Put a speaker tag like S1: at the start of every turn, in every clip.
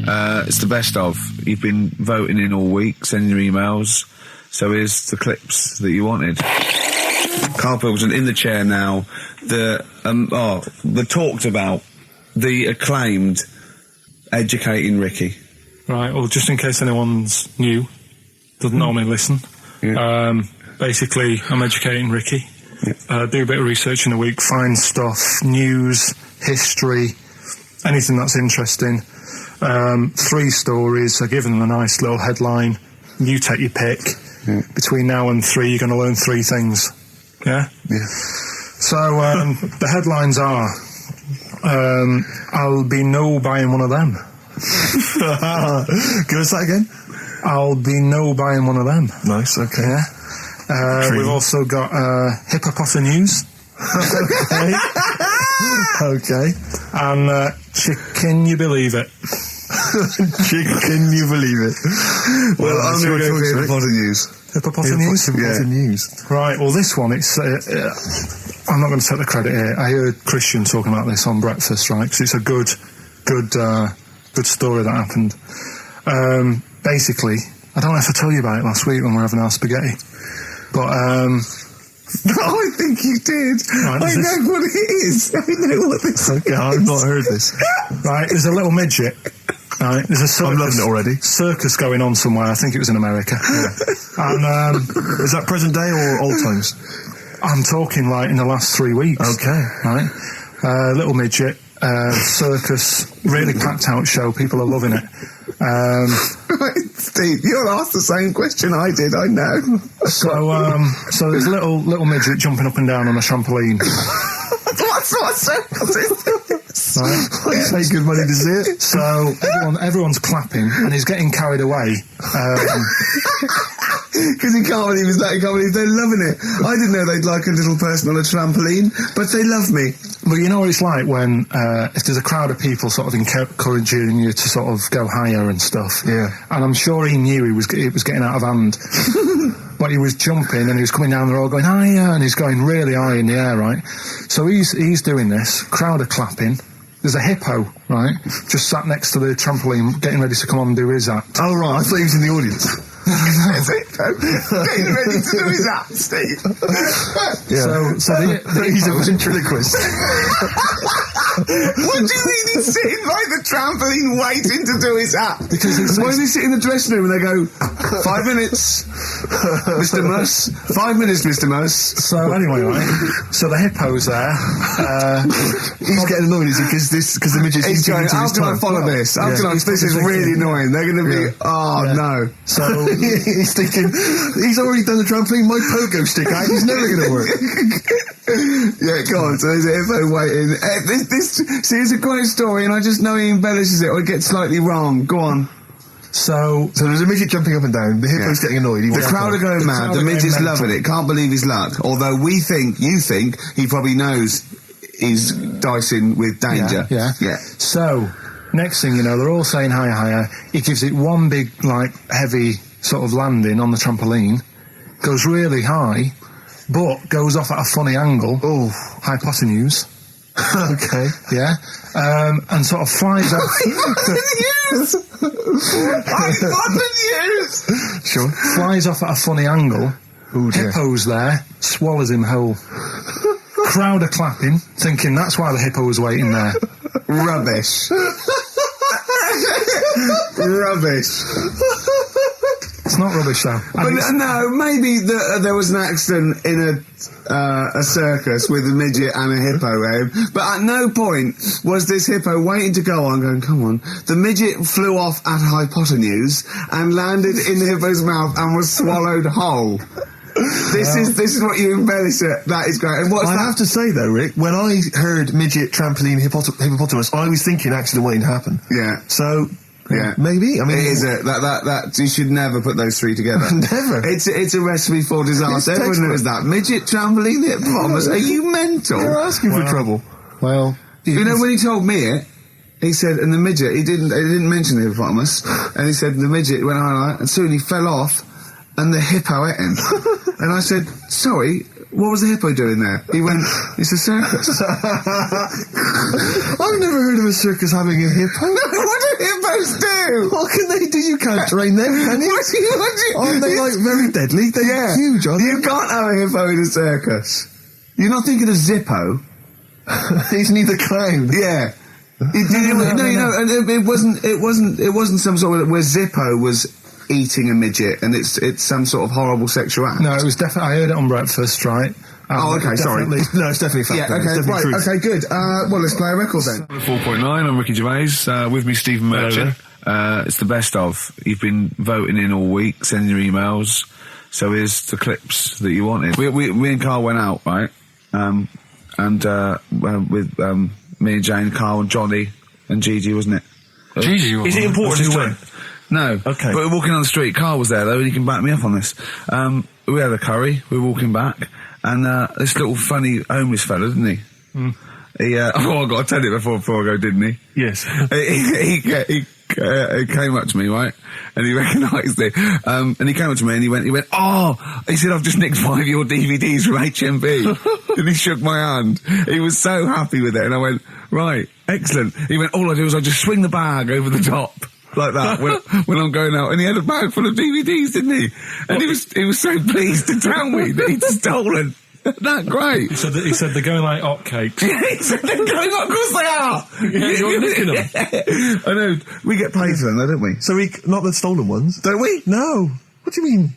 S1: It's the best of. You've been voting in all week, sending your emails. So here's the clips that you wanted. Karl Pilkington in the chair now. The talked about the acclaimed Educating Ricky.
S2: Right, well, just in case anyone's new, doesn't normally listen. Yeah. Basically, I'm educating Ricky. Yeah. Do a bit of research in the week, find stuff, news, history, anything that's interesting. 3 stories. I give them a nice little headline. You take your pick. Yeah. Between now and 3, you're going to learn 3 things. Yeah?
S1: Yeah.
S2: So, the headlines are, I'll be no buying one of them.
S3: Give us that again.
S2: I'll be no buying one of them.
S3: Nice, okay.
S2: Yeah. We've also got hippopotamus.
S3: Okay. Okay.
S2: And can you believe it?
S3: Can you believe it?
S1: Well, I'm going to go for hippopotamus.
S2: Hippopotamus?
S3: Hippopotamus.
S2: Right, well, this one, it's... I'm not going to take the credit here. I heard Christian talking about this on breakfast, right? Because it's a good story that happened. Basically, I don't know if I told you about it last week when we were having our spaghetti, but
S1: I think you did. Right, I know what it is. I know what this is.
S3: Okay, I've not heard this.
S2: Right, there's a little midget. Right, there's a circus.
S3: I'm loving it already.
S2: Circus going on somewhere. I think it was in America. Yeah. And
S3: is that present day or old times?
S2: I'm talking like in the last 3 weeks.
S3: Okay,
S2: right. Little midget. Circus, really packed out show. People are loving it.
S1: Steve, you'll ask the same question I did. I know.
S2: So there's a little midget jumping up and down on a trampoline.
S1: What circus is this?
S2: Right.
S3: Pay good money to see it.
S2: So everyone's clapping, and he's getting carried away.
S1: Because he can't believe they're loving it. I didn't know they'd like a little person on a trampoline, but they love me.
S2: But you know what it's like when, if there's a crowd of people sort of encouraging you to sort of go higher and stuff.
S3: Yeah.
S2: And I'm sure he knew it was getting out of hand. But he was jumping and he was coming down the road going higher, and he's going really high in the air, right? So he's doing this, crowd are clapping. There's a hippo, right, just sat next to the trampoline getting ready to come on and do his act.
S3: Oh, right, I thought he was in the audience.
S1: There's a hippo getting ready to do his act, Steve.
S3: Yeah. So he's a ventriloquist.
S1: What do you mean he's sitting by the trampoline waiting to do his act?
S2: Because
S1: why does he sit in the dressing room and they go, 5 minutes, Mr. Muss, 5 minutes, Mr. Muss.
S2: So anyway, right, so the hippo's there.
S3: He's getting annoyed because the midget's
S1: he's going, how can I follow this? This is really annoying. They're going to be, no.
S3: So he's thinking, he's already done the trampoline, my pogo stick out, he's never going to work.
S1: Yeah, go on. So there's a hippo waiting. See, it's a great story, and I just know he embellishes it or it gets slightly wrong. Go on.
S2: So
S3: there's a midget jumping up and down. The hippo's getting annoyed.
S1: The crowd are going mad. The midget's loving it. Can't believe his luck. Although you think he probably knows he's dicing with danger.
S2: Yeah. So next thing you know, they're all saying higher, higher. He gives it one big, heavy sort of landing on the trampoline. Goes really high, but goes off at a funny angle.
S3: Oh,
S2: hypotenuse.
S3: Okay.
S2: Yeah. And sort of flies out.
S1: Hypotenuse!
S3: Sure.
S2: Flies off at a funny angle.
S3: Ooh, dear.
S2: Hippo's there, swallows him whole. Crowd are clapping, thinking that's why the hippo was waiting there.
S1: Rubbish. Rubbish.
S2: It's not rubbish, though.
S1: But no, maybe there was an accident in a circus with a midget and a hippo, but at no point was this hippo waiting to go on, going, come on. The midget flew off at hypotenuse and landed in the hippo's mouth and was swallowed whole. This is what you embellish it. That is great. And
S3: I have to say, though, Rick, when I heard midget, trampoline, hippopotamus, I was thinking accident waiting to happen.
S1: Yeah.
S3: So...
S1: Yeah,
S3: maybe. I mean,
S1: it is that you should never put those 3 together.
S3: Never.
S1: It's a recipe for disaster. Everyone knows that. Midget, trampoline, hippopotamus. Are you mental?
S3: You're asking for trouble.
S2: Well,
S1: you know when he told me it, he said, and the midget, he didn't mention the hippopotamus, and he said the midget went on, and soon he fell off, and the hippo ate him. And I said, sorry. What was the hippo doing there? He went, it's a circus.
S3: I've never heard of a circus having a hippo.
S1: No, what do hippos do? do?
S3: What can they do? You can't train them, can you? Aren't they like very deadly? They're huge, aren't
S1: You can't have a hippo in a circus. You're not thinking of Zippo.
S3: they? Isn't he the clown?
S1: Yeah. And it wasn't some sort of where Zippo was eating a midget and it's some sort of horrible sexual act.
S2: No, it was definitely. I heard it on breakfast, right?
S1: Oh, okay, sorry.
S3: No, it's definitely fact.
S1: Yeah, okay, right,
S3: truth.
S1: okay, good. Well, let's play a record then.
S4: 4.9, I'm Ricky Gervais, with me Stephen Merchant. It's the best of. You've been voting in all week, sending your emails, so here's the clips that you wanted. Me and Karl went out, right? With me and Jane, Karl and Johnny and Gigi, wasn't it?
S2: Gigi,
S3: Is it important who went?
S4: No.
S3: Okay.
S4: But we're walking on the street, Karl was there though, and he can back me up on this. We had a curry, we were walking back, and this little funny homeless fella, didn't he?
S2: Mm.
S4: He, I got to tell it before I go, didn't he?
S2: Yes.
S4: He came up to me, right? And he recognised it. And he came up to me and he went, oh! He said, I've just nicked 5 of your DVDs from HMV. And he shook my hand. He was so happy with it. And I went, right, excellent. He went, all I do is I just swing the bag over the top. Like that, when I'm going out. And he had a bag full of DVDs, didn't he? And he was so pleased to tell me that he'd stolen. That great.
S2: He said they're going like hotcakes.
S4: He said they're going up, of course they are.
S2: Yeah, you're nicking them.
S4: I know. We get paid for them, though, don't we?
S3: So not the stolen ones?
S4: Don't we?
S3: No. What do you mean?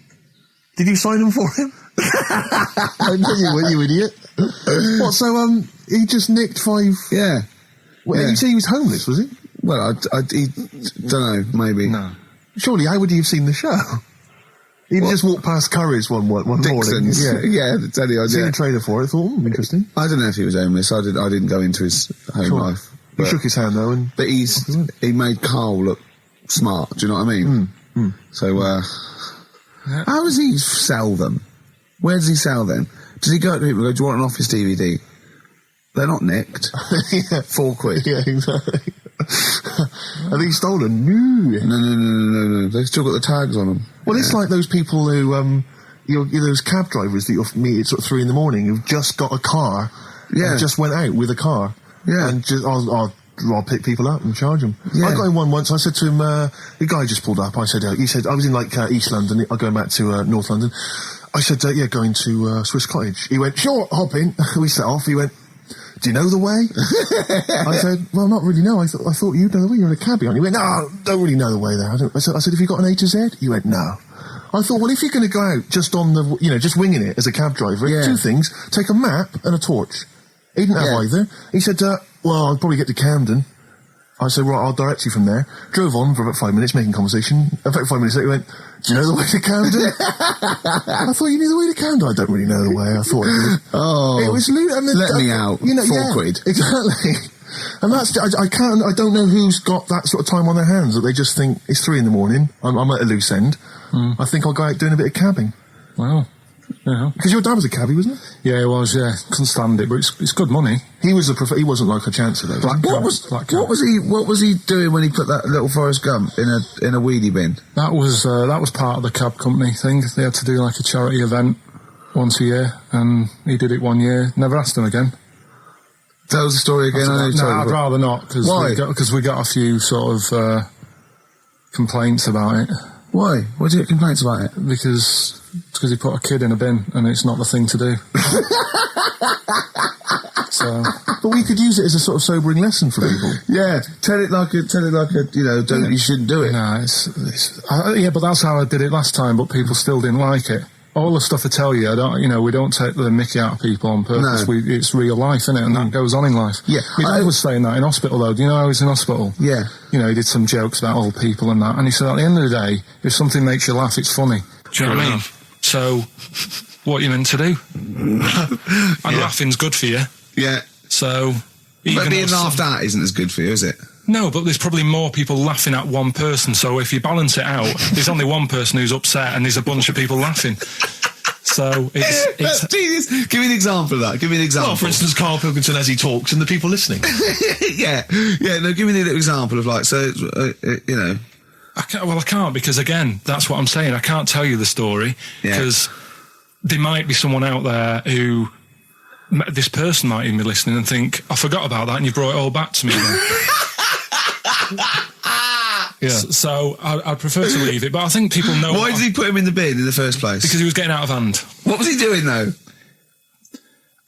S3: Did you sign them for him? I know you were, you idiot. What, so, he just nicked 5...
S1: Yeah.
S3: Well,
S1: Yeah.
S3: You say he was homeless, was he?
S1: Well, he don't know, maybe.
S2: No.
S3: Surely, how would he have seen the show? He'd just walked past Curry's one morning.
S1: Dixon's.
S3: Yeah.
S1: That's the idea.
S3: Seen a trailer for it, thought, interesting.
S1: I don't know if he was homeless. I didn't go into his home
S3: Sure.
S1: life.
S3: He shook his hand, though, and...
S1: But he made Karl look smart, do you know what I mean? So, how does he sell them? Where does he sell them? Does he go to people and go, do you want an office DVD? They're not nicked.
S3: yeah.
S1: 4 quid.
S3: Yeah, exactly. Are these stolen? No.
S1: No. They've still got the tags on them.
S3: Well, it's like those people who, you're those cab drivers that you'll meet at sort of 3 in the morning who've just got a car.
S1: Yeah.
S3: And just went out with a car.
S1: Yeah.
S3: And just, I'll pick people up and charge them.
S1: Yeah.
S3: I got in one once. I said to him, the guy just pulled up. I said, he said, I was in like East London. I'm going back to North London. I said, yeah, going to Swiss Cottage. He went, sure, hop in. We set off. He went, do you know the way? I said, well, not really, no. I thought you'd know the way. You're in a cabbie, aren't you? He went, no, don't really know the way there. I said, have you got an A to Z? He went, no. I thought, well, if you're going to go out just on the, just winging it as a cab driver,
S1: Yeah.
S3: 2 things, take a map and a torch. He didn't have either. He said, well, I'll probably get to Camden. I said, right, I'll direct you from there. Drove on for about 5 minutes, making conversation. About 5 minutes later, he went, do you know the way to Camden? I thought you knew the way to Camden. I don't really know the way. I thought it was...
S1: Oh.
S3: It was...
S1: Let me out. 4 quid.
S3: Exactly. And that's... I don't know who's got that sort of time on their hands, that they just think, it's 3 in the morning, I'm at a loose end. I think I'll go out doing a bit of cabbing.
S2: Wow. Yeah.
S3: Because your dad was a cabbie, wasn't he?
S2: Yeah, it was, yeah. Couldn't stand it, but it's good money.
S3: He was he wasn't like a chancer, though.
S1: What was he doing when he put that little Forrest Gump in a weedy bin?
S2: That was part of the cab company thing. They had to do like a charity event once a year, and he did it 1 year. Never asked him again.
S1: Tell us the story again.
S2: I'd rather not, because we got a few sort of complaints about it.
S1: Why? Why did you get complaints about it?
S2: Because he put a kid in a bin, and it's not the thing to do. So,
S3: but we could use it as a sort of sobering lesson for people.
S1: Yeah, tell it like a you shouldn't do it.
S2: No, yeah, but that's how I did it last time. But people still didn't like it. All the stuff I tell you, we don't take the mickey out of people on purpose.
S1: No.
S2: It's real life, isn't it? And that goes on in life.
S1: Yeah.
S2: My dad was saying that in hospital, though. Do you know how he's in hospital?
S1: Yeah.
S2: He did some jokes about old people and that. And he said, at the end of the day, if something makes you laugh, it's funny. Do you know what I mean? So, what are you meant to do? And laughing's good for you.
S1: Yeah.
S2: So...
S1: But being laughed at isn't as good for you, is it?
S2: No, but there's probably more people laughing at one person, so if you balance it out, there's only one person who's upset and there's a bunch of people laughing. So it's
S1: That's genius. Give me an example of that. Give me an example.
S3: Well, for instance, Karl Pilkington as he talks and the people listening.
S1: yeah. No, give me a little example of
S2: I can't because, again, that's what I'm saying. I can't tell you the story because there might be someone out there who... This person might even be listening and think, I forgot about that and you brought it all back to me then.
S3: Yeah.
S2: So I'd prefer to leave it, but I think people know.
S4: Why did he put him in the bin in the first place?
S2: Because he was getting out of hand.
S4: What was he doing though?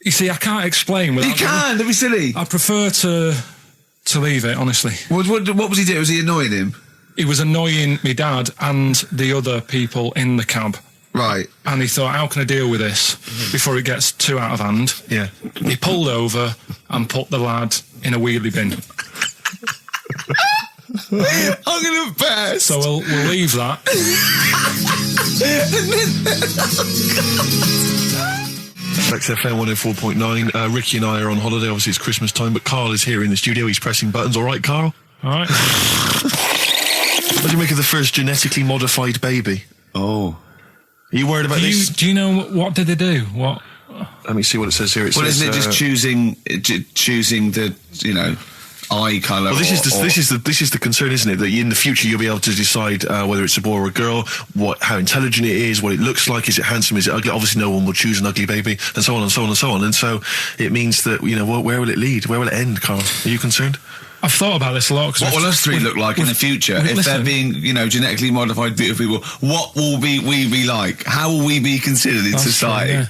S2: You see, I can't explain without...
S4: You can, don't be silly.
S2: I prefer to leave it, honestly.
S4: What was he doing? Was he annoying him?
S2: He was annoying my dad and the other people in the cab.
S4: Right.
S2: And he thought, how can I deal with this before it gets too out of hand?
S3: Yeah.
S2: He pulled over and put the lad in a wheelie bin.
S4: I'm going to burst.
S2: So we'll leave that.
S3: XFM 104.9. Ricky and I are on holiday. Obviously, it's Christmas time, but Karl is here in the studio. He's pressing buttons. All right, Karl?
S2: All right.
S3: What do you make of the first genetically modified baby?
S4: Oh.
S3: Are you worried about this?
S2: Do you know what did they do? What?
S3: Let me see what it says here.
S4: Well, isn't it just choosing the, eye colour?
S3: Well, this is the concern, isn't it? That in the future you'll be able to decide whether it's a boy or a girl, how intelligent it is, what it looks like, is it handsome, is it ugly? Obviously, no one will choose an ugly baby, and so on and so on and so on. And so it means that where will it lead? Where will it end, Karl? Are you concerned?
S2: I've thought about this a lot.
S4: What will us three look like in the future if they're being, genetically modified beautiful people? What will we be like? How will we be considered in society?
S2: True, yeah.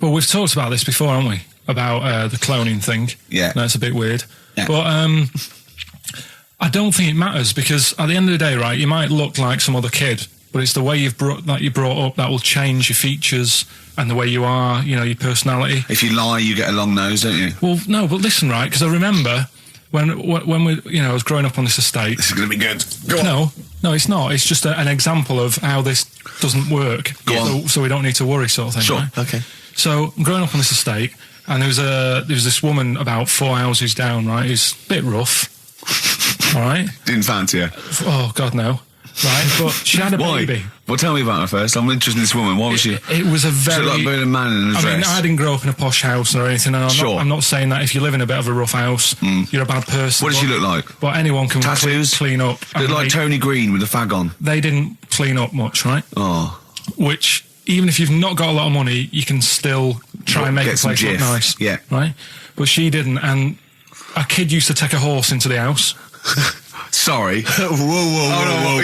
S2: Well, we've talked about this before, haven't we? About the cloning thing.
S4: Yeah.
S2: That's a bit weird.
S4: Yeah.
S2: But I don't think it matters, because at the end of the day, right, you might look like some other kid, but it's the way you're brought up that will change your features and the way you are, your personality.
S4: If you lie, you get a long nose, don't you?
S2: Well, no, but listen, right, because I remember when we, I was growing up on this estate.
S4: This is going to be good. Go on.
S2: No, it's not. It's just an example of how this doesn't work.
S4: Go on.
S2: So we don't need to worry, sort of thing.
S3: Sure.
S2: Right?
S3: Okay.
S2: So I'm growing up on this estate, and there was this woman about 4 houses down, right, who's a bit rough. All right.
S4: Didn't fancy her.
S2: Oh God, no. Right, but she had a baby.
S4: Well, tell me about her first. I'm interested in this woman. What was she?
S2: It was a very...
S4: She looked like being a man in a dress.
S2: I mean, I didn't grow up in a posh house or anything, and I'm not saying that if you live in a bit of a rough house, you're a bad person.
S4: What did she look like?
S2: But anyone can
S4: Tattoos?
S2: clean up.
S4: Looked like Tony Green with a fag on.
S2: They didn't clean up much, right?
S4: Oh.
S2: Which, even if you've not got a lot of money, you can still try and make the place look nice.
S4: Yeah.
S2: Right? But she didn't, and a kid used to take a horse into the house.
S4: Sorry. Whoa,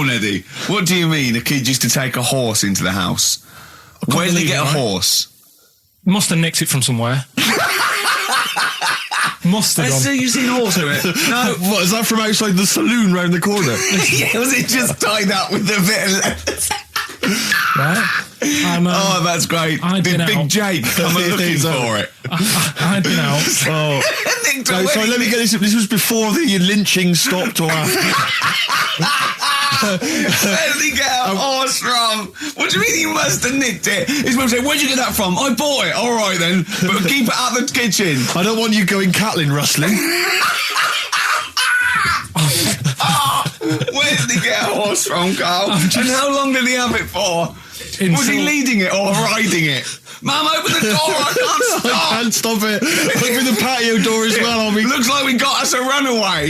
S4: Neddy. What do you mean a kid used to take a horse into the house? Where did he get a horse?
S2: Must have nicked it from somewhere. Must have done.
S4: You seen a horse in it? No.
S3: What, is that from outside the saloon round the corner?
S4: Yeah, was it just tied up with a bit of leather?
S2: Right?
S4: Oh, that's great. Did Big Jake come looking for it?
S2: I'd been out.
S3: Oh. No, sorry, let me get this. This was before the lynching stopped or after?
S4: Where did he get a horse from? What do you mean he must have nicked it? His mum said, where'd you get that from? I bought it. All right then, but keep it out of the kitchen.
S3: I don't want you going Catlin rustling.
S4: Where did he get a horse from, Karl? And how long did he have it for? Was he leading it or riding it? Mum, open the door, I can't stop.
S3: I can't stop it. Open the patio door as well.
S4: Looks like we got us a runaway.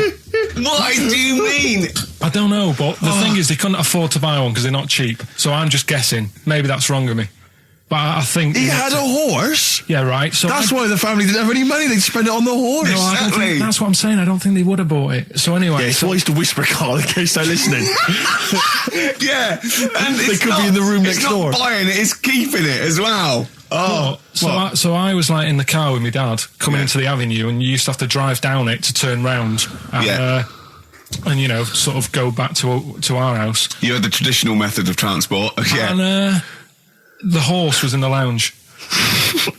S4: What do you mean?
S2: I don't know, but the thing is, they couldn't afford to buy one because they're not cheap. So I'm just guessing. Maybe that's wrong of me. But I think...
S3: He had a horse?
S2: Yeah, right. So
S3: that's why the family didn't have any money. They'd spend it on the horse.
S2: No, I don't think, that's what I'm saying. I don't think they would have bought it. So anyway...
S3: Yeah, it's wise to whisper, Karl, in case they're listening.
S4: Yeah. And
S3: they could be in the room next door.
S4: It's not buying it, it's keeping it as well. Oh.
S2: So I was like in the car with my dad coming into the avenue, and you used to have to drive down it to turn round. And, and sort of go back to our house.
S4: You had the traditional method of transport. Yeah.
S2: And the horse was in the lounge.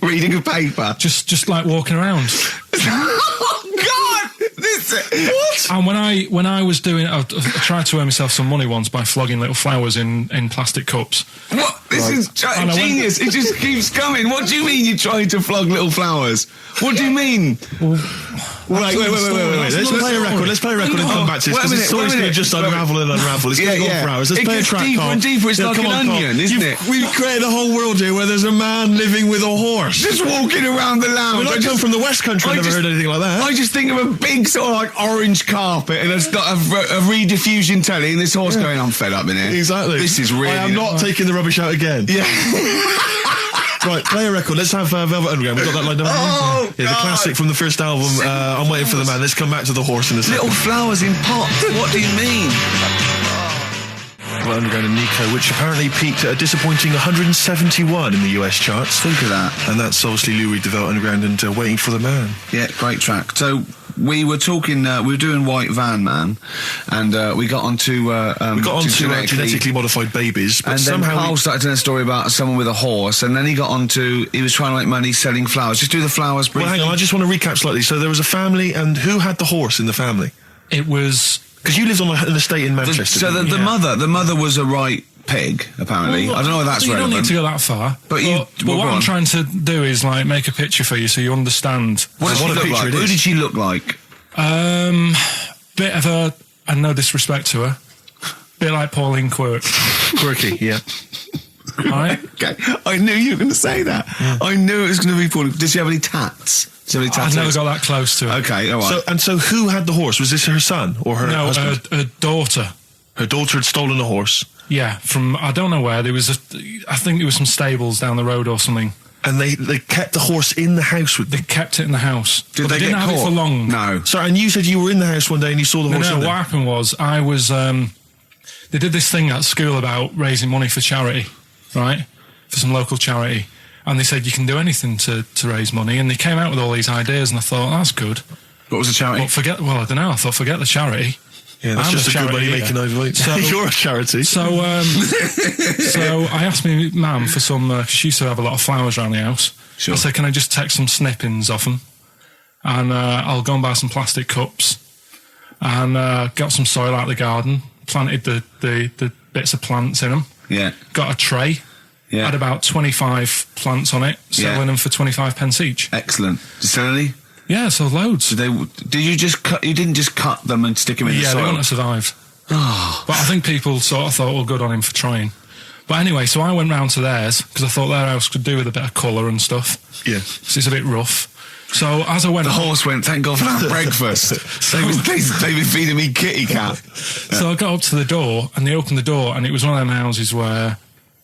S4: Reading a paper.
S2: Just like walking around.
S4: Oh God! What?
S2: And when I was doing, I tried to earn myself some money once by flogging little flowers in plastic cups.
S4: What? This is genius. It just keeps coming. What do you mean you're trying to flog little flowers? What do you mean?
S3: Wait. Let's play a record. Let's play a record and come back to this, because the story's going to just unravel and unravel. It's going to go on for hours. Let's play a track,
S4: deeper
S3: Karl.
S4: and deeper. It's like an onion, isn't it?
S3: We've created a whole world here where there's a man living with a horse.
S4: Just walking around the lounge.
S3: I come from the West Country. I've never heard anything like that.
S4: I just think of a big sort of like orange carpet and it's got a rediffusion telly and this horse going, I'm fed up in here.
S3: Exactly.
S4: This is really...
S3: I am not taking the rubbish out again.
S4: Yeah.
S3: Right, play a record. Let's have Velvet Underground. We've got that lined up.
S1: Oh,
S3: yeah, the classic from the first album. I'm Waiting for the Man. Let's come back to the horse in a second.
S4: Little flowers in pots. What do you mean?
S3: Velvet Underground and Nico, which apparently peaked at a disappointing 171 in the US charts.
S4: Think of that.
S3: And that's obviously Lou Reed, the Velvet Underground, and Waiting for the Man.
S4: Yeah, great track. So we were talking. We were doing White Van Man, and we got onto
S3: genetically modified babies, but
S4: and then
S3: somehow
S4: Karl started telling a story about someone with a horse, and then he got onto he was trying to make money selling flowers. Just do the flowers briefly.
S3: Well, hang on, I just want to recap slightly. So there was a family, and who had the horse in the family?
S2: It was...
S3: Because you lived on an estate in Manchester.
S4: So the mother was a right pig, apparently.
S2: Well,
S4: I don't know if that's
S2: you
S4: relevant.
S2: don't need to go that far.
S4: But
S2: what
S4: go
S2: I'm
S4: on.
S2: trying to do is like make a picture for you so you understand.
S4: What did she look like? Who did she look like?
S2: Bit of a, and no disrespect to her, bit like Pauline Quirk.
S3: Quirky, yeah.
S2: Right?
S4: Okay, I knew you were going to say that.
S3: Yeah.
S4: I knew it was going to be Pauline. Did she have any tats? Did she have any tattoos?
S2: I've never got that close to her.
S4: Okay, all right.
S3: So who had the horse? Was this her son or her
S2: No,
S3: husband?
S2: her daughter.
S3: Her daughter had stolen a horse.
S2: Yeah, from, I don't know where, I think there was some stables down the road or something.
S3: And they kept the horse in the house with them.
S2: They kept it in the house.
S4: Did
S2: But
S4: they
S2: didn't
S4: get
S2: have it
S4: caught?
S2: for long.
S4: No.
S3: Sorry, and you said you were in the house one day and you saw the horse in
S2: No,
S3: there.
S2: what happened was, I was, they did this thing at school about raising money for charity, right? For some local charity. And they said you can do anything to raise money. And they came out with all these ideas and I thought, that's good.
S4: What was the charity?
S2: But I don't know, I thought, forget the charity.
S3: Yeah, that's
S2: I'm
S3: just a good
S2: charity
S3: money making overweight.
S2: So-
S3: You're a charity.
S2: So I asked my mum for some, because she used to have a lot of flowers around the house.
S4: Sure.
S2: I said, can I just take some snippings off them? And I'll go and buy some plastic cups. And got some soil out of the garden, planted the bits of plants in them.
S4: Yeah.
S2: Got a tray.
S4: Yeah.
S2: Had about 25 plants on it, selling them for 25 pence each.
S4: Excellent. Did you sell any?
S2: Yeah, so loads.
S4: Did you just cut? You didn't just cut them and stick them in the
S2: Yeah,
S4: soil?
S2: they wouldn't have survived.
S4: Oh.
S2: But I think people sort of thought, well, good on him for trying. But anyway, so I went round to theirs, because I thought their house could do with a bit of colour and stuff.
S3: Yeah.
S2: So it's a bit rough. So as I went...
S4: The horse went, thank God for that breakfast. They've been feeding me kitty cat.
S2: So I got up to the door, and they opened the door, and it was one of them houses where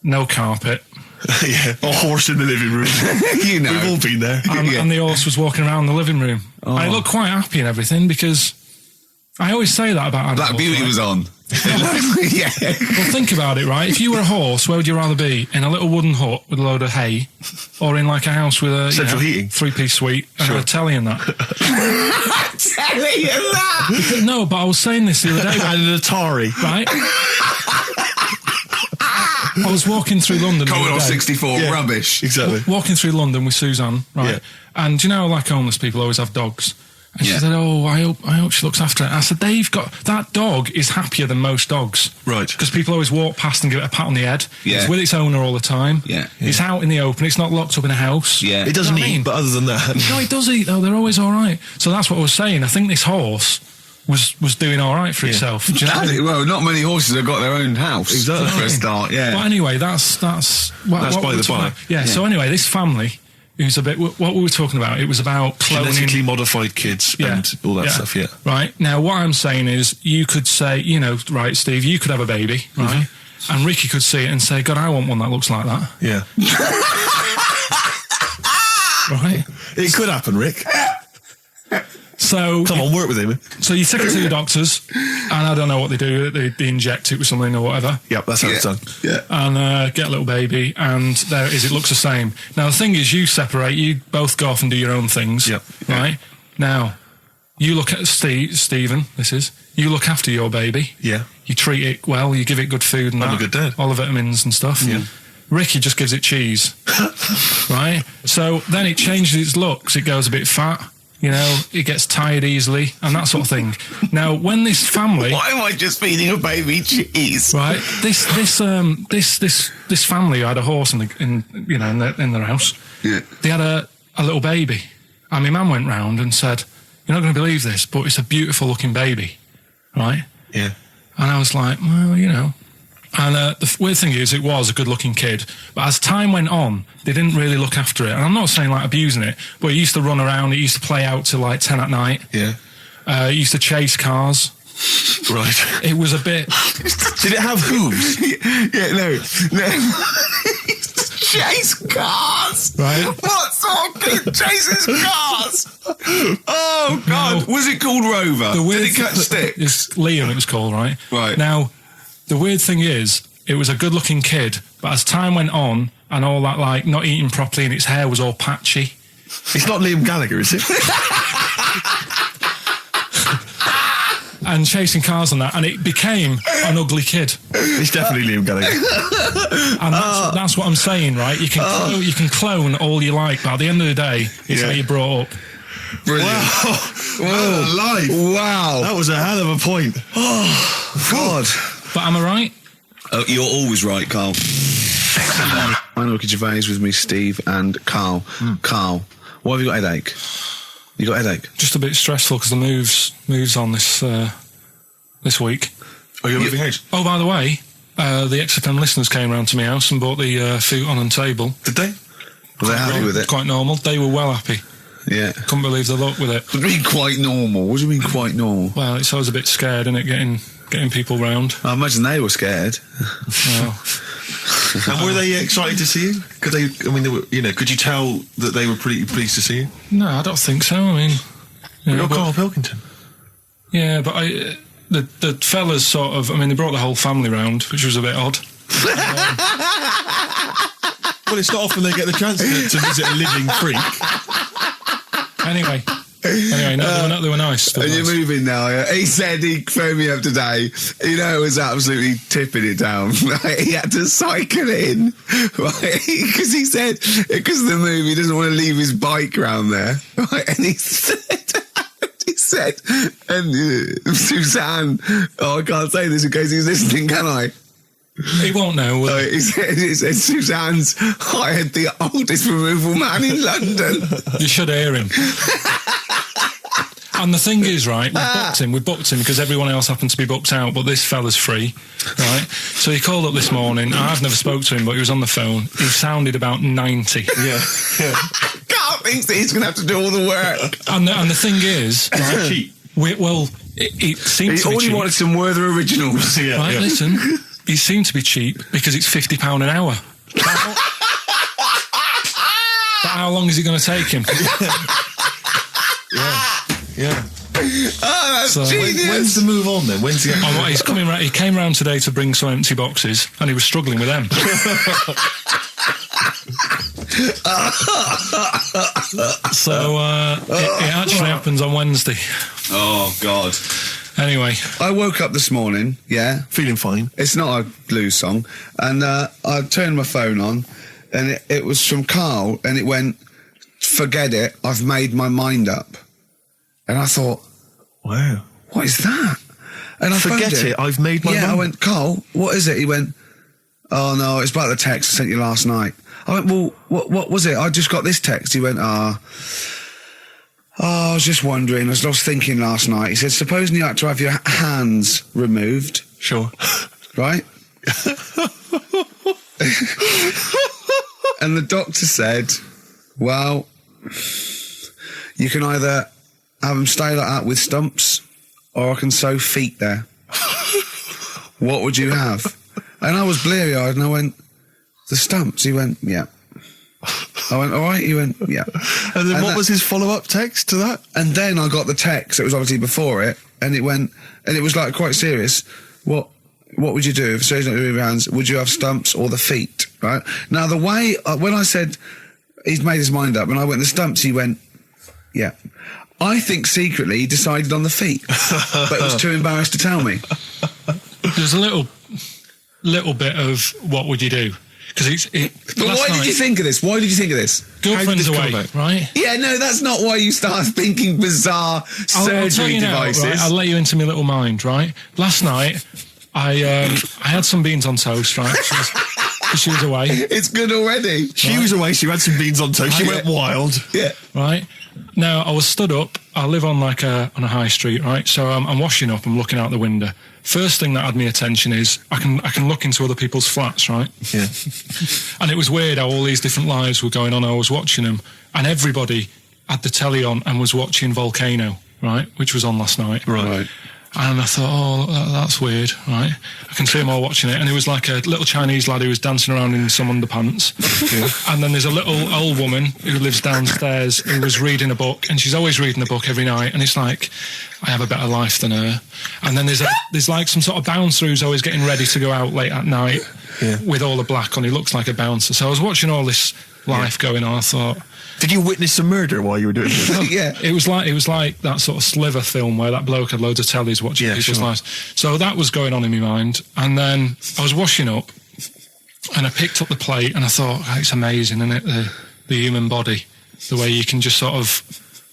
S2: no carpet.
S3: Yeah, a horse in the living room.
S4: You know.
S3: We've all been there.
S2: And the horse was walking around the living room.
S4: Oh.
S2: And it looked quite happy and everything, because I always say that about animals.
S4: Black Beauty
S2: right?
S4: was on. Yeah.
S2: Well, think about it, right? If you were a horse, where would you rather be? In a little wooden hut with a load of hay, or in like a house with a
S3: Central heating.
S2: 3-piece suite and a telly and that?
S4: Telling you that.
S2: No, but I was saying this the other day,
S3: And an Atari.
S2: right? I was walking through London. the
S4: Commodore
S2: other day.
S4: 64,
S3: Yeah.
S4: rubbish.
S3: Exactly.
S2: Walking through London with Suzanne, right?
S3: Yeah.
S2: And do you know, like homeless people always have dogs. And she
S4: Yeah.
S2: said, "Oh, I hope she looks after it." I said, "They've got that dog is happier than most dogs,
S3: Right.
S2: Because people always walk past and give it a pat on the head.
S4: Yeah.
S2: It's with its owner all the time.
S4: Yeah.
S2: It's out in the open. It's not locked up in a house.
S4: Yeah.
S3: It doesn't
S2: You know what I
S3: eat,
S2: mean?
S3: but other than that...
S2: No, it does eat though. They're always all right. So that's what I was saying. I think this horse was doing all right for itself. Do you know what I mean?
S4: Well, not many horses have got their own house.
S3: Exactly.
S4: For a start, yeah.
S2: But anyway, that's what
S3: That's
S2: what
S3: by
S2: we're
S3: the
S2: talking
S3: by.
S2: about. Yeah. So anyway, this family, who's a bit what we were talking about. It was about cloning.
S3: Genetically modified kids and all that stuff, yeah.
S2: Right. Now, what I'm saying is, you could say, right, Steve, you could have a baby, right?
S3: Mm-hmm.
S2: And Ricky could see it and say, God, I want one that looks like that.
S3: Yeah.
S2: Right.
S3: It could happen, Rick.
S2: So
S3: Come on, work with him.
S2: So you take it to the doctors, and I don't know what they do. They inject it with something or whatever.
S3: Yep, that's how it's done.
S4: Yeah.
S2: And get a little baby, and there it is. It looks the same. Now the thing is, you separate. You both go off and do your own things.
S3: Yep.
S2: Right. Now, you look at Stephen. You look after your baby.
S3: Yeah.
S2: You treat it well. You give it good food and
S3: I'm a
S2: that,
S3: good dad.
S2: all the vitamins and stuff.
S3: Yeah.
S2: Ricky just gives it cheese. Right. So then it changes its looks. It goes a bit fat. It gets tired easily and that sort of thing. Now, when this family,
S4: Why am I just feeding a baby cheese?
S2: right? This family who had a horse in their house.
S4: Yeah.
S2: They had a little baby, and my mum went round and said, "You're not going to believe this, but it's a beautiful looking baby, right?"
S3: Yeah.
S2: And I was like, well, And the weird thing is, it was a good-looking kid, but as time went on, they didn't really look after it. And I'm not saying like abusing it, but it used to run around. It used to play out till like 10 at night.
S3: Yeah.
S2: It used to chase cars.
S3: Right.
S2: It was a bit.
S3: Did it have hooves?
S4: Yeah, no.
S1: chase cars.
S2: Right.
S1: What sort of kid chases cars? Oh God!
S4: Was it called Rover? Did it catch stick?
S2: It's Liam, it was called, right?
S4: Right.
S2: Now, the weird thing is, it was a good-looking kid, but as time went on, and all that, like, not eating properly, and its hair was all patchy.
S3: It's not Liam Gallagher, is it?
S2: And chasing cars and that, and it became an ugly kid.
S3: It's definitely Liam Gallagher.
S2: And that's what I'm saying, right? You can clone all you like, but at the end of the day, it's how you brought up.
S4: Brilliant.
S3: Wow. Life.
S4: Wow.
S3: That was a hell of a point.
S4: Oh, God.
S2: But am I right?
S4: Oh, you're always right, Carl. I'm looking at Gervais with me, Steve, and Karl. Karl, why have you got a headache? You got a headache?
S2: Just a bit stressful because the moves on this week.
S3: Oh, you're moving house?
S2: Oh, by the way, the XFM listeners came round to my house and bought the futon and table.
S3: Did they?
S4: Were they happy with it?
S2: Quite normal. They were well happy.
S4: Yeah.
S2: Couldn't believe the luck with it.
S4: What do you mean quite normal? What do you mean quite normal?
S2: Well, it's always a bit scared, isn't it, getting people round.
S4: I imagine they were scared.
S2: Well,
S3: And were they excited to see you? Could they? I mean, they were, could you tell that they were pretty pleased to see you?
S2: no, I don't think so. I mean,
S3: You're Karl Pilkington.
S2: yeah, but the fellas sort of, I mean, they brought the whole family round, which was a bit odd.
S3: Well, it's not often they get the chance to visit a living freak.
S2: Anyway, no, they were nice. They were
S4: And you're
S2: nice.
S4: moving now, yeah? He said he phoned me up today. It was absolutely tipping it down. Right? He had to cycle in, right? Because he said, because of the move, he doesn't want to leave his bike round there. Right? And he said, and Suzanne, I can't say this in case he's listening, can I?
S2: He won't know. Will he?
S4: He said Suzanne's hired the oldest removal man in London.
S2: You should hear him. And the thing is, right, we booked him because everyone else happened to be booked out, but this fella's free, right? So he called up this morning. I've never spoke to him, but he was on the phone. He sounded about 90.
S3: Yeah.
S4: Carl thinks that he's going to have to do all the work.
S2: And the thing is, right,
S3: Cheap.
S2: it seems to be
S4: He only
S2: cheap.
S4: wanted some Werther originals.
S2: Right, listen, it seemed to be cheap because it's £50 an hour. But how long is it going to take him?
S3: Yeah.
S4: Oh, that's
S2: So-
S4: genius.
S3: When's the move on then? When's the?
S2: Oh, he's coming. He came round today to bring some empty boxes, and he was struggling with them. So it actually happens on Wednesday.
S4: Oh, God.
S2: Anyway,
S4: I woke up this morning, yeah.
S3: Feeling fine.
S4: It's not a blues song. And I turned my phone on, and it was from Karl, and it went, "Forget it, I've made my mind up." And I thought,
S3: Wow.
S4: what is that? And I
S3: Forget
S4: phoned
S3: it, I've made my
S4: Yeah,
S3: mind.
S4: I went, "Karl, what is it?" He went, "Oh, no, it's about the text I sent you last night." I went, "Well, what was it? I just got this text." He went, I was just wondering, I was thinking last night. He said, supposing you had to have your hands removed,
S3: Sure.
S4: right? And the doctor said, well, you can either have them stay like that with stumps, or I can sew feet there. What would you have? And I was bleary-eyed, and I went, the stumps? He went, yeah. I went, all right? He went, yeah.
S3: And then
S4: And
S3: what
S4: that-
S3: was his follow-up text to that?
S4: And then I got the text, it was obviously before it, and it went, and it was like quite serious. What would you do if Sarah's not doing your hands? Would you have stumps or the feet, right? Now, the way, when I said he's made his mind up, and I went the stumps, he went, yeah. I think secretly he decided on the feet, but was too embarrassed to tell me.
S2: there's a little bit of what would you do? Because
S4: But why did you think of this? Why did you think of this?
S2: Girlfriend's
S3: How did this
S2: away,
S3: come about?
S2: right?
S4: Yeah, no, that's not why you start thinking bizarre
S2: I'll tell
S4: surgery
S2: you now,
S4: devices.
S2: right? I'll let you into my little mind, right? Last night, I had some beans on toast, right? She was away,
S4: It's good already.
S3: She was away, she had some beans on toast, she
S4: Yeah.
S3: went wild.
S4: Yeah.
S2: right? Now, I was stood up. I live on on a high street, right? So I'm washing up. I'm looking out the window. First thing that had my attention is I can look into other people's flats, right?
S3: Yeah.
S2: And it was weird how all these different lives were going on. I was watching them, and everybody had the telly on and was watching Volcano, right, which was on last night.
S3: Right.
S2: And I thought, oh, that's weird, right? I can see them all watching it. And there was like a little Chinese lad who was dancing around in some underpants. And then there's a little old woman who lives downstairs who was reading a book, and she's always reading a book every night. And it's like, I have a better life than her. And then there's like some sort of bouncer who's always getting ready to go out late at night with all the black on. He looks like a bouncer. So I was watching all this life going on. I thought,
S3: did you witness a murder while you were doing it?
S1: Yeah.
S2: It was like that sort of Sliver film where that bloke had loads of tellies watching people's lives. So that was going on in my mind. And then I was washing up and I picked up the plate and I thought, oh, it's amazing, isn't it? The human body, the way you can just sort of,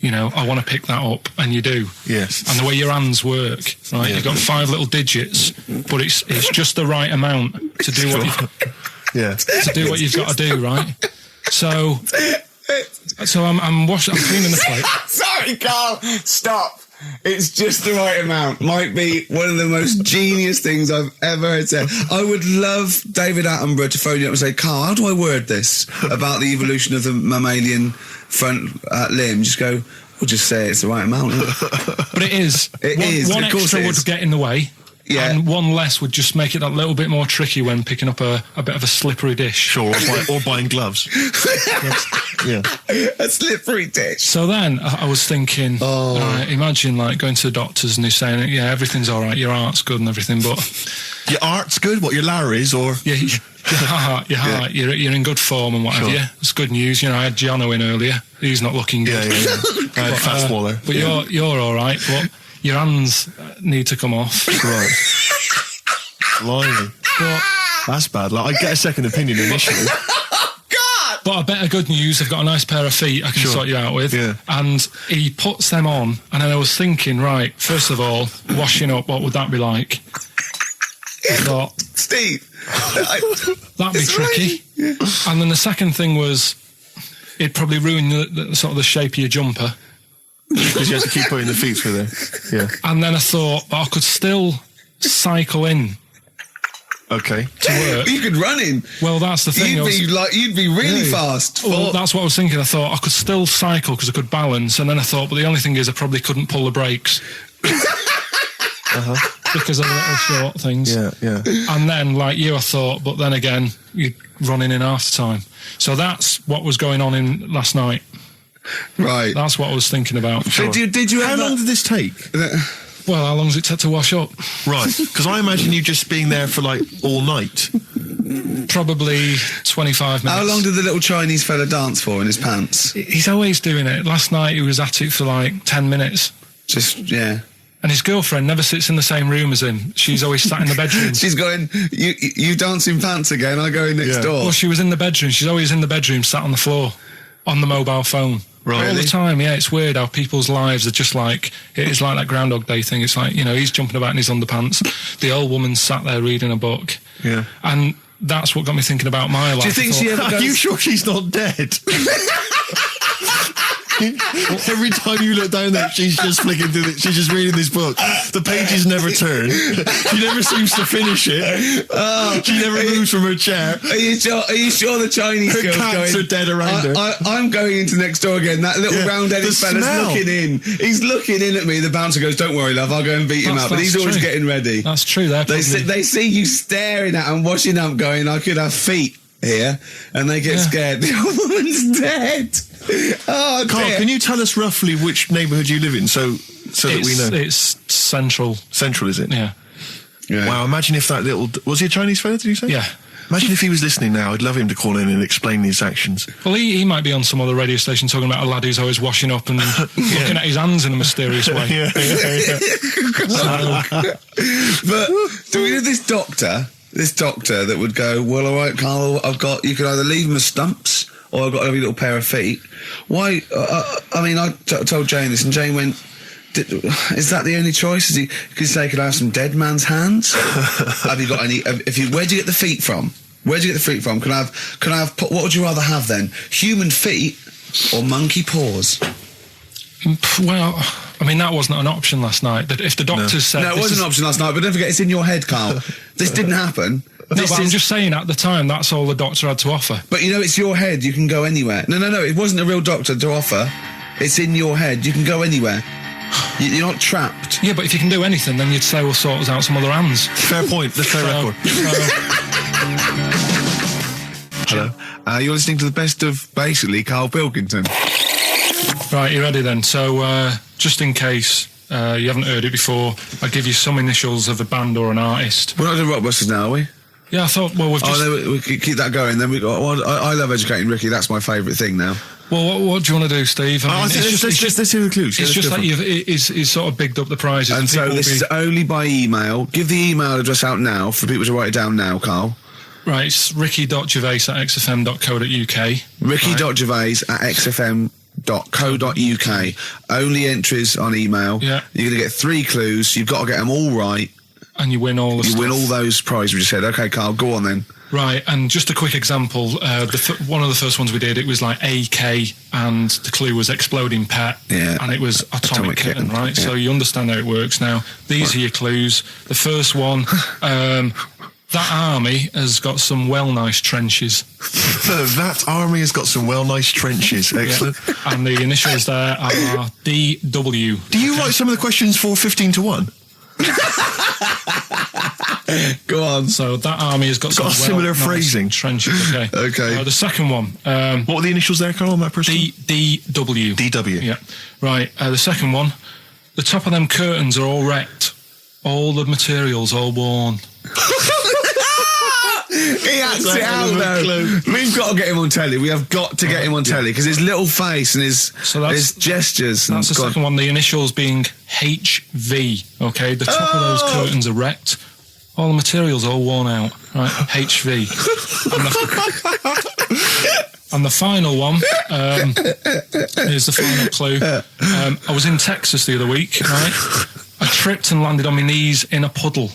S2: I want to pick that up, and you do.
S3: Yes.
S2: And the way your hands work, right?
S3: Yeah.
S2: You've got 5 little digits, but it's just the right amount to do what you've got to do, right? So I'm washing, I'm cleaning the plate.
S1: Sorry, Carl. Stop. It's just the right amount. Might be one of the most genius things I've ever heard said. I would love David Attenborough to phone you up and say, Carl, how do I word this about the evolution of the mammalian front limb? Just go, we'll just say it's the right amount.
S2: But it is. One
S1: Of course
S2: extra
S1: it
S2: would
S1: is.
S2: get in the way.
S1: Yeah.
S2: And one less would just make it that little bit more tricky when picking up a bit of a slippery dish.
S3: Sure, or buying gloves. Yeah.
S1: A slippery dish.
S2: So then I was thinking, imagine like going to the doctors and they're saying, yeah, everything's all right, your heart's good and everything, but
S3: Your art's good? What, your Larry's, or...?
S2: yeah, your heart, you're in good form and what have
S3: Sure.
S2: you. It's good news. I had Giano in earlier. He's not looking good.
S3: I had Fat Swaller.
S2: But you're all right, but your hands need to come off.
S3: Right. Blimey.
S2: But
S3: That's bad. Like, I'd get a second opinion initially.
S2: But a better good news, I've got a nice pair of feet I can sort you out with.
S3: Yeah.
S2: And he puts them on, and then I was thinking, right, first of all, washing up, what would that be like? I thought,
S1: Steve.
S2: that'd be tricky. And then the second thing was, it'd probably ruin the sort of the shape of your jumper.
S3: Because you have to keep putting the feet through there. Yeah.
S2: And then I thought, but I could still cycle in
S3: Okay.
S2: to work.
S1: You could run in.
S2: Well, that's the thing.
S1: You'd be really fast.
S2: Well, that's what I was thinking. I thought I could still cycle because I could balance, and then I thought, but the only thing is I probably couldn't pull the brakes because of the little short things.
S3: Yeah.
S2: And then, like you, I thought, but then again, you're running in half the time. So that's what was going on in last night.
S1: Right.
S2: That's what I was thinking about.
S1: So did you
S3: How
S1: ever...
S3: long did this take?
S2: Well, how long does it take to wash up?
S3: Right. Because I imagine you just being there for, like, all night.
S2: Probably 25 minutes.
S1: How long did the little Chinese fella dance for in his pants?
S2: He's always doing it. Last night he was at it for like 10 minutes.
S1: Yeah.
S2: And his girlfriend never sits in the same room as him. She's always sat in the bedroom.
S1: She's going, you dance in pants again, I go in next door.
S2: Well, she was in the bedroom. She's always in the bedroom, sat on the floor, on the mobile phone.
S3: Right.
S2: All the time, yeah. It's weird how people's lives are just like, it is like that Groundhog Day thing. It's like, he's jumping about in his underpants. The old woman sat there reading a book.
S3: Yeah.
S2: And that's what got me thinking about my life.
S1: Do you think she ever
S3: Are
S1: goes...
S3: you sure she's not dead? Every time you look down there, she's just flicking through it. She's just reading this book. The pages never turn. She never seems to finish it. She never moves from her chair.
S1: Are you sure the Chinese
S3: Her
S1: girl's
S3: cats
S1: going...
S3: are dead around her.
S1: I'm going into next door again. That little
S3: Yeah,
S1: round-headed
S3: the
S1: fella's
S3: smell.
S1: looking in. He's looking in at me. The bouncer goes, don't worry, love, I'll go and beat him up. But he's always
S2: true.
S1: getting ready.
S2: That's true.
S1: They see you staring at and washing up going, I could have feet here. And they get scared. The old woman's dead. Oh,
S3: Carl,
S1: dear.
S3: can you tell us roughly which neighbourhood you live in so that we know?
S2: It's central.
S3: Central, is it?
S2: Yeah.
S1: Yeah.
S3: Wow, imagine if that little... Was he a Chinese fella, did you say?
S2: Yeah.
S3: Imagine if he was listening now. I'd love him to call in and explain his actions.
S2: Well, he might be on some other radio station talking about a lad who's always washing up and looking at his hands in a mysterious way.
S3: Yeah.
S1: But do we know this doctor that would go, well, all right, Carl, you could either leave them as stumps or I've got every little pair of feet. Why? I told Jane this, and Jane went, is that the only choice? Could you say, could I have some dead man's hands? Have you got any? Where'd you get the feet from? Can I have? What would you rather have then? Human feet or monkey paws?
S2: Well, I mean, that wasn't an option last night. That if the doctors said...
S1: No, it wasn't an option last night, but don't forget, it's in your head, Carl. This didn't happen.
S2: No, but I'm just saying, at the time, that's all the doctor had to offer.
S1: But it's your head, you can go anywhere. No, it wasn't a real doctor to offer. It's in your head, you can go anywhere.
S4: You're not trapped.
S2: Yeah, but if you can do anything, then you'd say we'll sort us out some other hands.
S3: Fair point. The fair record.
S4: Hello. You're listening to the best of, basically, Karl Pilkington.
S2: Right, you ready then? So, just in case you haven't heard it before, I'll give you some initials of a band or an artist.
S4: We're not doing Rockbusters now, are we?
S2: Yeah, I thought, well, we've just...
S4: Oh, no, we keep that going. Then we got. Well, I love educating Ricky. That's my favourite thing now.
S2: Well, what do you want to do, Steve?
S4: Let's hear the clues.
S2: It's just that he's sort of bigged up the prizes.
S4: And so this is only by email. Give the email address out now for people to write it down now, Karl.
S2: Right, it's ricky.gervais@xfm.co.uk.
S4: ricky.gervais@xfm.co.uk. Only entries on email.
S2: Yeah.
S4: You're going to get 3 clues. You've got to get them all right.
S2: And you win all the stuff.
S4: You win all those prizes we just said. Okay, Karl, go on then.
S2: Right, and just a quick example. One of the first ones we did, it was like AK, and the clue was exploding pet, and it was atomic kitten, right? Yeah. So you understand how it works now. These are your clues. The first one, that army has got some nice trenches.
S3: That army has got some nice trenches. Excellent.
S2: Yeah. And the initials there are DW.
S3: Do you write some of the questions for 15 to 1?
S4: Go on.
S2: So that army has got some
S3: similar
S2: nice
S3: phrasing.
S2: trenches. Okay.
S4: Okay.
S2: The second one.
S3: What were the initials there, Karl, on that person?
S2: DW.
S3: DW.
S2: Yeah. Right. The second one. The top of them curtains are all wrecked. All the materials all worn.
S4: He acts it out though. We've got to get him on telly. We have got to get him on telly because his little face and his gestures.
S2: That's the second one. The initials being HV. Okay, the top of those curtains are wrecked. All the materials all worn out. Right, HV. And the final one is the final clue. I was in Texas the other week. Right, I tripped and landed on my knees in a puddle.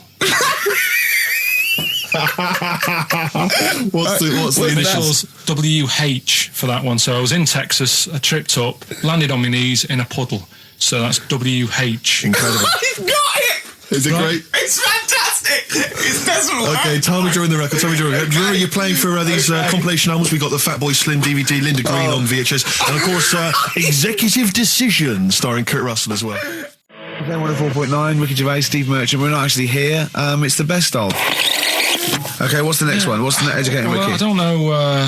S3: What's the
S2: initials? WH for that one. So I was in Texas, I tripped up, landed on my knees in a puddle. So that's WH.
S3: Incredible.
S4: You've got it!
S3: Is it great?
S4: It's fantastic! It's desperate.
S3: Okay, tell me during the record. Do you remember you're playing for these compilation albums? We got the Fatboy Slim DVD, Linda Green on VHS, and of course Executive Decision, starring Kurt Russell as well.
S4: Okay, 104.9, Ricky Gervais, Steve Merchant. We're not actually here. It's the best of. Okay, what's the next one? What's the next educating Ricky?
S2: I don't know.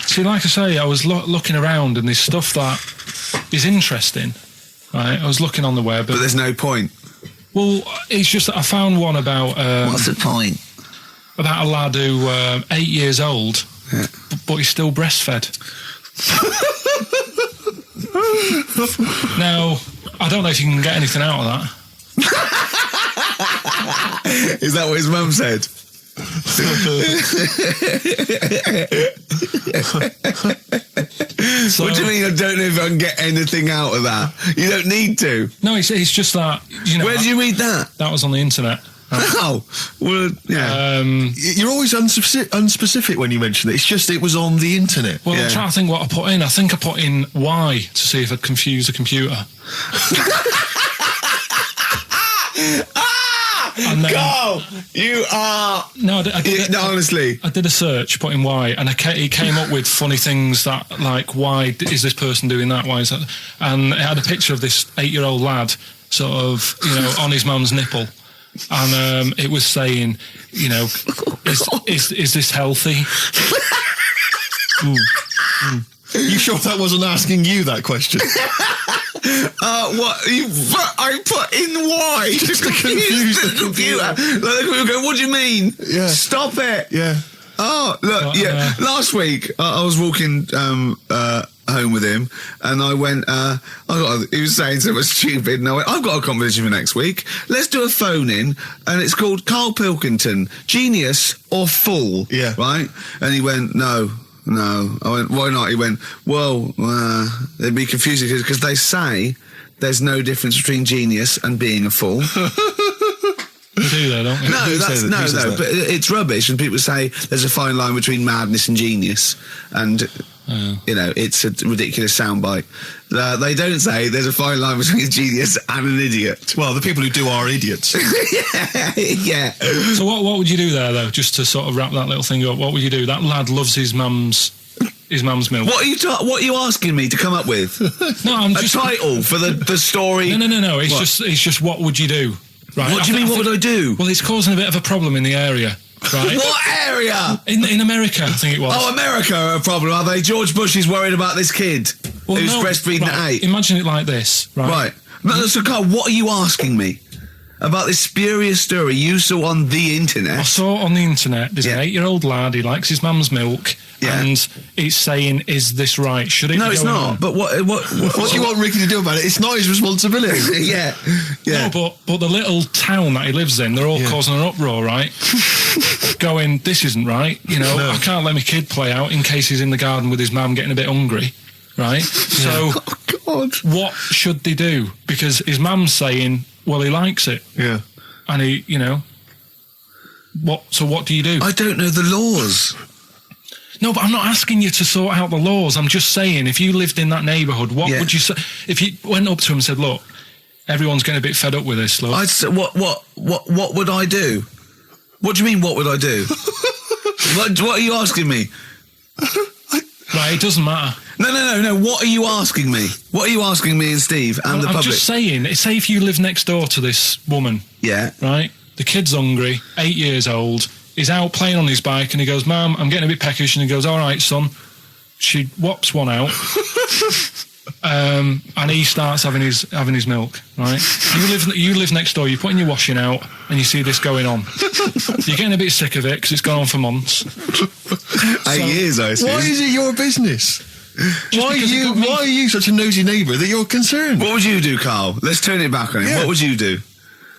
S2: See, like I say, I was looking around and there's stuff that is interesting. Right, I was looking on the web.
S4: But there's no point.
S2: Well, it's just that I found one about...
S4: what's the point?
S2: About a lad who 8 years old, but he's still breastfed. Now, I don't know if you can get anything out of that.
S4: Is that what his mum said?
S2: So,
S4: what do you mean I don't know if I can get anything out of that? You don't need to.
S2: No, it's just that, you know...
S4: Where did you read that?
S2: That was on the internet.
S4: Oh, well, yeah.
S3: You're always unspecific when you mention it. It's just it was on the internet.
S2: Well, I'm trying to think what I put in. I think I put in Y to see if I'd confuse a computer. And then,
S4: Karl, you are...
S2: No,
S4: honestly.
S2: I did a search, put in why, and he came up with funny things that, like, why is this person doing that? Why is that? And it had a picture of this 8-year-old lad, sort of, you know, on his mum's nipple. And it was saying, you know, is this healthy?
S3: You sure that wasn't asking you that question?
S4: What? I put in why? Just to confuse the computer. Like, we go, what do you mean?
S3: Yeah.
S4: Stop it.
S3: Yeah.
S4: Oh, look, last week I was walking home with him and I went, he was saying so much stupid and I went, I've got a competition for next week. Let's do a phone in and it's called Karl Pilkington, Genius or Fool.
S3: Yeah.
S4: Right? And he went, No. I went, why not? He went, well, it'd be confusing because they say there's no difference between genius and being a fool.
S2: You do that, don't you?
S4: No, but it's rubbish. And people say there's a fine line between madness and genius. And, you know, it's a ridiculous soundbite. They don't say there's a fine line between a genius and an idiot.
S3: Well, the people who do are idiots.
S4: Yeah.
S2: So what would you do there, though, just to sort of wrap that little thing up? What would you do? That lad loves his mum's his mum's milk.
S4: What are you asking me to come up with?
S2: No, I'm
S4: a
S2: just
S4: title for the story.
S2: No. It's just what would you do? Right.
S4: What do you mean? What would I do?
S2: Well, it's causing a bit of a problem in the area. Right.
S4: What area?
S2: In America, I think it was.
S4: Oh, America are a problem, are they? George Bush is worried about this kid who's breastfeeding at 8.
S2: Imagine it like this, right?
S4: Right. No, so, Carl, what are you asking me about this spurious story you saw on the internet?
S2: I saw it on the internet. There's an 8-year-old lad. He likes his mum's milk, and it's saying, "Is this right? Should it?"
S4: No,
S2: be
S4: it's
S2: going
S4: not.
S2: on?
S4: But what
S3: do you want Ricky to do about it? It's not his responsibility.
S4: yeah.
S2: No, but the little town that he lives in, they're all causing an uproar, right? Going, this isn't right. I can't let my kid play out in case he's in the garden with his mum getting a bit hungry, right? So, what should they do? Because his mum's saying, well, he likes it.
S3: Yeah.
S2: And he, So what do you do?
S4: I don't know the laws.
S2: No, but I'm not asking you to sort out the laws. I'm just saying, if you lived in that neighbourhood, what would you say? If you went up to him and said, look, everyone's getting a bit fed up with this, look.
S4: I'd say, what would I do? What do you mean, what would I do? what are you asking me?
S2: Right, it doesn't matter.
S4: No. What are you asking me? What are you asking me and Steve and the public?
S2: I'm just saying, say if you live next door to this woman.
S4: Yeah.
S2: Right? The kid's hungry, 8 years old. He's out playing on his bike and he goes, Mum, I'm getting a bit peckish. And he goes, all right, son. She whops one out. And he starts having his milk, right? You live next door, you're putting your washing out and you see this going on. You're getting a bit sick of it because it's gone on for months.
S4: 8 years, I assume.
S3: Why is it your business? Why are you such a nosy neighbour that you're concerned?
S4: What would you do, Carl? Let's turn it back on him.
S3: Yeah.
S4: What would you do?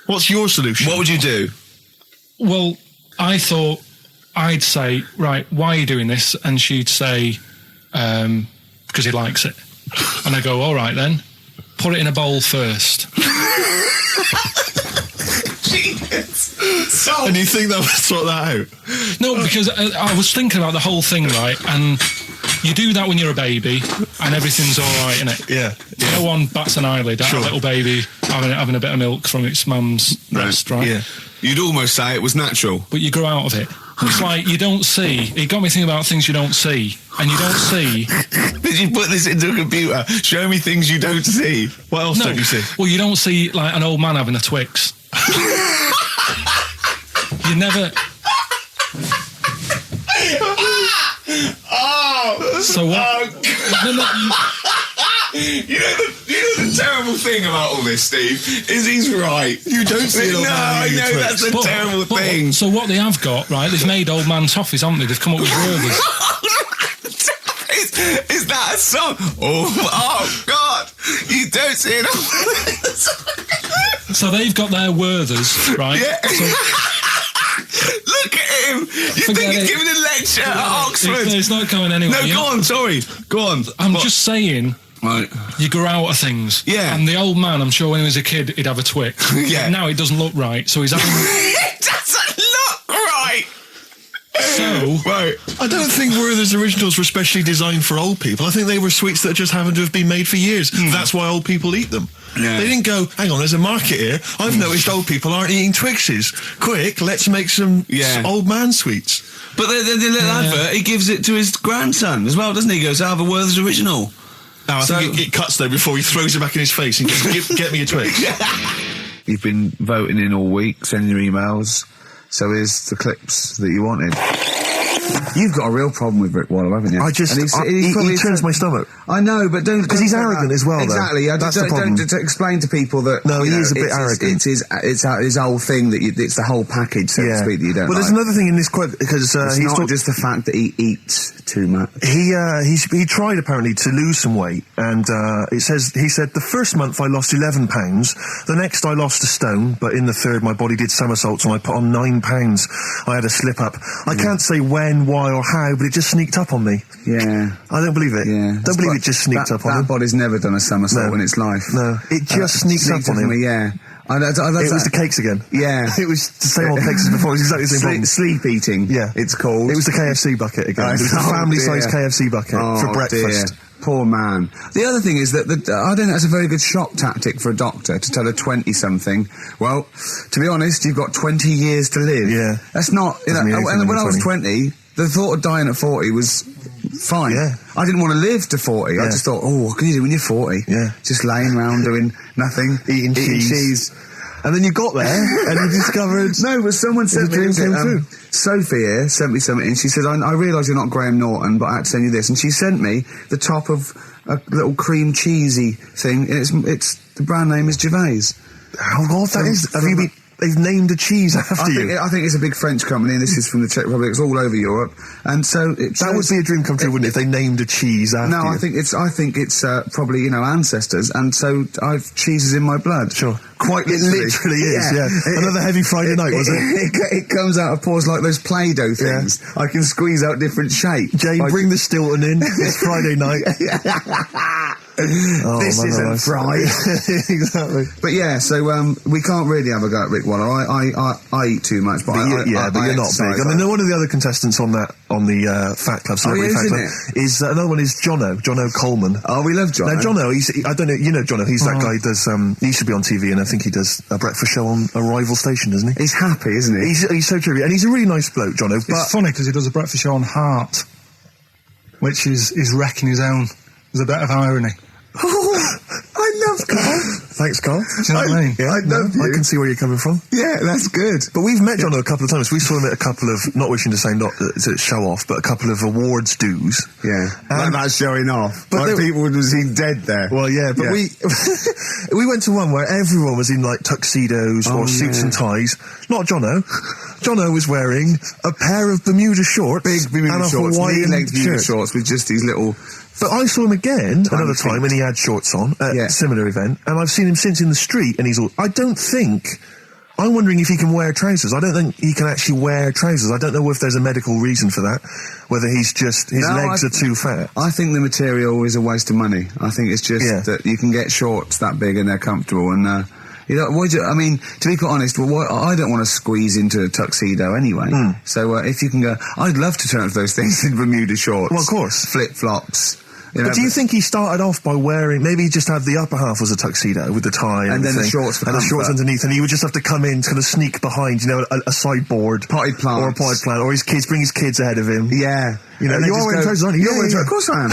S3: What's your solution?
S4: What would you do?
S2: Well, I thought I'd say, right, why are you doing this? And she'd say, because he likes it. And I go, all right then, put it in a bowl first.
S3: And you think that would sort that out?
S2: No, because I was thinking about the whole thing, right? And you do that when you're a baby and everything's all right, innit?
S3: Yeah.
S2: No one bats an eyelid at a little baby having a bit of milk from its mum's breast, right?
S3: Yeah.
S4: You'd almost say it was natural.
S2: But you grow out of it. It's like you don't see. It got me thinking about things you don't see. And you don't see.
S4: Did you put this into a computer? Show me things you don't see.
S3: What else don't you see?
S2: Well, you don't see, like, an old man having a Twix. You never... So what?
S4: You know the terrible thing about all this, Steve, is he's right.
S3: You don't see it.
S4: No, I know that's a terrible thing.
S2: So what they have got, right, they've made old man toffees, haven't they? They've come up with Werther's.
S4: Is that a song? Oh God! You don't see it.
S2: So they've got their Werther's, right?
S4: Yeah.
S2: So,
S4: look at him! You think he's giving a lecture at Oxford?
S2: It's not going anywhere.
S4: No, go on, sorry. Go on.
S2: I'm just saying,
S4: right.
S2: You grow out of things.
S4: Yeah.
S2: And the old man, I'm sure when he was a kid, he'd have a Twix.
S4: Yeah.
S2: Now it doesn't look right, so he's having...
S4: It doesn't look right!
S2: So...
S4: Right.
S3: I don't think Werther's originals were specially designed for old people. I think they were sweets that just happened to have been made for years. That's why old people eat them.
S4: Yeah.
S3: They didn't go, hang on, there's a market here. I've noticed old people aren't eating Twixes. Quick, let's make some old man sweets.
S4: But the little advert, he gives it to his grandson as well, doesn't he? He goes, have a Werther's original.
S3: No, I think it cuts though before he throws it back in his face and goes, get me a Twix.
S4: You've been voting in all week, sending your emails. So here's the clips that you wanted. You've got a real problem with Rick Wallow, haven't you?
S3: I just, he turns my stomach.
S4: I know, but don't...
S3: Because he's arrogant as well, though.
S4: Exactly.
S3: That's the problem.
S4: Don't explain to people that...
S3: No, he is a bit arrogant.
S4: It's his whole thing, that it's the whole package, so to speak, that you don't
S3: Well, there's another thing in this quote, because
S4: it's not just the fact that he eats too much.
S3: He tried, apparently, to lose some weight, and he said, the first month I lost 11 pounds, the next I lost a stone, but in the third my body did somersaults and I put on 9 pounds. I had a slip-up. I can't say when, why, or how, but it just sneaked up on me.
S4: Yeah.
S3: I don't believe it.
S4: Yeah.
S3: Don't believe it just sneaked up on him.
S4: That body's never done a somersault in its life.
S3: No, it just sneaked up on him.
S4: Yeah.
S3: It was the cakes again.
S4: Yeah.
S3: It was the same old cakes as before. It was exactly the same problem.
S4: Sleep eating. Yeah. It's called.
S3: It was the KFC bucket again. It was the family-sized KFC bucket for breakfast.
S4: Dear. Poor man. The other thing is that I don't think that's a very good shock tactic for a doctor to tell a 20-something, well, to be honest, you've got 20 years to live.
S3: Yeah.
S4: That's not... when I was 20, the thought of dying at 40 was
S1: fine.
S3: Yeah.
S1: I didn't want to live to 40. I just thought, what can you do when you're 40?
S3: Yeah.
S1: Just laying around doing nothing,
S3: Eating cheese. And then you got there and you discovered...
S1: No, but someone sent me...
S3: dream came true.
S1: Sophie here sent me something, and she said, I realise you're not Graham Norton, but I had to send you this. And she sent me the top of a little cream cheesy thing. It's the brand name is Gervais.
S3: How odd that is. They've named a cheese after you.
S1: I think it's a big French company, and this is from the Czech Republic. It's all over Europe, and so
S3: That would be a dream come true, wouldn't it, if they named a cheese after you?
S1: No, I think it's probably ancestors, and so I've cheeses in my blood.
S3: Sure.
S1: Quite
S3: It literally is, yeah. Another heavy Friday night, was it?
S1: It comes out of pores like those Play-Doh things. I can squeeze out different shapes.
S3: Jane, bring the Stilton in. It's Friday night.
S1: This isn't fried.
S3: Exactly.
S1: But yeah, so we can't really have a go at Rick Waller. I eat too much, but
S3: But you're not big. I mean, one of the other contestants on the Fat Club, Celebrity Fat Club, is another one is Jono Coleman.
S1: Oh, we love Jono.
S3: Now Jono, I don't know, you know Jono, he's that guy who does, he used to be on TV, and I think he does a breakfast show on a rival station, doesn't he?
S1: He's happy, isn't he?
S3: He's so true, and he's a really nice bloke, Jono. But
S2: It's funny because he does a breakfast show on Heart, which is wrecking his own. There's a bit of irony.
S1: I love Karl.
S3: Thanks, Karl.
S2: Do you know what I mean?
S1: I love you.
S3: I can see where you're coming from.
S1: Yeah, that's good.
S3: But we've met Jono a couple of times. We saw him at a couple of, not wishing to say not to show off, but a couple of awards dues.
S1: Yeah, like that's showing off.
S3: But
S1: like people would have seen dead there.
S3: Well, yeah, but we went to one where everyone was in like tuxedos or suits and ties. Not Jono. Jono was wearing a pair of Bermuda shorts,
S1: Big Bermuda
S3: and a
S1: shorts,
S3: Hawaiian
S1: knee-length Bermuda
S3: shirt.
S1: shorts with just these little.
S3: But I saw him again another
S1: feet.
S3: time when he had shorts on at a similar event, and I've seen him since in the street, and I'm wondering if he can wear trousers. I don't think he can actually wear trousers. I don't know if there's a medical reason for that, whether he's just, his legs are too fat.
S1: I think the material is a waste of money. I think it's just that you can get shorts that big and they're comfortable, and I mean, to be quite honest, I don't want to squeeze into a tuxedo anyway. So if you can go, I'd love to turn up those things in Bermuda shorts.
S3: Well, of course.
S1: Flip-flops.
S3: But do you think he started off by wearing, maybe he just had the upper half was a tuxedo with the tie and
S1: then the
S3: thing,
S1: shorts for
S3: and the shorts
S1: comfort.
S3: underneath, and he would just have to come in, kind of sneak behind, a sideboard.
S1: Potted plants.
S3: Or a potted plant, or bring his kids ahead of him.
S1: Yeah.
S3: You know, you are wearing trousers, aren't you? You're wearing trousers.
S1: Of course I am,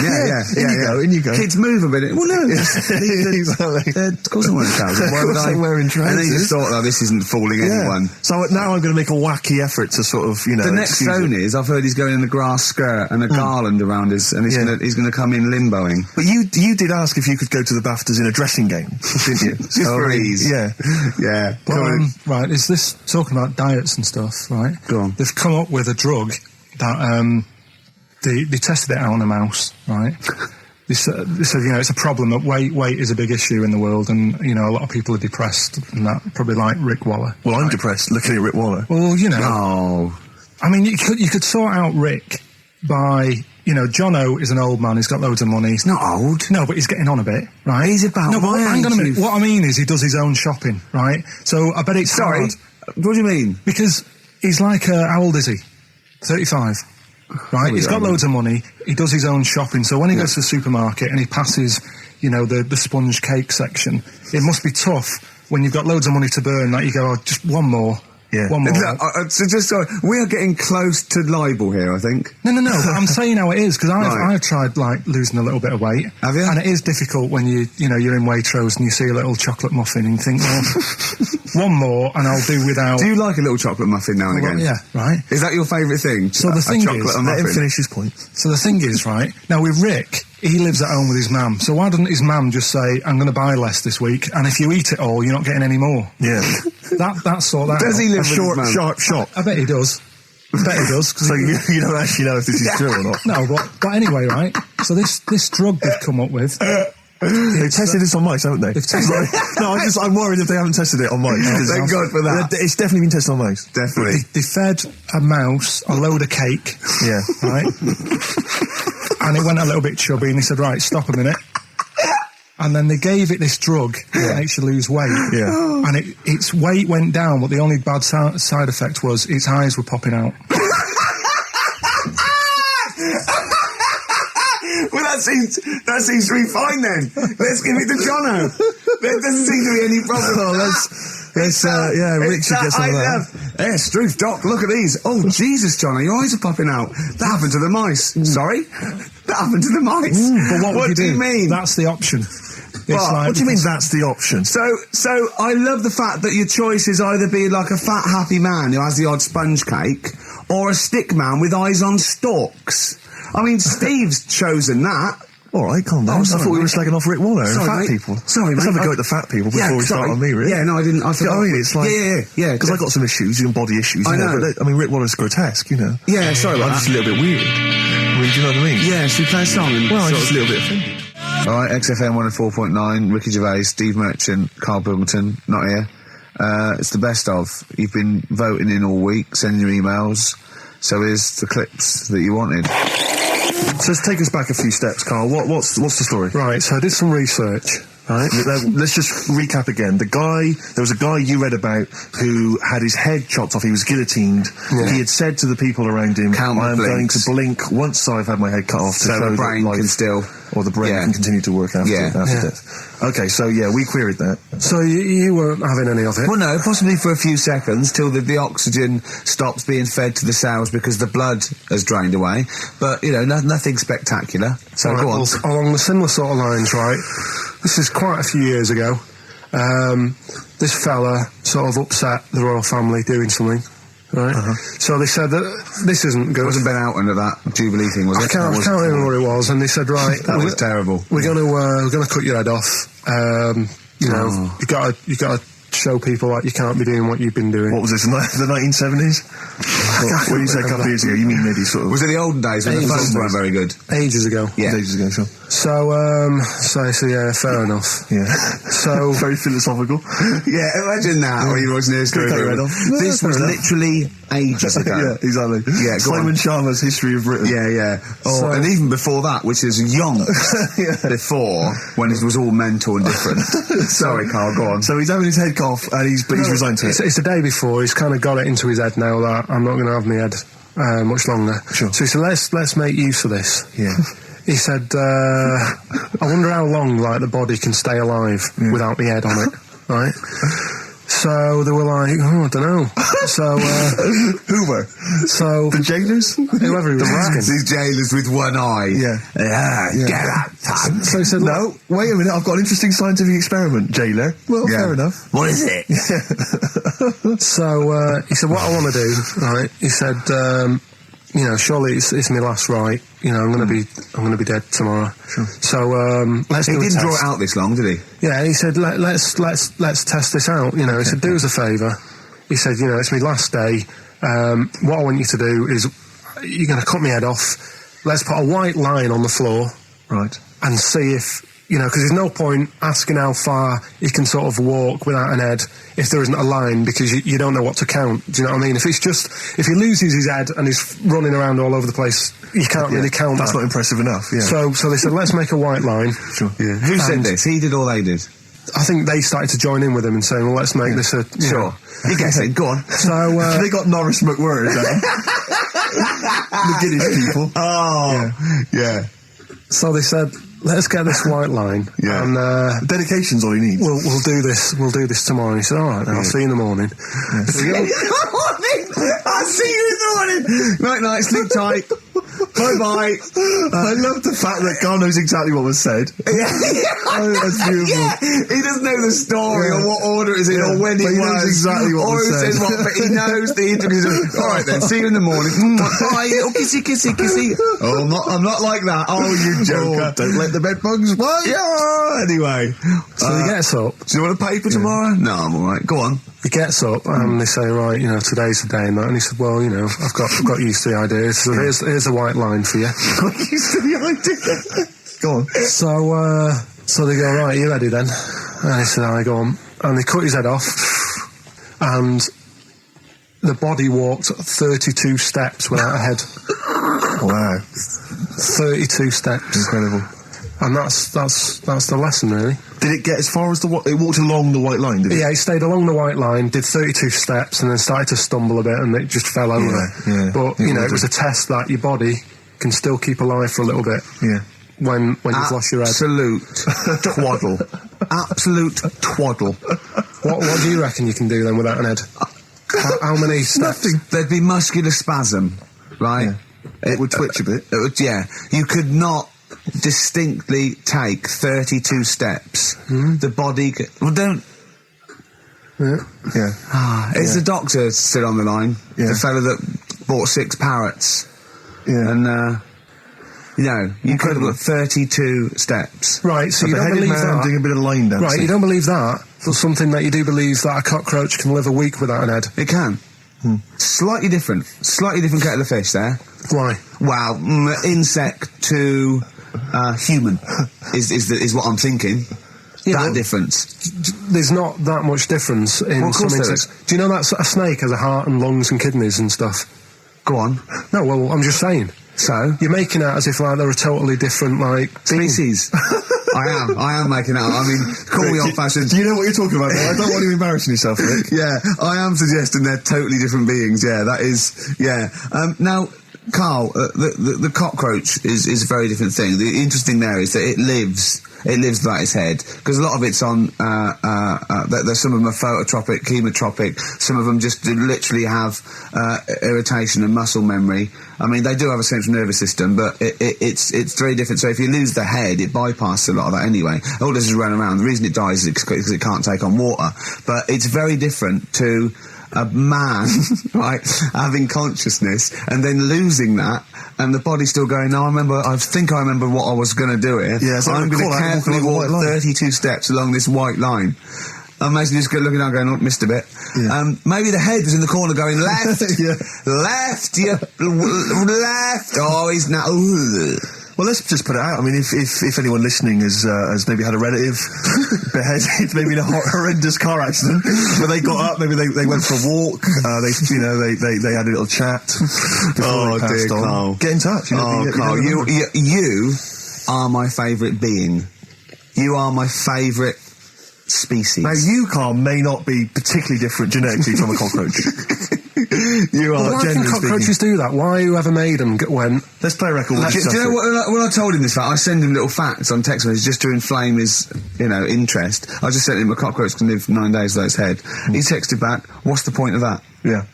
S3: In you go.
S1: Kids move a bit. Well, no.
S3: Exactly.
S1: Of course I'm wearing trousers. Why would I?
S3: I'm wearing trousers.
S1: And then you just thought, this isn't fooling anyone.
S3: So now I'm going to make a wacky effort to sort of,
S1: The next zone is, I've heard he's going in a grass skirt and a garland around his, and he's going to come in limboing.
S3: But you did ask if you could go to the BAFTAs in a dressing gown, didn't you?
S1: Just for ease.
S3: Yeah.
S1: Yeah.
S2: Right, is this talking about diets and stuff, right?
S1: Go on.
S2: They've come up with a drug that they tested it out on a mouse, right? They said, it's a problem that weight is a big issue in the world, and, a lot of people are depressed, and that probably like Rick Waller.
S3: Well, I'm depressed looking at Rick Waller.
S2: Well,
S1: Oh.
S2: I mean, you could sort out Rick by, Jono is an old man, he's got loads of money.
S1: He's not old.
S2: No, but he's getting on a bit, right?
S1: He's about
S2: No, but
S1: my
S2: hang on a
S1: age,
S2: minute.
S1: you-
S2: What I mean is he does his own shopping, right? So I bet it's
S1: Sorry.
S2: hard.
S1: What do you mean?
S2: Because he's like, how old is he? 35. Right? He's got loads of money. He does his own shopping. So when he goes to the supermarket and he passes, the sponge cake section, it must be tough when you've got loads of money to burn that you go, just one more.
S3: Yeah.
S2: One more.
S1: We are getting close to libel here, I think.
S2: No, but I'm saying how it is, because
S1: Right.
S2: I've tried, losing a little bit of weight.
S1: Have you?
S2: And it is difficult when you're in Waitrose and you see a little chocolate muffin and you think, well, one more and I'll do without...
S1: Do you like a little chocolate muffin now and
S2: Well,
S1: again?
S2: yeah, right.
S1: Is that your favourite thing?
S2: So the thing
S1: chocolate
S2: is,
S1: and
S3: Let him
S1: muffin?
S3: finish his point.
S2: So the thing is, right, now with Rick, he lives at home with his mum. So why doesn't his mum just say, I'm going to buy less this week, and if you eat it all, you're not getting any more?
S3: Yeah.
S2: That's sort that
S1: Does
S2: out.
S1: he live
S3: A
S1: with
S3: short,
S1: his mum?
S3: sharp shot.
S2: I bet he does.
S3: So you don't actually know if this is true or not.
S2: No, but anyway, right, so this drug they've come up with...
S3: They've tested this on mice, haven't they?
S2: They've tested
S3: No, I'm worried if they haven't tested it on mice.
S1: Thank God for that.
S3: It's definitely been tested on mice.
S1: Definitely.
S2: They fed a mouse a load of cake,
S3: Yeah.
S2: right? And it went a little bit chubby, and they said, right, stop a minute. And then they gave it this drug that makes you lose weight.
S3: Yeah.
S2: And its weight went down, but the only bad side effect was its eyes were popping out.
S1: Well, that seems to be fine then. Let's give it to Jono. There doesn't seem to be any problem.
S3: Oh, Rick should get some of that.
S1: Yeah, Struth, Doc, look at these. Oh, Jesus, Jono, your eyes are popping out. That happened to the mice. Sorry? that happened to the mice.
S5: But what
S1: do you mean?
S5: That's the option.
S3: What do you mean that's the option?
S1: So I love the fact that your choice is either be like a fat, happy man who has the odd sponge cake, or a stick man with eyes on stalks. I mean, Steve's chosen that.
S3: All right, calm down. I thought we were slagging off Rick Waller and fat
S1: mate.
S3: people.
S1: Sorry,
S3: Let's
S1: mate.
S3: have a go at the fat people before we start on me, really.
S1: Yeah, no, I didn't. I
S3: You know what I mean? It's like...
S1: Yeah.
S3: Because I've got some issues, and body issues.
S1: I know.
S3: But, I mean, Rick Waller's grotesque, you know.
S1: Yeah, sorry about
S3: I'm
S1: that.
S3: just a little bit weird. I mean, do you know what I mean?
S1: Yeah, should we play a song?
S3: Well, I'm just a little bit offended.
S4: All right, XFM 104.9, Ricky Gervais, Steve Merchant, Karl Pilkington, not here. It's the best of. You've been voting in all week, sending your emails. So here's the clips that you wanted.
S3: So let's take us back a few steps, Karl. What's the story?
S5: Right, so I did some research.
S3: Right, let's just recap again. There was a guy you read about who had his head chopped off. He was guillotined.
S5: Yeah.
S3: He had said to the people around him,
S4: Count
S3: I am going
S4: blinks.
S3: to blink once I've had my head cut off to
S4: So
S3: show
S4: the
S3: that
S4: brain
S3: life,
S4: can still...
S3: or the brain
S4: Yeah.
S3: can continue to work after
S4: Yeah.
S3: death. Okay, so yeah, we queried that.
S5: So you weren't having any of it?
S4: Well, no, possibly for a few seconds till the oxygen stops being fed to the cells because the blood has drained away. But, you know, nothing spectacular. So
S5: Right,
S4: go on.
S5: well, along the similar sort of lines, right? This is quite a few years ago. This fella sort of upset the royal family doing something, right? So they said that this isn't good.
S4: Wasn't Ben out under that Jubilee thing, was
S5: I
S4: it?
S5: can't remember what it was, and they said, right,
S4: That was terrible.
S5: we're gonna cut your head off. You know, you gotta show people that you can't be doing what you've been doing.
S3: What was this, the 1970s? What you said a couple of years ago, you mean maybe sort of...
S4: Was it the olden days when the
S5: Ages
S4: phones
S5: ago.
S4: weren't very good?
S5: Ages ago.
S4: Yeah.
S3: Ages ago, sure.
S5: So yeah, fair enough.
S3: Yeah.
S5: So
S3: Very philosophical.
S1: Yeah, imagine that when you watch this.
S3: Cut your head off.
S1: This was literally ages ago.
S3: Yeah, exactly.
S1: Yeah, go
S3: Simon
S1: on.
S3: Sharma's History of Britain.
S1: Yeah. Oh,
S5: So-
S1: and even before that, which is yonks before, when it was all mental and different. Sorry, Karl, go on.
S3: So he's having his head cut off, and he's resigned to it.
S5: It's the day before. He's kind of got it into his head now that I'm not going to have my head much longer.
S3: Sure.
S5: So he said, let's make use of this.
S3: Yeah.
S5: He said, I wonder how long like the body can stay alive without the head on it, right? So they were like, oh, I don't know. So
S3: Who were?
S5: so
S3: The jailers?
S5: whoever he was asking.
S1: These jailers with one eye.
S3: Yeah.
S1: Get out, son.
S5: So he said,
S3: No, wait a minute, I've got an interesting scientific experiment, jailer. Well,
S1: Yeah.
S3: fair enough.
S1: What is it?
S5: So he said, what I want to do, right? He said, you know, surely it's my last right. You know, I'm going to be dead tomorrow.
S3: Sure.
S5: So let's
S1: He
S5: do a
S1: didn't draw
S5: test.
S1: it out this long, did he?
S5: Yeah, he said, let's test this out. You know, he said, do us a favour. He said, you know, it's my last day. What I want you to do is, you're going to cut my head off. Let's put a white line on the floor
S3: Right.
S5: and see if, you know, because there's no point asking how far he can sort of walk without an head if there isn't a line, because you don't know what to count. Do you know what I mean? If he loses his head and he's running around all over the place, you can't really count
S3: That's
S5: that.
S3: not impressive enough, yeah.
S5: So they said, let's make a white line.
S3: Sure.
S1: Yeah. Who said
S5: And-
S1: this? He did or they did?
S5: I think they started to join in with him and saying, well, let's make this a... you know.
S1: He gets it. Go on.
S5: So,
S3: They got Norris McWhirr, the Guinness people.
S1: Oh, yeah.
S5: so they said, let's get this white line.
S1: Yeah.
S5: And
S3: Dedication's all he needs.
S5: we'll do this tomorrow. And he said, all right, then, I'll see you in the morning. So we go-
S1: I'll see you in the morning. Night, night, sleep tight. Bye-bye.
S3: I love the fact that Karl knows exactly what was said. Oh, that's beautiful.
S1: Yeah, he doesn't know the story or what order it is in or when
S3: But
S1: it
S3: he knows
S1: was.
S3: exactly what
S1: or
S3: was
S1: who
S3: said.
S1: says what, but he knows the interview. All right then, see you in the morning. Bye, little kissy, kissy, kissy. Oh, I'm not like that. Oh, you joker.
S3: Don't let the bed bugs bite.
S1: Yeah, anyway.
S5: So he gets up.
S1: Do you want a paper tomorrow? No, I'm all right. Go on.
S5: He gets up and they say, right, you know, today's the day and that. And he said, well, you know, I've got used to the idea. So here's a white line for you.
S3: Used to the idea. Go on.
S5: So they go, right, you ready then? And he said, I go on. And they cut his head off. And the body walked 32 steps without a head.
S3: Wow.
S5: 32 steps.
S3: Incredible.
S5: And that's the lesson, really.
S3: Did it get as far as it walked along the white line, did it?
S5: Yeah, he stayed along the white line, did 32 steps, and then started to stumble a bit, and it just fell over.
S3: yeah.
S5: But, you know, it was a test that your body can still keep alive for a little bit
S3: Yeah.
S5: when you've lost your head.
S1: Absolute twaddle. Absolute twaddle.
S5: What do you reckon you can do then without an head? How many steps?
S1: Nothing. There'd be muscular spasm, right?
S3: Yeah. It would twitch a bit.
S1: It would, yeah. You could not distinctly take 32 steps. The body... Well, don't...
S3: Yeah.
S1: Is the doctor still on the line?
S3: Yeah.
S1: The fellow that bought 6 parrots.
S3: Yeah.
S1: And, you could have got 32 steps.
S5: Right, so
S3: A
S5: you don't
S3: beheaded
S5: believe
S3: man
S5: that.
S3: doing a bit of line dancing.
S5: Right, you don't believe that. But something that you do believe that a cockroach can live a week without an head.
S1: It can. Slightly different kettle of fish there.
S5: Why?
S1: Wow, insect to human is what I'm thinking.
S5: Yeah,
S1: that
S5: but
S1: difference.
S5: There's not that much difference in
S1: Well, of
S5: some
S1: course there
S5: insects. Do you know that a snake has a heart and lungs and kidneys and stuff?
S1: Go on.
S5: No, well, I'm just saying.
S1: So?
S5: You're making out as if like they're a totally different
S1: Species. I am making out. I mean, call me old-fashioned.
S3: Do you know what you're talking about, man? I don't want you embarrassing yourself, Rick.
S1: Yeah, I am suggesting they're totally different beings. Yeah, that is. Yeah. Now, Karl, the cockroach is a very different thing. The interesting there is that it lives without its head, because a lot of it's on. There's some of them are phototropic, chemotropic. Some of them just literally have irritation and muscle memory. I mean, they do have a central nervous system, but it's very different. So if you lose the head, it bypasses a lot of that anyway. All it does is run around. The reason it dies is because it can't take on water. But it's very different to a man, right, having consciousness and then losing that, and the body's still going, no, I think I remember what I was going to do here.
S3: Yeah, so
S1: I'm going to carefully walk 32 steps along this white line. Imagine just looking down going, oh, missed a bit.
S3: Yeah.
S1: Maybe the head was in the corner going, left, left, left. Oh, he's now...
S3: Well, let's just put it out. I mean, if anyone listening has maybe had a relative beheaded, maybe in a horrendous car accident, where they got up, maybe they went for a walk, they had a little chat before they passed on.
S1: Karl.
S3: Get in touch.
S1: Karl, you are my favourite being. You are my favourite species.
S3: Now, you, Karl, may not be particularly different genetically from a cockroach. You are.
S5: Why can cockroaches do that? Why whoever made them went...
S3: Let's play a record.
S1: Do you know what, when I told him this fact, I send him little facts on text messages just to inflame his, interest. I just sent him a cockroach can live 9 days without its head. He texted back, what's the point of that?
S3: Yeah.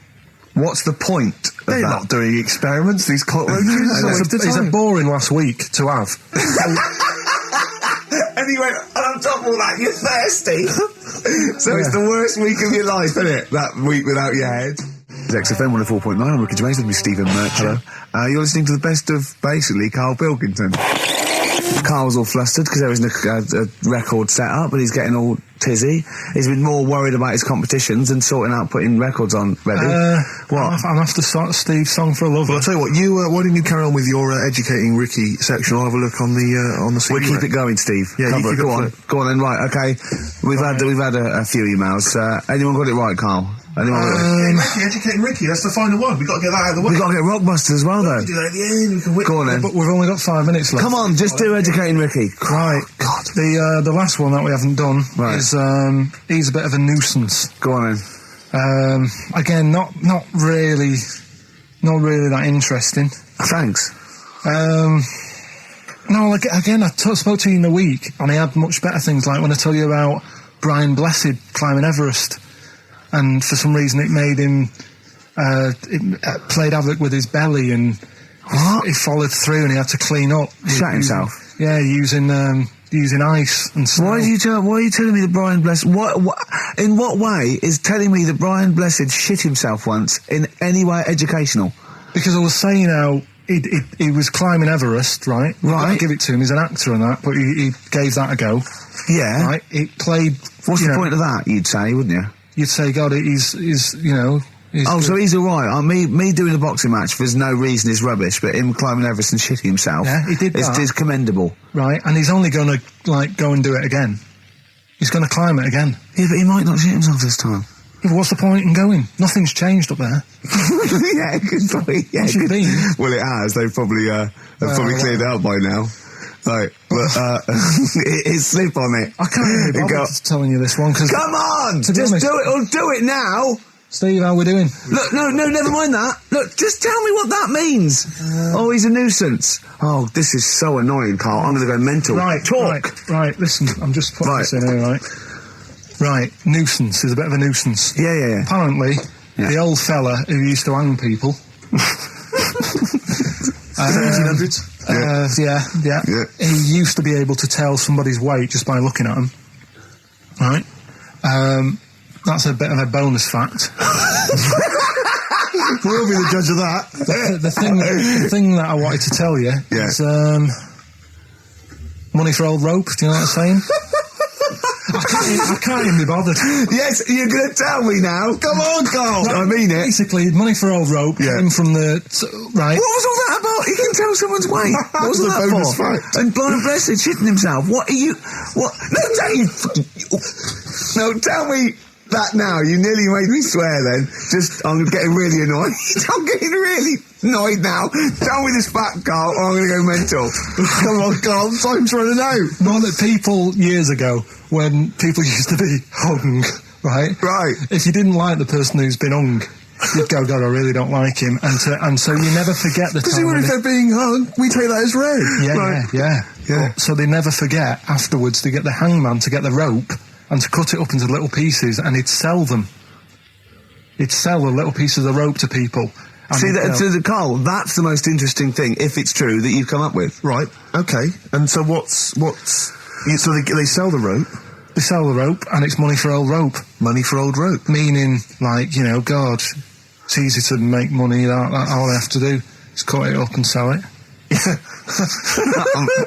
S1: What's the point of
S3: They're
S1: that?
S3: not doing experiments, these cockroaches.
S5: It's a boring last week to have.
S1: And he went, and on top of all that, you're thirsty. So it's the worst week of your life, isn't it? That week without your head. XFM 104.9, I'm Ricky Gervais, with me Stephen Mercher. You're listening to the best of, basically, Karl Pilkington. Karl's all flustered because there isn't a record set up, but he's getting all tizzy. He's been more worried about his competitions and sorting out putting records on ready. What?
S5: I'm after Steve's Song for a Lover.
S3: Well, I'll tell you what, why don't you carry on with your educating Ricky section? I'll have a look on the CD.
S1: We'll keep it going, Steve.
S3: Yeah,
S1: Cover
S3: you
S1: it.
S3: keep
S1: Go on.
S3: it.
S1: Go on then, right, okay. We've had a few emails. Anyone got it right, Karl? Anyone got it?
S3: Ricky, educating Ricky, that's the final one. We've got to get that out of the way.
S1: We've got to get Rockbusters as well, though.
S3: We can do that at the end, we can whip.
S1: Go on then.
S5: But we've only got 5 minutes left.
S1: Come on, just do Educating Ricky.
S5: Right.
S1: God.
S5: The last one that we haven't done
S1: Right.
S5: is he's a bit of a nuisance.
S1: Go on then.
S5: Again, not really that interesting.
S1: Thanks.
S5: No, again, I spoke to you in the week, and I had much better things, like when I tell you about Brian Blessed climbing Everest, and for some reason it made him, it played havoc with his belly, and
S1: What?
S5: he followed through, and he had to clean up.
S1: Shut himself?
S5: Yeah, using ice and snow.
S1: Why are you telling me that Brian Blessed... in what way is telling me that Brian Blessed shit himself once in any way educational?
S5: Because I was saying how he was climbing Everest, right?
S1: Right.
S5: I'll give it to him, he's an actor and that, but he gave that a go.
S1: Yeah.
S5: Right? It played...
S1: What's the point of that, you'd say, wouldn't you?
S5: You'd say, God, he's he's
S1: So he's alright. Me doing a boxing match for no reason is rubbish, but him climbing Everest and shitting himself
S5: Yeah, he did that.
S1: is commendable.
S5: Right, and he's only going to, go and do it again. He's going to climb it again.
S1: Yeah, but he might not shit himself this time.
S5: Yeah, but what's the point in going? Nothing's changed up there.
S1: Yeah, good point. Yeah,
S5: What's it
S1: good.
S5: been?
S1: Well, it has. They've probably cleared it up by now. Right, but his slip on it.
S5: I can't be bothered telling you this one, because...
S1: Come on!
S5: To be
S1: Just
S5: honest-
S1: do it, or do it now!
S5: Steve, how we doing?
S1: Look, no, never mind that. Look, just tell me what that means. Oh, he's a nuisance. Oh, this is so annoying, Karl. I'm going to go mental.
S5: Right,
S1: Talk.
S5: Right, listen, I'm just putting this in here, right? Right, nuisance is a bit of a nuisance.
S1: Yeah.
S5: Apparently,
S1: Yeah.
S5: the old fella who used to hang people
S3: 1800s.
S5: Yeah. He used to be able to tell somebody's weight just by looking at them. Right? That's a bit of a bonus fact.
S3: We'll be the judge of that.
S5: The thing that I wanted to tell you is money for old rope. Do you know what I'm saying? I can't even be bothered.
S1: Yes, you're going to tell me now. Come on, Carl. I mean it.
S5: Basically, money for old rope came from the... right.
S1: What was all that about? He can tell someone's weight. What was that
S3: bonus
S1: for?
S3: fact.
S1: And blind blessed shitting himself. What are you... What? No, tell me that now. You nearly made me swear then. I'm getting really annoyed. I'm getting really annoyed now. Tell me this fact, Carl, or I'm going to go mental.
S3: Come on, Carl, time's running out.
S5: More that people, years ago, when people used to be hung, right?
S1: Right.
S5: If you didn't like the person who's been hung, you'd go, God, I really don't like him. And so you never forget the time.
S3: Presumably if they're being hung, we take that as read.
S5: Yeah. So they never forget afterwards to get the hangman to get the rope and to cut it up into little pieces, and he'd sell them. He'd sell the little pieces of rope to people.
S1: See, Carl, that's the most interesting thing, if it's true, that you've come up with.
S3: Right, okay. And so so they sell the rope?
S5: They sell the rope, and it's money for old rope.
S3: Money for old rope.
S5: Meaning, like, God, it's easy to make money, all I have to do is cut it up and sell it.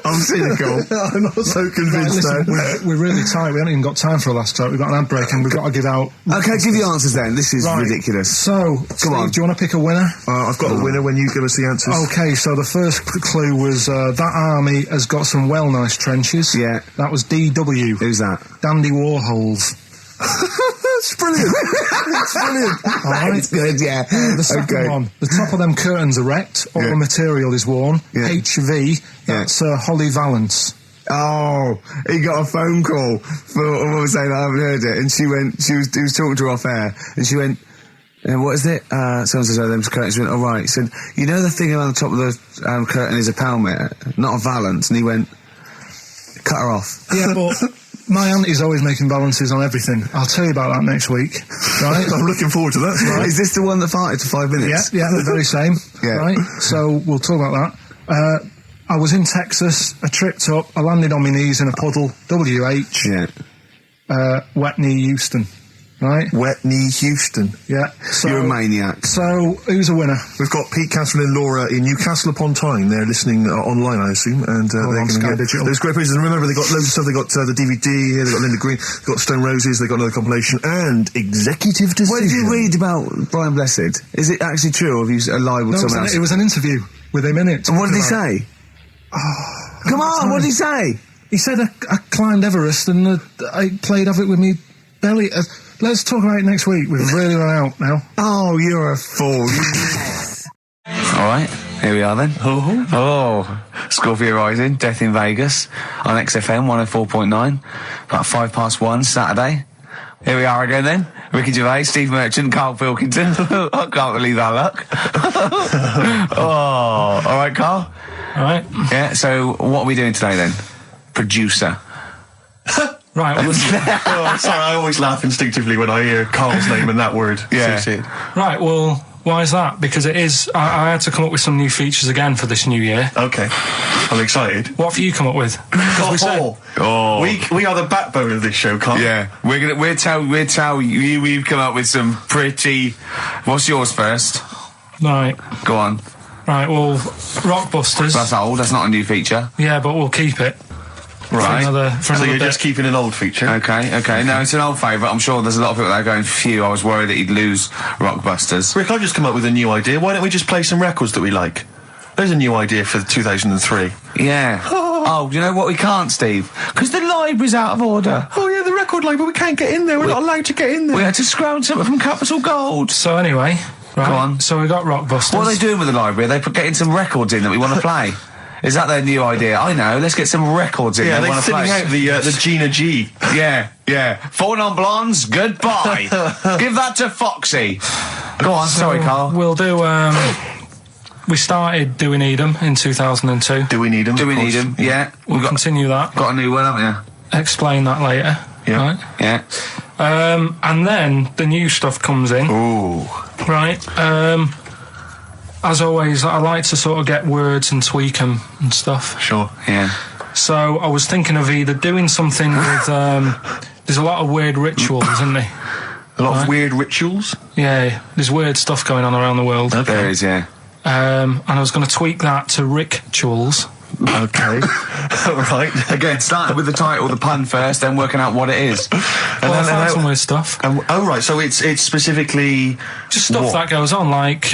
S1: I'm cynical.
S3: I'm not so convinced
S5: listen, we're really tight. We haven't even got time for a last talk. We've got an ad break and we've got to give out...
S1: Okay, give the answers then. This is ridiculous.
S5: So, Steve,
S1: on.
S5: do you want to pick a winner?
S3: I've got a winner when you give us the answers.
S5: Okay, so the first clue was that army has got some nice trenches.
S1: Yeah.
S5: That was DW.
S1: Who's that?
S5: Dandy Warhols.
S3: That's brilliant. That's brilliant.
S5: All right.
S1: That's good, yeah.
S5: The second one, the top of them curtains are wrecked, all the material is worn.
S1: Yeah.
S5: HV, that's Holly Valance.
S1: Oh, he got a phone call for a woman saying I haven't heard it, and he was talking to her off air, and she went, what is it? Someone says, them curtains. She went, all right. He said, you know the thing around the top of the curtain is a palmet, not a valance, and he went, cut her off.
S5: Yeah, but my auntie's always making balances on everything. I'll tell you about that next week, right?
S3: I'm looking forward to that.
S1: Right. Is this the one that farted for 5 minutes?
S5: Yeah, the very same.
S1: Yeah.
S5: Right? So we'll talk about that. I was in Texas, I tripped up, I landed on my knees in a puddle, WH, wet knee Houston, right?
S3: Wet knee Houston.
S5: Yeah. So,
S1: you're a maniac.
S5: So, who's a winner?
S3: We've got Pete, Catherine and Laura in Newcastle upon Tyne. They're listening online, I assume, and they're going to get
S5: Digital.
S3: those great pieces. And remember, they've got loads of stuff. They've got the DVD here, they've got Linda Green, they've got Stone Roses, they've got another compilation, and Executive Decision.
S1: What did you read about Brian Blessed? Is it actually true, or have you lied with someone else?
S5: It was an interview with him in it.
S1: And what did he say? Come on, what did he say?
S5: He said I climbed Everest and I played of it with me belly. Let's talk about it next week. We've really run out now.
S1: Oh, you're a fool.
S4: All right, here we are then. Oh, Scorpio Rising, Death in Vegas on XFM 104.9, about 1:05 Saturday. Here we are again then. Ricky Gervais, Steve Merchant, Karl Pilkington. I can't believe our luck. Oh, all right, Karl.
S2: All right.
S4: Yeah, so what are we doing today then? Producer.
S2: Right. Well,
S6: Sorry, I always laugh instinctively when I hear Carl's name and that word associated.
S2: right. Well, why is that? Because it is. I had to come up with some new features again for this new year.
S6: Okay, I'm excited.
S2: What have you come up with?
S6: We are the backbone of this show, Carl.
S4: Yeah, we'll tell you. We've come up with some pretty. What's yours first?
S2: Right.
S4: Go on.
S2: Right. Well, Rockbusters.
S4: That's old. That's not a new feature.
S2: Yeah, but we'll keep it.
S4: Right.
S2: For
S6: So
S2: another
S6: you're
S2: bit.
S6: just keeping an old feature.
S4: Okay. No, it's an old favourite. I'm sure there's a lot of people that are going, phew, I was worried that he'd lose Rockbusters.
S6: Rick, I've just come up with a new idea. Why don't we just play some records that we like? There's a new idea for 2003.
S4: Yeah. Oh, you know what we can't, Steve? Because the library's out of order.
S6: Oh yeah, the record label, we can't get in there. We're not allowed to get in there.
S4: We had to scrounge something from Capital Gold.
S2: So anyway, right.
S4: Go on.
S2: So we got Rockbusters.
S4: What are they doing with the library? Are they getting some records in that we want to play? Is that their new idea? I know. Let's get some records in.
S6: Yeah,
S4: they
S6: they're
S4: want to
S6: thinning
S4: play.
S6: out the Gina G.
S4: Yeah. Four non-blondes. Goodbye. Give that to Foxy. Go on. Sorry, Karl.
S2: We'll do. We started Do We Need 'Em in 2002.
S6: Do we need them?
S4: Do we need them? Yeah.
S2: We'll continue that.
S4: Got a new one, haven't
S2: Explain that later.
S6: Yeah.
S2: Right?
S4: you? Yeah.
S2: And then the new stuff comes in.
S6: Ooh.
S2: Right. as always, I like to sort of get words and tweak them and stuff.
S6: Sure.
S4: Yeah.
S2: So I was thinking of either doing something with, there's a lot of weird rituals, isn't there?
S6: A lot of weird rituals?
S2: Yeah, there's weird stuff going on around the world.
S6: Okay.
S4: There is, yeah.
S2: And I was going to tweak that to rituals.
S6: Okay. Right.
S4: Again, starting with the title, the pun first, then working out what it is.
S2: Well, I found some weird stuff.
S6: Right, so it's specifically...
S2: Just stuff that goes on, like...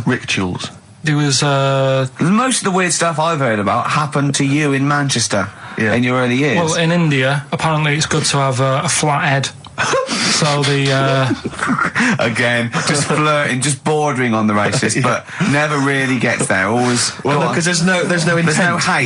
S6: rituals.
S2: There was...
S4: Most of the weird stuff I've heard about happened to you in Manchester in your early years.
S2: Well, in India, apparently it's good to have a flat head. So the...
S4: Again, just flirting, just bordering on the racist, but never really gets there. Always...
S6: Well, because there's no intent.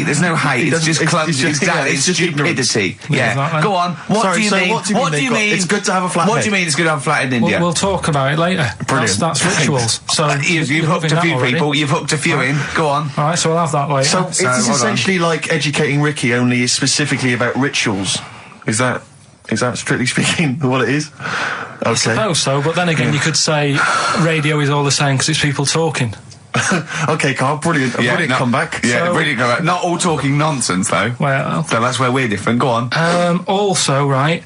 S4: There's no hate. It's just clumsy. It's stupidity. Yeah.
S2: Exactly.
S4: Go on. What do you mean?
S6: What do you mean? It's good to have a flat head.
S4: What do you mean it's good to have a flat head in India?
S2: We'll talk about it later.
S6: Brilliant.
S2: That's rituals. So
S4: You've hooked a few people. You've hooked a few in. Go on.
S2: All right, so we'll have that later.
S6: So it's essentially like Educating Ricky, only is specifically about rituals. Is that strictly speaking what it is? Okay.
S2: I suppose so, but then again, you could say radio is all the same because it's people talking.
S6: Okay, Karl, brilliant. Brilliant comeback.
S4: Yeah, brilliant comeback. Not all talking nonsense, though.
S2: Well...
S4: So that's where we're different. Go on.
S2: Also, right,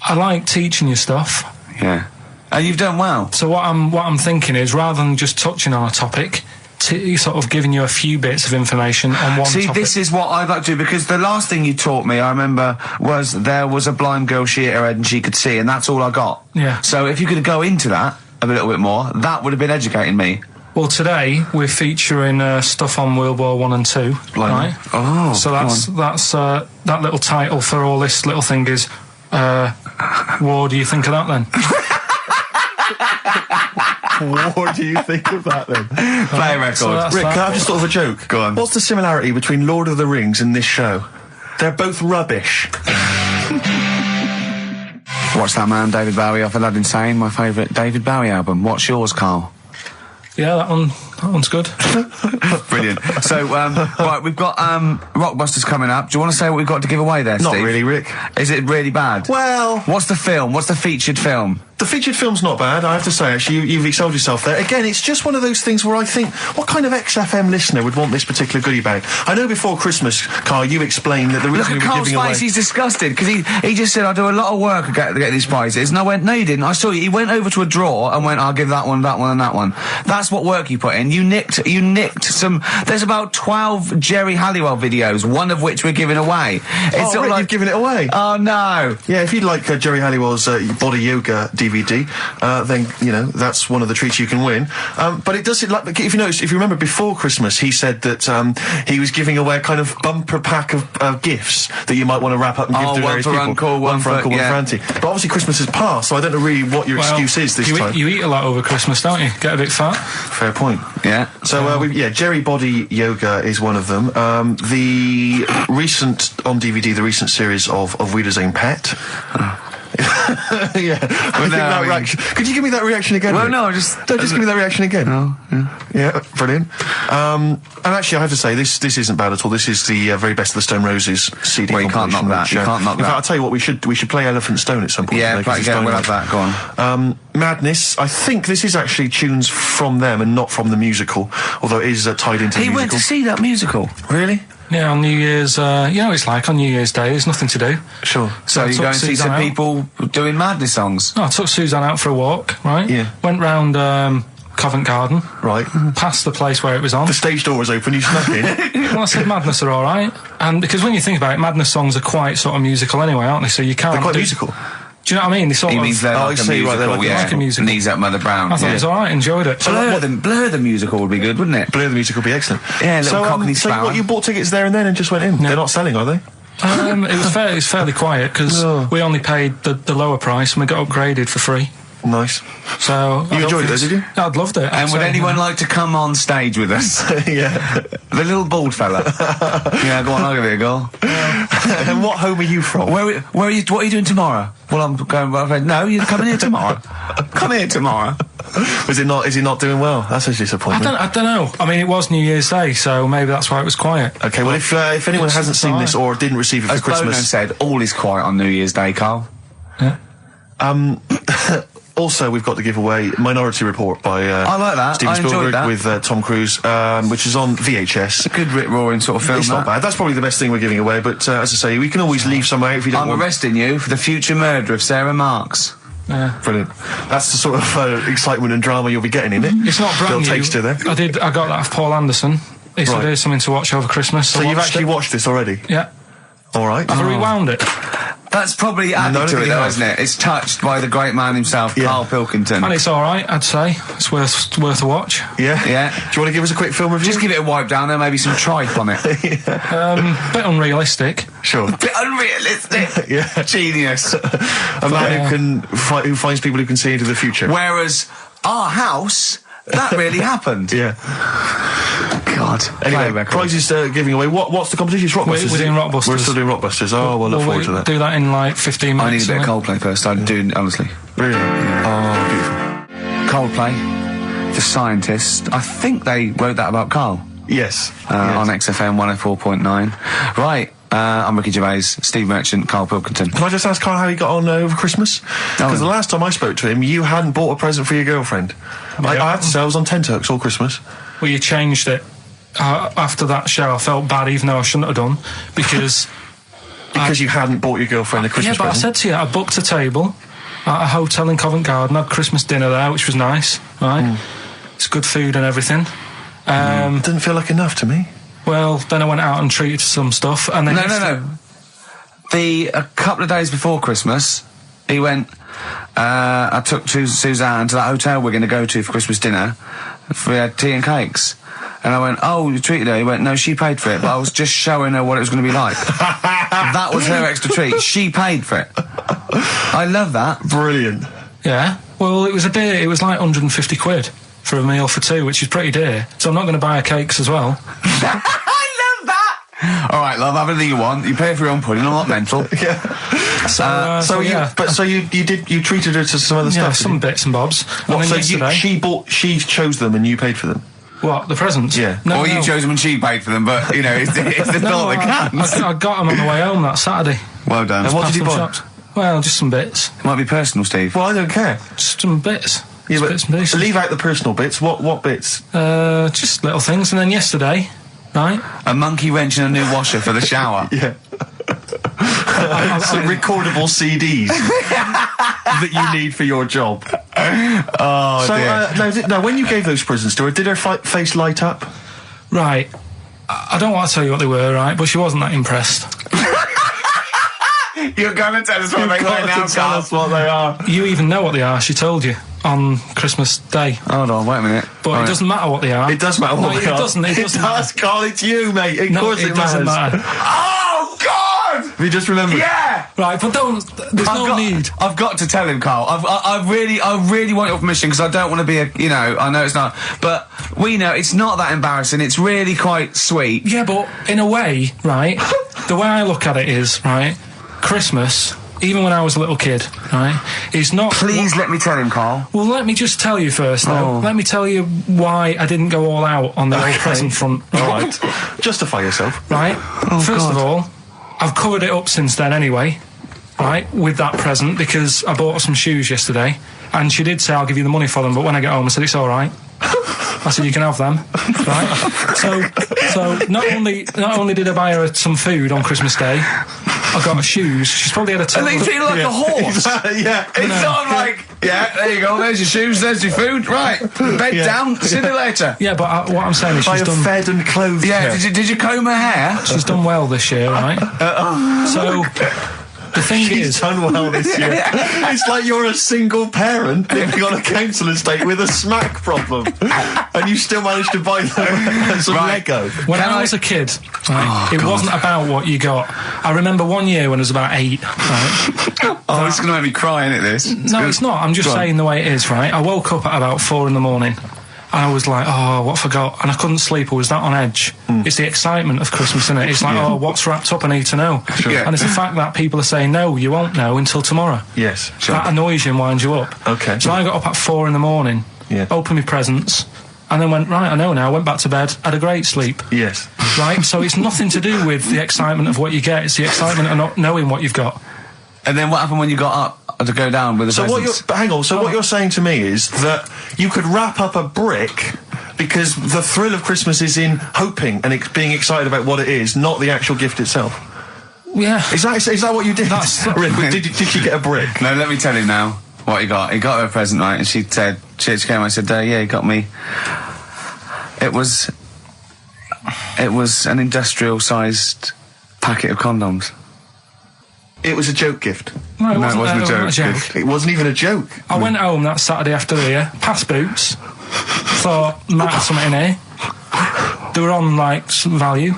S2: I like teaching you stuff.
S4: Yeah. And you've done well.
S2: So what I'm thinking is, rather than just touching on a topic, sort of giving you a few bits of information on one topic.
S4: This is what I'd like to do, because the last thing you taught me, I remember, was there was a blind girl, she hit her head and she could see, and that's all I got.
S2: Yeah.
S4: So if you could go into that a little bit more, that would have been educating me.
S2: Well, today we're featuring stuff on World War 1 and 2, right?
S4: Oh,
S2: so that's that little title for all this little thing is, what do you think of that then?
S6: What do you think of that then?
S4: Play a record.
S2: So
S6: Rick, can I have just thought of a joke?
S4: Go on.
S6: What's the similarity between Lord of the Rings and this show? They're both rubbish.
S4: Watch that man, David Bowie, off Aladdin Sane, my favourite David Bowie album. What's yours, Karl?
S2: Yeah, that one's good.
S4: Brilliant. So, right, we've got Rockbusters coming up. Do you want to say what we've got to give away there, Steve?
S6: Not really, Rick.
S4: Is it really bad?
S6: Well...
S4: What's the film? What's the featured film?
S6: The featured film's not bad, I have to say, actually. You've excelled yourself there. Again, it's just one of those things where I think, what kind of XFM listener would want this particular goodie bag? I know before Christmas, Karl, you explained that the reason we were
S4: Carl's
S6: giving away...
S4: face, he's disgusted, because he just said, I do a lot of work to get these prizes. And I went, no, you didn't. I saw you. He went over to a drawer and went, I'll give that one, and that one. That's what work you put in. You nicked some... There's about 12 Jerry Halliwell videos, one of which we're giving away. It's sort of
S6: Rick,
S4: like,
S6: you've given it away.
S4: Oh, no.
S6: Yeah, if you'd like Jerry Halliwell's Body Yoga DVD, then, you know, that's one of the treats you can win. But it does, like, if you remember before Christmas, he said that he was giving away a kind of bumper pack of gifts that you might want to wrap up and give to various people.
S4: Uncle,
S6: one for Uncle, one for Auntie. But obviously Christmas has passed, so I don't know really what your excuse is this time.
S2: You eat a lot over Christmas, don't you? Get a bit fat.
S6: Fair point.
S4: Yeah.
S6: So, Jerry Body Yoga is one of them. The recent, on DVD, the recent series of Wiedersehen Pet. Yeah. Reaction. Could you give me that reaction again?
S4: Well,
S6: Rick?
S4: no, just
S6: give me that reaction again.
S4: Oh,
S6: yeah, brilliant. And actually, I have to say, this isn't bad at all. This is the very best of the Stone Roses CD.
S4: Well, you can't knock that. You can't knock
S6: in
S4: that.
S6: fact, I'll tell you what, we should play Elephant Stone at some point.
S4: Yeah, we'll have that. Go on.
S6: Madness. I think this is actually tunes from them and not from the musical, although it is tied into the musical.
S4: He went to see that musical.
S6: Really?
S2: Yeah, on New Year's, it's like on New Year's Day, there's nothing to do.
S6: Sure.
S4: So you go and see some people doing Madness songs?
S2: No, I took Suzanne out for a walk, right?
S6: Yeah.
S2: Went round Covent Garden.
S6: Right.
S2: Past the place where it was on.
S6: The stage door was open, you snuck in.
S2: Well, I said Madness are alright. And because when you think about it, Madness songs are quite sort of musical anyway, aren't they? So you can't...
S6: They're quite musical.
S2: Do you know what I mean?
S4: He means they're like a musical,
S2: like a musical.
S4: Knees Up Mother Brown.
S2: I thought it was alright, enjoyed it.
S4: Blur the musical would be good, wouldn't it?
S6: Blur the musical would be excellent.
S4: Yeah, little Cockney Sparrow.
S6: So what, you bought tickets there and then and just went in? No. They're not selling, are they?
S2: It was fairly quiet, because we only paid the lower price and we got upgraded for free.
S6: Nice.
S2: So
S6: you enjoyed it, though, did you?
S2: I'd loved it.
S4: And would anyone like to come on stage with us?
S6: Yeah.
S4: The little bald fella. Yeah, go on, I'll give it a go.
S6: And what home are you from?
S4: Where are you? What are you doing tomorrow? Well, I'm going. No, you're coming here tomorrow. Come here tomorrow.
S6: Is it not doing well? That's a disappointment.
S2: I don't know. I mean, it was New Year's Day, so maybe that's why it was quiet.
S6: Okay, well, if anyone hasn't seen this or didn't receive it for
S4: As
S6: Christmas,
S4: Bono said, all is quiet on New Year's Day, Karl.
S2: Yeah.
S6: Also, we've got to give away Minority Report by
S4: I like that.
S6: Steven
S4: I enjoyed
S6: Spielberg
S4: that.
S6: with Tom Cruise, which is on VHS.
S4: A good rip-roaring sort of film.
S6: It's not bad. That's probably the best thing we're giving away, but as I say, we can always leave some out if you don't
S4: I'm
S6: want.
S4: arresting you for the future murder of Sarah Marks.
S2: Yeah.
S6: Brilliant. That's the sort of excitement and drama you'll be getting in it.
S2: It's not brand
S6: Little
S2: new.
S6: taster there.
S2: I got that off Paul Anderson. He said
S6: Right.
S2: here's something to watch over Christmas.
S6: So you've actually watched this already?
S2: Yeah.
S6: All right.
S2: I've rewound it.
S4: That's probably added
S6: No,
S4: to it,
S6: you
S4: though,
S6: have.
S4: isn't it? It's touched by the great man himself,
S6: Yeah.
S4: Karl Pilkington.
S2: And it's alright, I'd say. It's worth a watch.
S6: Yeah?
S4: Yeah.
S6: Do you want to give us a quick film review?
S4: Just give it a wipe down there, maybe some tripe on it.
S2: Bit unrealistic.
S6: Sure.
S4: Bit unrealistic.
S6: Yeah.
S4: Genius.
S6: A man who finds people who can see into the future.
S4: Whereas our house, that really happened.
S6: Yeah.
S4: God.
S6: Anyway, prizes giving away. What's the competition? It's Rockbusters.
S2: We're doing Rockbusters.
S6: We're still doing Rockbusters. Oh, well, look forward to that.
S2: Do that in like 15
S4: I need
S2: minutes.
S4: a bit of
S2: something.
S4: Coldplay first. I do, honestly.
S6: Really? Oh, beautiful.
S4: Coldplay, The Scientist. I think they wrote that about Karl.
S6: Yes.
S4: On XFM 104.9. Right. I'm Ricky Gervais, Steve Merchant, Karl Pilkington.
S6: Can I just ask Karl how he got on over Christmas? Because the last time I spoke to him, you hadn't bought a present for your girlfriend. I have to say, I was on tenterhooks all Christmas.
S2: Well, you changed it. After that show, I felt bad, even though I shouldn't have done, because...
S6: Because you hadn't bought your girlfriend a Christmas
S2: Yeah, but I
S6: present.
S2: said to you, I booked a table at a hotel in Covent Garden, had Christmas dinner there, which was nice, right? It's good food and everything.
S6: Didn't feel like enough to me.
S2: Well, then I went out and treated some stuff, and then...
S4: No. A couple of days before Christmas, he went, I took Suzanne to that hotel we're going to go to for Christmas dinner. We had tea and cakes. And I went, oh, you treated her? He went, no, she paid for it, but I was just showing her what it was going to be like. That was her extra treat. She paid for it. I love that.
S6: Brilliant.
S2: Yeah. Well, it was a dear. It was like 150 quid for a meal for two, which is pretty dear. So I'm not going to buy her cakes as well.
S4: I love that. All right, love, have anything you want. You pay for your own pudding. I'm not mental.
S6: Yeah.
S2: So yeah.
S6: You treated her to some other
S2: Yeah,
S6: stuff.
S2: some bits and bobs. And then
S6: So
S2: yesterday,
S6: she chose them and you paid for them.
S2: what, the presents?
S6: Yeah.
S2: No,
S4: Or you
S2: no.
S4: chose them and she paid for them, but, you know, it's the
S2: No,
S4: thought that counts.
S2: I got them on the way home that Saturday.
S4: Well done.
S6: And what
S2: Past
S6: did you
S2: some
S6: buy?
S2: shops. Well, just some bits.
S4: Might be personal, Steve.
S6: Well, I don't care.
S2: Just some bits.
S6: Yeah,
S2: Just
S6: but
S2: bits and pieces.
S6: leave out the personal bits. What bits?
S2: Just little things. And then yesterday, right?
S4: A monkey wrench and a new washer for the shower.
S6: Yeah. Some recordable CDs that you need for your job.
S4: Oh,
S6: So,
S4: dear.
S6: now, when you gave those presents to her, did her face light up?
S2: Right. I don't want to tell you what they were, right? But she wasn't that impressed.
S4: You're going to tell us what they were now, Karl.
S6: what they are.
S2: You even know what they are. She told you on Christmas Day.
S4: Hold on, wait a minute.
S2: But
S4: All
S2: it
S4: right.
S2: doesn't matter what they are.
S6: It does matter what
S2: No,
S6: they
S2: it
S6: are.
S2: doesn't. It doesn't.
S6: does, Carl. It's you, mate. Of
S2: No,
S6: course it
S2: doesn't
S6: matters.
S2: matter.
S4: Oh, God!
S6: Have you just remembered?
S4: Yeah!
S2: Right, but don't. There's no need.
S4: I've got to tell him, Karl. I really want your permission because I don't want to be I know it's not, but we know it's not that embarrassing. It's really quite sweet.
S2: Yeah, but in a way, right? The way I look at it is, right? Christmas, even when I was a little kid, right? Is not.
S4: Please let me tell him, Karl.
S2: Well, let me just tell you first, though.
S4: Oh.
S2: Let me tell you why I didn't go all out on the old present front.
S6: All right. Justify yourself.
S2: Right? First of all, I've covered it up since then anyway, right, with that present, because I bought her some shoes yesterday, and she did say, I'll give you the money for them, but when I get home, I said, it's all right. I said, you can have them, right? So not only did I buy her some food on Christmas Day, I got her shoes. She's probably had a
S4: And they treat you like a horse.
S6: Yeah.
S4: It's not like, yeah, there you go, there's your shoes, there's your food, right, bed down, see you later.
S2: Yeah, but what I'm saying is
S6: I
S2: she's
S6: have
S2: done.
S6: fed and clothed
S4: Yeah,
S6: her.
S4: did you comb her hair?
S2: She's done well this year, right? So the thing
S6: She's
S2: is,
S6: done well this year. It's like you're a single parent living on a council estate with a smack problem, and you still managed to buy them some
S4: Right.
S6: Lego.
S2: when
S4: Can
S2: I
S4: I-
S2: was a kid, right, it wasn't about what you got. I remember one year when I was about 8, right?
S4: Oh, it's going to make me cry, isn't it, this?
S2: No, it's not. I'm just
S4: Go on.
S2: saying the way it is, right? I woke up at about 4 in the morning. And I was like, oh, what have I got? And I couldn't sleep. I was that on edge. It's the excitement of Christmas, isn't it? It's like, oh, what's wrapped up? I need to know.
S4: Yeah.
S2: And it's the fact that people are saying, no, you won't know until tomorrow.
S6: Yes.
S2: That annoys you and winds you up.
S6: Okay.
S2: So I got up at 4 in the morning,
S6: Yeah.
S2: opened my presents, and then went, right, I know now. Went back to bed, had a great sleep.
S6: Yes.
S2: Right? So it's nothing to do with the excitement of what you get. It's the excitement of not knowing what you've got.
S4: And then what happened when you got up to go down with the
S6: So
S4: presents.
S6: but hang on. So what you're saying to me is that you could wrap up a brick because the thrill of Christmas is in hoping and being excited about what it is, not the actual gift itself.
S2: Yeah.
S6: Is that what you did? Did you get a brick?
S4: No, let me tell you now what he got. He got her a present, right? And she said, she came and I said, yeah, he got me. It was an industrial-sized packet of condoms.
S6: It was a joke gift.
S2: No, it
S4: wasn't a joke.
S2: gift.
S6: It wasn't even a joke.
S2: I went home that Saturday after the year, past Boots, thought, might have something in here. They were on, like, some value.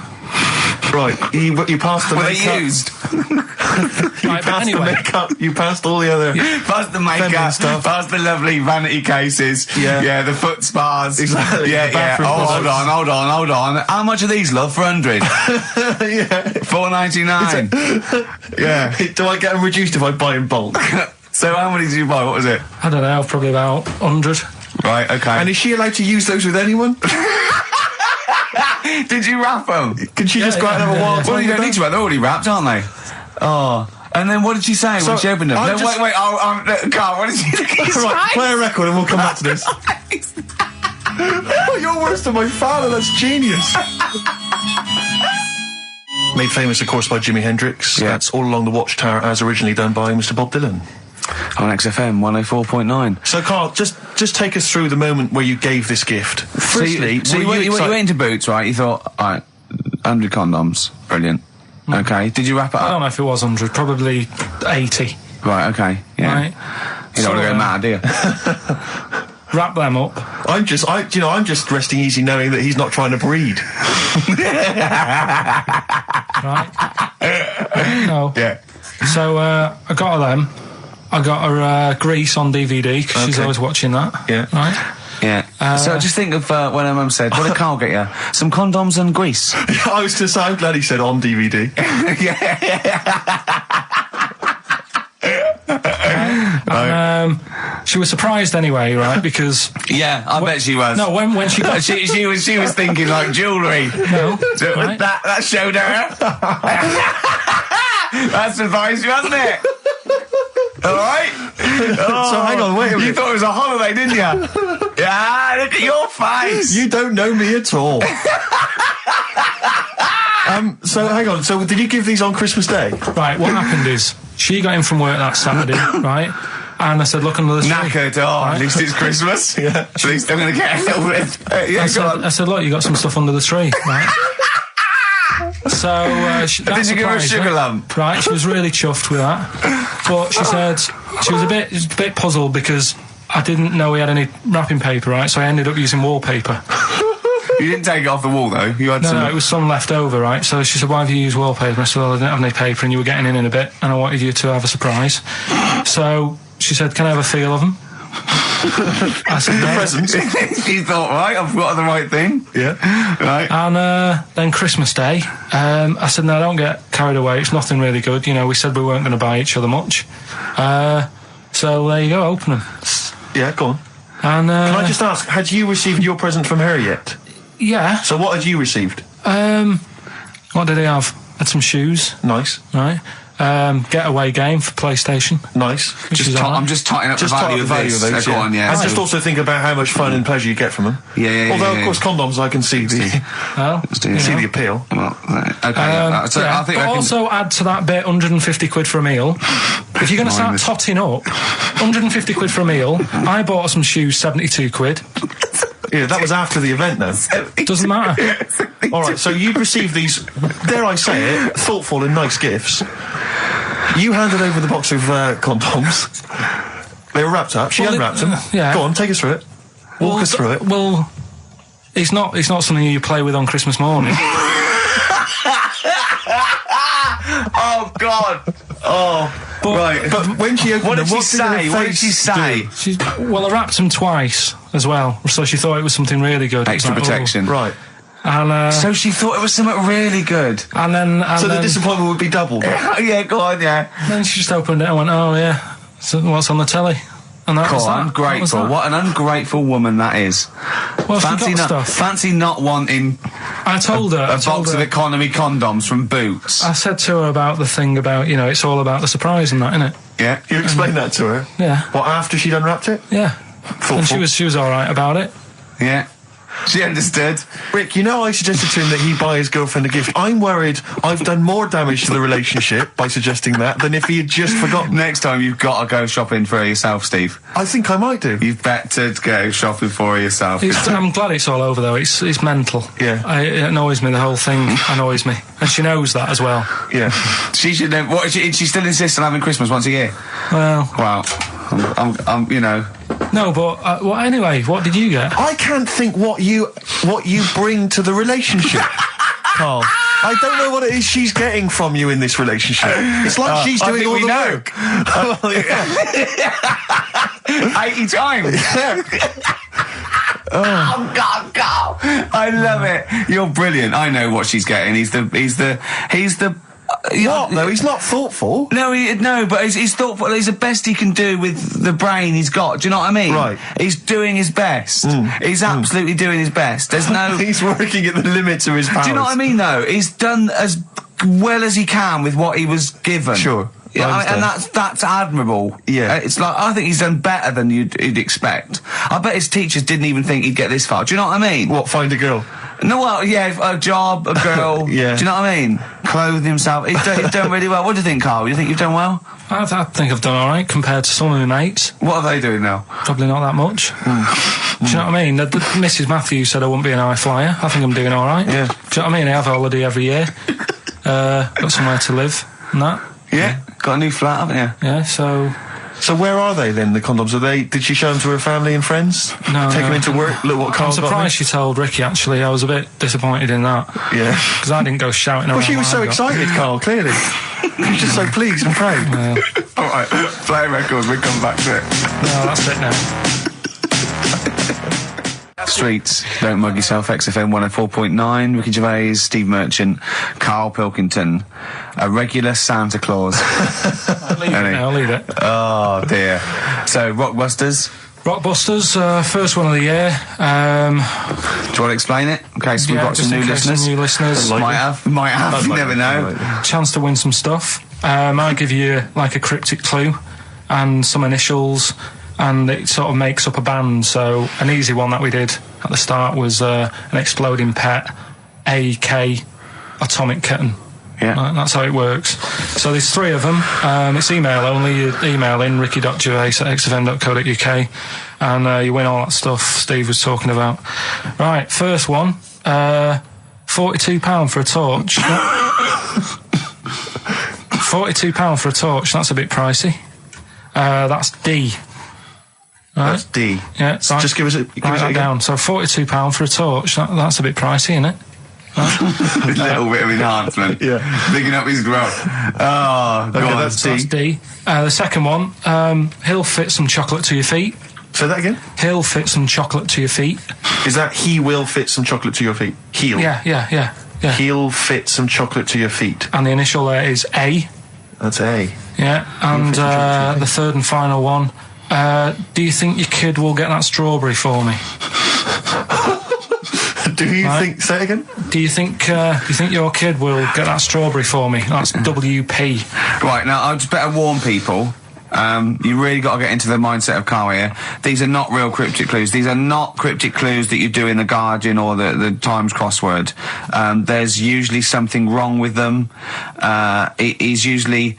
S6: Right, you passed the
S4: Were
S6: makeup.
S4: they used?
S6: The makeup. You passed all the other.
S4: Past the
S6: feminine
S4: makeup,
S6: stuff.
S4: past the lovely vanity cases.
S6: Yeah.
S4: the foot spas.
S6: Exactly,
S4: Yeah,
S6: the
S4: yeah.
S6: bathroom
S4: Oh,
S6: products.
S4: hold on. How much are these, love? For 100?
S6: Yeah.
S4: $4.99. Yeah.
S6: Do I get them reduced if I buy in bulk?
S4: So how many did you buy? What was it?
S2: I don't know, probably about 100.
S4: Right, okay.
S6: And is she allowed to use those with anyone?
S4: Did you wrap them?
S6: Can she just go out and have a wild
S4: Well, you don't
S6: time
S4: need to. They're already wrapped, aren't they? Oh. And then what did she say when she opened them? No, wait. Carl, what did she say?
S6: Right, play a record and we'll come back to this. Oh, you're worse than my father. That's genius. Made famous, of course, by Jimi Hendrix.
S4: Yeah.
S6: That's All Along the Watchtower, as originally done by Mr. Bob Dylan.
S4: On XFM 104.9.
S6: So, Carl, just take us through the moment where you gave this gift. Firstly,
S4: So you went into Boots, right? You thought, all right, 100 condoms, brilliant. Okay, did you wrap it
S2: I
S4: up?
S2: don't know if it was 100, probably 80.
S4: Right, okay, yeah.
S2: Right.
S4: You don't want to go mad, do you?
S2: Wrap them up.
S6: I'm just resting easy knowing that he's not trying to breed.
S2: Right? No.
S4: Yeah.
S2: So I got her them. I got her Grease on DVD because she's
S6: Okay.
S2: always watching that.
S6: Yeah.
S2: Right?
S4: Yeah. So just think of when her mum said, what did Carl get you? Some condoms and grease.
S6: I was going to say, I'm glad he said on DVD.
S2: And she was surprised anyway, right? Because
S4: Yeah, I bet she was.
S2: no, when she got
S4: she was thinking like jewellery.
S2: no, right?
S4: That showed her. That surprised you, hasn't it? All right.
S6: So hang on, wait a
S4: You
S6: minute.
S4: thought it was a holiday, didn't you? Yeah. Look at your face.
S6: You don't know me at all. So hang on. So did you give these on Christmas Day?
S2: Right, what happened is she got in from work that Saturday, right? And I said, look under the tree.
S4: Knackered. Oh, at least it's Christmas.
S6: Yeah.
S4: At least I'm going to get a little bit. Yeah, go on.
S2: I said, look, you got some stuff under the tree, right? So that
S4: Did you give her a
S2: surprised
S4: sugar
S2: her,
S4: lump?
S2: Right, she was really chuffed with that. But she said she was a bit puzzled because I didn't know we had any wrapping paper, right? So I ended up using wallpaper.
S4: You didn't take it off the wall though. You had some.
S2: No, it was some left over, right? So she said, why have you used wallpaper? I said, well, I didn't have any paper and you were getting in a bit and I wanted you to have a surprise. So she said, can I have a feel of them? I said, no.
S6: Presents.
S4: You thought, right, I've got the right thing.
S6: Yeah.
S4: Right.
S2: And then Christmas Day, I said, no, don't get carried away. It's nothing really good. You know, we said we weren't going to buy each other much. So there you go, open them.
S6: Yeah, go on.
S2: And
S6: Can I just ask, had you received your present from her yet?
S2: yeah.
S6: So what had you received?
S2: What did he have? Had some shoes,
S6: Nice.
S2: right? Getaway game for PlayStation.
S6: Nice.
S2: Which is all right.
S4: I'm just totting up
S6: Just
S4: the
S6: talk
S4: value
S6: about
S4: of
S6: the value
S4: this.
S6: of those,
S4: Go on, yeah.
S6: And just also think about how much fun and pleasure you get from them.
S4: Yeah.
S6: Although, of course, condoms, I can see the
S2: Well, you
S6: see
S2: know.
S6: the appeal.
S4: Well, okay. Yeah. So
S2: yeah,
S4: I think
S2: but
S4: I can.
S2: also add to that bit 150 quid for a meal. If you're going to start
S4: Minus.
S2: totting up, 150 quid for a meal. I bought her some shoes, 72 quid.
S6: Yeah, that was after the event, though.
S2: Doesn't matter.
S6: All right, so you'd received these, dare I say it, thoughtful and nice gifts. You handed over the box of condoms. They were wrapped up. She
S2: Well,
S6: unwrapped them.
S2: yeah.
S6: Go on, take us through it. Walk us through it.
S2: Well, it's not something you play with on Christmas morning.
S4: Oh God. Oh. Right.
S6: But when she opened
S4: What
S6: them,
S4: did she say? What did she say?
S2: Well, I wrapped them twice as well, so she thought it was something really good.
S4: Extra
S2: It was like,
S4: protection.
S6: Right.
S2: Oh. And
S4: So she thought it was something really good.
S2: and then
S6: So the disappointment would be doubled.
S4: Yeah, go on, yeah.
S2: then she just opened it and went, oh yeah, so what's on the telly? And that was
S4: God,
S2: that.
S4: ungrateful.
S2: That was
S4: What an ungrateful woman that is.
S2: that. Well, she got stuff.
S4: Fancy not wanting
S2: I told her.
S4: a box of economy condoms from Boots.
S2: I said to her about the thing about, you know, it's all about the surprise and that, innit?
S4: Yeah.
S6: You explained that to her?
S2: Yeah.
S6: What, after she'd unwrapped it?
S2: Yeah.
S6: Thoughtful.
S2: And she was all right about it.
S4: Yeah. She understood.
S6: Rick, you know I suggested to him that he buy his girlfriend a gift. I'm worried I've done more damage to the relationship by suggesting that than if he had just forgotten.
S4: Next time you've got to go shopping for her yourself, Steve.
S6: I think I might do.
S4: You've better go shopping for her yourself.
S2: I'm glad it's all over though. It's mental.
S6: Yeah.
S2: It annoys me. The whole thing annoys me, and she knows that as well.
S6: Yeah.
S4: She should know. What? She still insists on having Christmas once a year.
S2: Well,
S4: Wow. I'm you know.
S2: no, but well, anyway, what did you get?
S6: I can't think what you bring to the relationship, Carl. I don't know what it is she's getting from you in this relationship. It's like she's doing all the work.
S4: 80 times. Oh God, God! I love it. You're brilliant. I know what she's getting. He's the.
S6: What? No, he's not thoughtful.
S4: No, but he's thoughtful. He's the best he can do with the brain he's got. Do you know what I mean?
S6: Right.
S4: He's doing his best. He's absolutely doing his best. There's no.
S6: He's working at the limits of his powers.
S4: Do you know what I mean? Though he's done as well as he can with what he was given.
S6: Sure.
S4: Yeah,
S6: I
S4: and
S6: understand.
S4: that's admirable.
S6: Yeah.
S4: It's like I think he's done better than you'd expect. I bet his teachers didn't even think he'd get this far. Do you know what I mean?
S6: What? Find a girl.
S4: No, well, yeah, a job, a girl.
S6: Yeah.
S4: Do you know what I mean? Clothe himself. He's done really well. What do you think, Karl? You think you've done well?
S2: I think I've done all right compared to some of my mates.
S4: What are they doing now?
S2: Probably not that much. Do you know what I mean? The Mrs. Matthews said I wouldn't be an high flyer. I think I'm doing all right.
S6: Yeah.
S2: Do you know what I mean? I have a holiday every year. Got somewhere to live and that.
S4: Yeah. Got a new flat, haven't you?
S2: Yeah, so...
S6: So where are they then? The condoms? Are they? Did she show them to her family and friends?
S2: No,
S6: Take
S2: no.
S6: them into work. Look what
S2: I'm
S6: Carl got me.
S2: surprised she told Ricky, actually. I was a bit disappointed in that.
S6: Yeah.
S2: Because I didn't go shouting around.
S6: Well, she was so
S2: what I got.
S6: excited, Carl. Clearly, she was just so pleased and proud.
S4: All right. Play records. We'll come back to it.
S2: No, that's it now.
S4: Streets, don't mug yourself. XFM 104.9. Ricky Gervais, Steve Merchant, Karl Pilkington, a regular Santa Claus.
S2: I'll leave it.
S4: Oh dear. So Rockbusters.
S2: Rockbusters, first one of the year.
S4: Do you want to explain it? In case we've got
S2: just
S4: some
S2: in
S4: new
S2: case
S4: listeners.
S2: Some new listeners.
S4: Might have. You never know.
S2: Chance to win some stuff. I give you like a cryptic clue and some initials, and it sort of makes up a band. So an easy one that we did at the start was an exploding pet, AK, atomic kitten.
S4: Yeah.
S2: That's how it works. So there's three of them. It's email only. You email in ricky.gervais@xfm.co.uk and you win all that stuff Steve was talking about. Right, first one, £42 for a torch. £42 for a torch, that's a bit pricey. That's D. Right?
S6: That's D.
S2: Yeah, right.
S6: Just give us it.
S2: Write that down. So £42 for a torch, that's a bit pricey, isn't it?
S4: A little bit of enhancement.
S6: Yeah.
S4: Bigging up his growth. Oh,
S6: Okay,
S4: God.
S6: that's
S2: That's D. The second one, he'll fit some chocolate to your feet.
S6: Say that again.
S2: He'll fit some chocolate to your feet.
S6: Is that he will fit some chocolate to your feet? He'll.
S2: Yeah.
S6: He'll fit some chocolate to your feet.
S2: And the initial there is A.
S6: That's A.
S2: Yeah. And
S6: fit some chocolate to your
S2: the third and final one, do you think your kid will get that strawberry for me?
S6: Do you
S2: Right.
S6: think? Say it again.
S2: Do you think your kid will get that strawberry for me? That's WP.
S4: Right, now, I'd just better warn people. You really got to get into the mindset of Karl here. These are not real cryptic clues. These are not cryptic clues that you do in the Guardian or the Times crossword. There's usually something wrong with them. It is usually,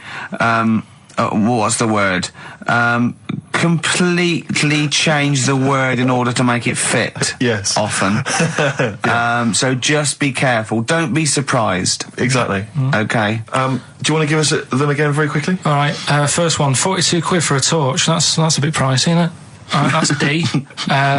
S4: what's the word? Completely change the word in order to make it fit.
S6: Yes.
S4: Often. So just be careful. Don't be surprised.
S6: Exactly.
S4: Okay.
S6: Do you want to give us them again very quickly?
S2: All right. First one, £42 for a torch. That's a bit pricey, isn't it? All right, that's D.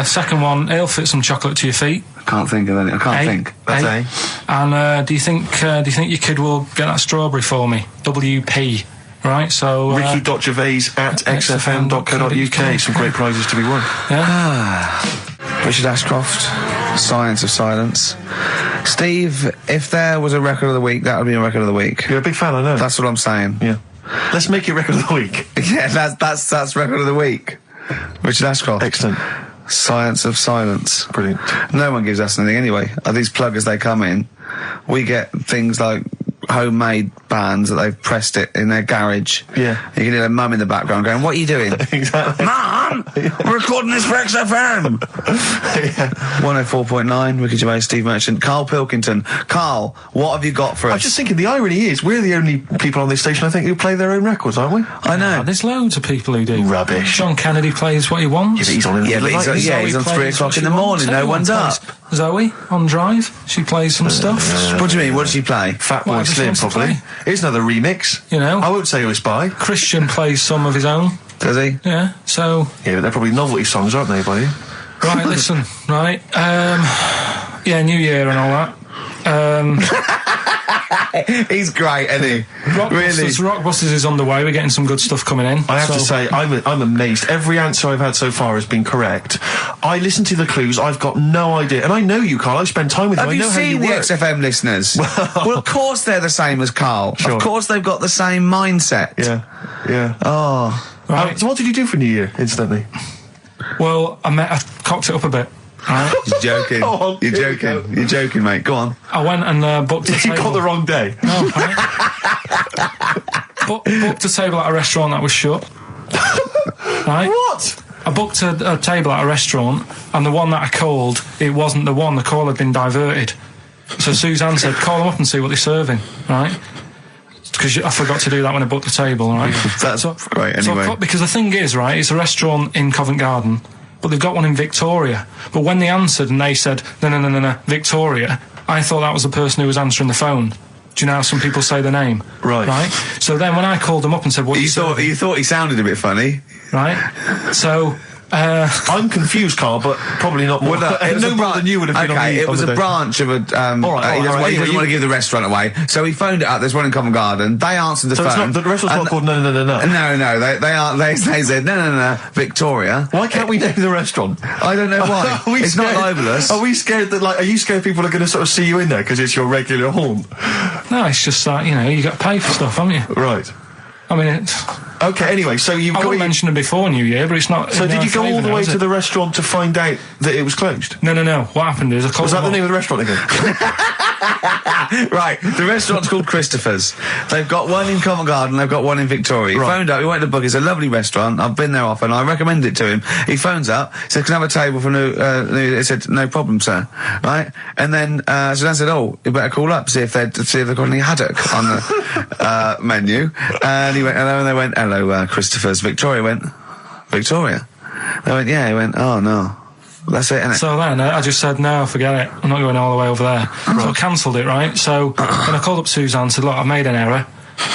S2: Second one, he'll fit some chocolate to your feet.
S4: I can't think of any. I can't think.
S6: That's A.
S2: And do you think your kid will get that strawberry for me? WP. Right, so
S6: Ricky.gervais@xfm.co.uk. Some great prizes to be won.
S4: Richard Ashcroft, Science of Silence. Steve, if there was a record of the week, that would be a record of the week.
S6: You're a big fan, I know.
S4: That's what I'm saying.
S6: Yeah. Let's make it record of the week.
S4: Yeah, that's record of the week. Richard Ashcroft.
S6: Excellent.
S4: Science of Silence.
S6: Brilliant.
S4: No one gives us anything anyway. These pluggers, they come in. We get things like homemade bands that they've pressed it in their garage.
S6: Yeah.
S4: You can hear their mum in the background going, "What are you doing?"
S6: Exactly.
S4: Mum, we're recording this for XFM. 104.9, Ricky Gervais, Steve Merchant, Karl Pilkington. Karl, what have you got for us?
S6: I'm just thinking, the irony is, we're the only people on this station, I think, who play their own records, aren't we?
S4: I know.
S2: There's loads of people who do.
S6: Rubbish.
S2: John Kennedy plays what he wants.
S6: Yeah, but he's on in the
S4: Yeah,
S6: middle
S4: but
S6: of the night.
S4: he's on
S2: Zoe
S4: 3
S2: plays
S4: o'clock
S2: what
S4: in
S2: she
S4: the morning.
S2: wants.
S4: No
S2: Everyone
S4: one's up.
S2: plays. Zoe on Drive, she plays some stuff.
S4: What do you mean? What does she play?
S6: Fatboy
S2: Whatever she
S6: Slim,
S2: wants to
S6: probably.
S2: play.
S6: Here's another remix.
S2: You know.
S6: I won't say who it's by.
S2: Christian plays some of his own.
S4: Does he?
S2: Yeah, so
S6: Yeah, but they're probably novelty songs, aren't they, by you?
S2: right, listen, right, yeah, New Year and all that.
S4: He's great, isn't he?
S2: Rockbusters is underway. We're getting some good stuff coming in.
S6: I have to say, I'm amazed. Every answer I've had so far has been correct. I listen to the clues. I've got no idea, and I know you, Karl. I spend time with you.
S4: Have
S6: I
S4: you
S6: know how you
S4: seen the
S6: work.
S4: XFM listeners? Well, of course they're the same as Karl.
S6: Sure.
S4: Of course they've got the same mindset.
S6: Yeah.
S4: Oh.
S2: Right.
S6: So what did you do for New Year, incidentally?
S2: Well, I cocked it up a bit. Right?
S4: You're joking.
S6: Go on,
S4: You're
S6: here we
S4: joking.
S6: go.
S4: You're joking, mate. Go on.
S2: I went and booked a
S6: You
S2: table.
S6: got the wrong day.
S2: No, right? Booked a table at a restaurant that was shut. Right?
S6: What?
S2: I booked a table at a restaurant, and the one that I called, it wasn't the one. The call had been diverted. So Suzanne said, "Call them up and see what they're serving." Right? Because I forgot to do that when I booked the table. Right?
S4: That's great. Anyway.
S2: Because the thing is, right, it's a restaurant in Covent Garden, but they've got one in Victoria. But when they answered and they said, no, Victoria, I thought that was the person who was answering the phone. Do you know how some people say the name?
S6: Right.
S2: So then when I called them up and said, "What
S4: You thought he sounded a bit funny.
S2: Right? So,
S6: I'm confused, Karl, but probably not more.
S4: Well, it was
S6: no
S4: a
S6: more than you would have been.
S4: Okay,
S6: on the,
S4: it was
S6: on the
S4: a
S6: day.
S4: branch of a.
S6: All right,
S4: he doesn't
S6: anyway,
S4: want to give the restaurant away, so he phoned it up. There's one in Covent Garden. They answered the
S6: So it's
S4: phone.
S6: not, the restaurant's not called No.
S4: No. They said no. Victoria.
S6: Why can't we name the restaurant?
S4: I don't know why.
S6: Are we
S4: It's not
S6: scared-
S4: libelous.
S6: Are we scared that, like, are you scared people are going to sort of see you in there because it's your regular haunt?
S2: no, it's just that, you got to pay for stuff, haven't you?
S6: Right.
S2: I mean,
S6: Okay, anyway, so you've
S2: I
S6: got...
S2: wouldn't mention it before New Year, but it's not...
S6: So
S2: in
S6: did
S2: our
S6: you go all
S2: favour
S6: the
S2: now,
S6: way
S2: is
S6: to
S2: it?
S6: the restaurant to find out that it was closed?
S2: No. What happened is I called
S6: Was that
S2: them
S6: the name
S2: up.
S6: of the restaurant again?
S4: Right, the restaurant's called Christopher's. They've got one in Covent Garden, they've got one in Victoria. He
S6: Right.
S4: phoned up, he went to book, it's a lovely restaurant, I've been there often, I recommend it to him. He phones up, said, "Can I have a table for new, he said, "No problem, sir." Right? And then, Suzanne said, "Oh, you better call up, see if they've got any haddock on the, menu." And he went, "Hello," and they went, "Hello, Christopher's." Victoria went, "Victoria?" They went, "Yeah." He went, "Oh, no. That's it, innit?"
S2: So then I just said, "No, forget it. I'm not going all the way over there." So I cancelled it, right? So then I called up Suzanne and said, "Look, I've made an error.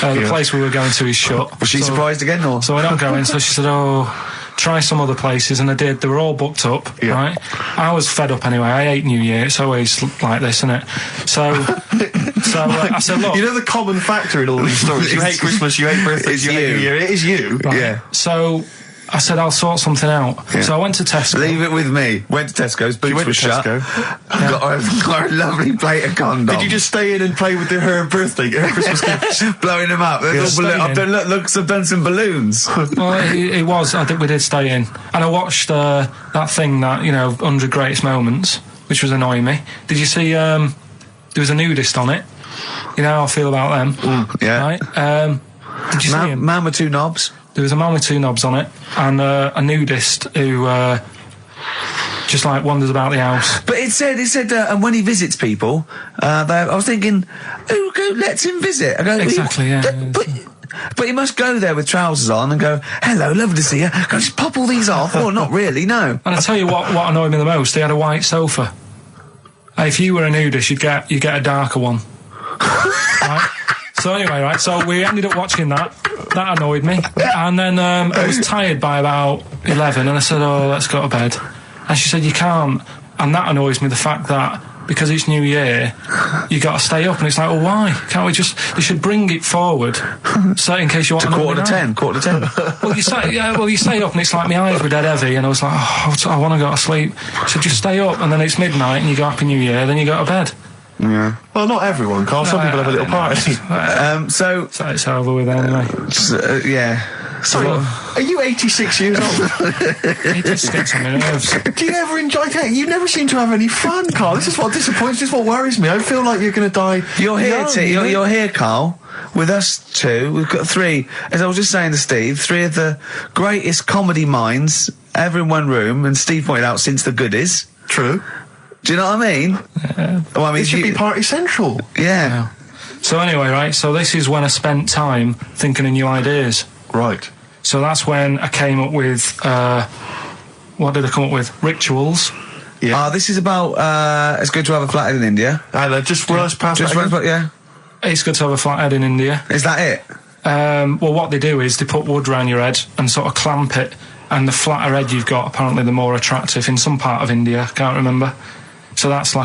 S2: The place we were going to is shut."
S4: Was she
S2: So-
S4: surprised again, or?
S2: So we're not going. So she said, "Oh, try some other places," and I did. They were all booked up, right? I was fed up anyway. I hate New Year. It's always like this, isn't it? So I said, "Look."
S6: You know the common factor in all these stories? You hate Christmas, you hate birthdays,
S4: It's
S6: you hate
S4: you.
S6: New Year. It is you.
S2: Right.
S4: Yeah.
S2: So I said, "I'll sort something out." So I went to Tesco.
S4: Leave it with me. Went to Tesco's, boots
S6: went
S4: were
S6: to
S4: shut.
S6: Tesco.
S4: Got a lovely plate of condoms.
S6: Did you just stay in and play with her birthday, her Christmas gifts?
S4: blowing them up? They're all
S2: staying
S4: I've done, I've done some balloons.
S2: Well, it was. I think we did stay in, and I watched that thing that 100 Greatest Moments, which was annoying me. Did you see? There was a nudist on it. You know how I feel about them,
S4: Yeah.
S2: right? Did you see him?
S4: Man with two knobs.
S2: There was a man with two knobs on it, and a nudist who just like wanders about the house.
S4: But it said, and when he visits people, I was thinking, who lets him visit? I go,
S2: Exactly, yeah.
S4: But you must go there with trousers on and go, "Hello, lovely to see you." Go, just pop all these off. Well, not really, no.
S2: And I tell you what annoyed me the most. They had a white sofa. If you were a nudist, you'd get a darker one. Right? So anyway, right. So we ended up watching that. That annoyed me. And then I was tired by about 11, and I said, "Oh, let's go to bed." And she said, "You can't." And that annoys me. The fact that because it's New Year, you got to stay up, and it's like, well, why can't we just? They should bring it forward, so in case you want
S4: To quarter to 10.
S2: Well, you stay up, and it's like my eyes were dead heavy, and I was like, oh, I want to go to sleep. So just stay up, and then it's midnight, and you go Happy New Year, then you go to bed.
S4: Yeah.
S6: Well, not everyone, Karl. Some people have a little party.
S4: So
S2: So it's over with anyway.
S4: yeah.
S6: Sorry, are you 86 years old?
S2: It just gets on my nerves.
S6: Do you ever enjoy it? You never seem to have any fun, Carl. This is what disappoints. This is what worries me. I feel like you're going to die.
S4: You're here,
S6: young,
S4: you're here, Karl, with us two. We've got three, as I was just saying to Steve, three of the greatest comedy minds ever in one room, and Steve pointed out since the goodies.
S6: True.
S4: Do you know what I mean? Well, I mean,
S6: It should be Party Central.
S4: Yeah.
S2: So anyway, right, so this is when I spent time thinking of new ideas.
S6: Right.
S2: So that's when I came up with, what did I come up with? Rituals.
S6: Yeah.
S4: This is about, it's good to have a flathead in India.
S6: And just rush past
S4: Just
S6: that
S4: runs,
S6: again.
S4: but yeah.
S2: It's good to have a flathead in India.
S4: Is that it?
S2: Well, what they do is they put wood around your head and sort of clamp it, and the flatter head you've got, apparently the more attractive in some part of India, can't remember. So that's a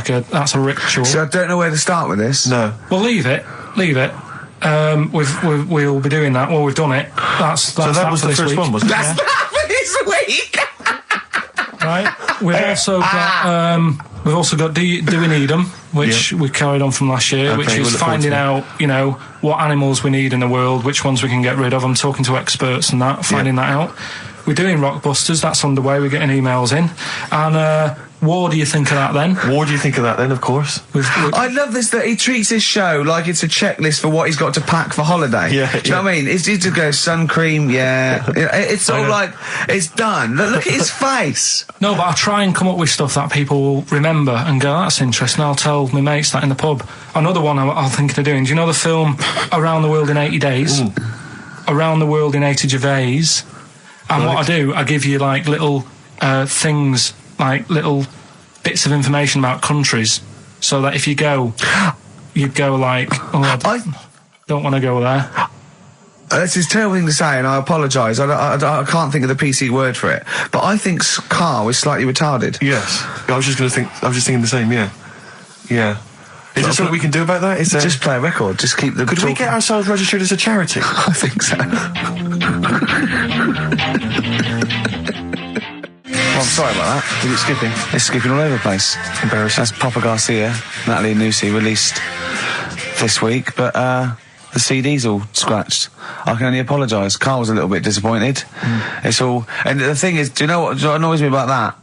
S2: ritual.
S4: So I don't know where to start with this.
S6: No.
S2: Well, leave it. We'll be doing that. Well, we've done it. That's
S6: So that was the
S2: this
S6: first
S2: week.
S6: one, wasn't it?
S4: That's that for this week!
S2: Right. We've also got do we need them, which we carried on from last year,
S6: Okay,
S2: which
S6: we'll
S2: is
S6: look forward
S2: finding
S6: to
S2: out, what animals we need in the world, which ones we can get rid of. I'm talking to experts and that, finding that out. We're doing Rockbusters. That's underway. We're getting emails in. And what do you think of that then?
S6: What do you think of that then, of course?
S4: I love this, that he treats his show like it's a checklist for what he's got to pack for holiday.
S6: Yeah,
S4: Do you know what I mean? It's to go sun cream, it's all like, it's done. Look at his face.
S2: No, but I try and come up with stuff that people will remember and go, that's interesting. I'll tell my mates that in the pub. Another one I'm thinking of doing. Do you know the film Around the World in 80 Days?
S6: Ooh.
S2: Around the World in 80 Gervais. And what I do, I give you like little things, like little bits of information about countries, so that if you go, you'd go like, I don't want to go there.
S4: This is a terrible thing to say, and I apologise. I can't think of the PC word for it. But I think Karl is slightly retarded.
S6: Yes. I was just thinking the same, yeah. Yeah. Is there something we can do about that? Is there...
S4: Just play a record. Just keep the.
S6: Could we get ourselves registered as a charity?
S4: I think so. Well, I'm sorry about that.
S6: Is it skipping?
S4: It's skipping all over the place.
S6: Embarrassing.
S4: That's Papa Garcia, Natalie and Lucy released this week, but the CD's all scratched. I can only apologise. Karl was a little bit disappointed. It's all... And the thing is, do you know what annoys me about that?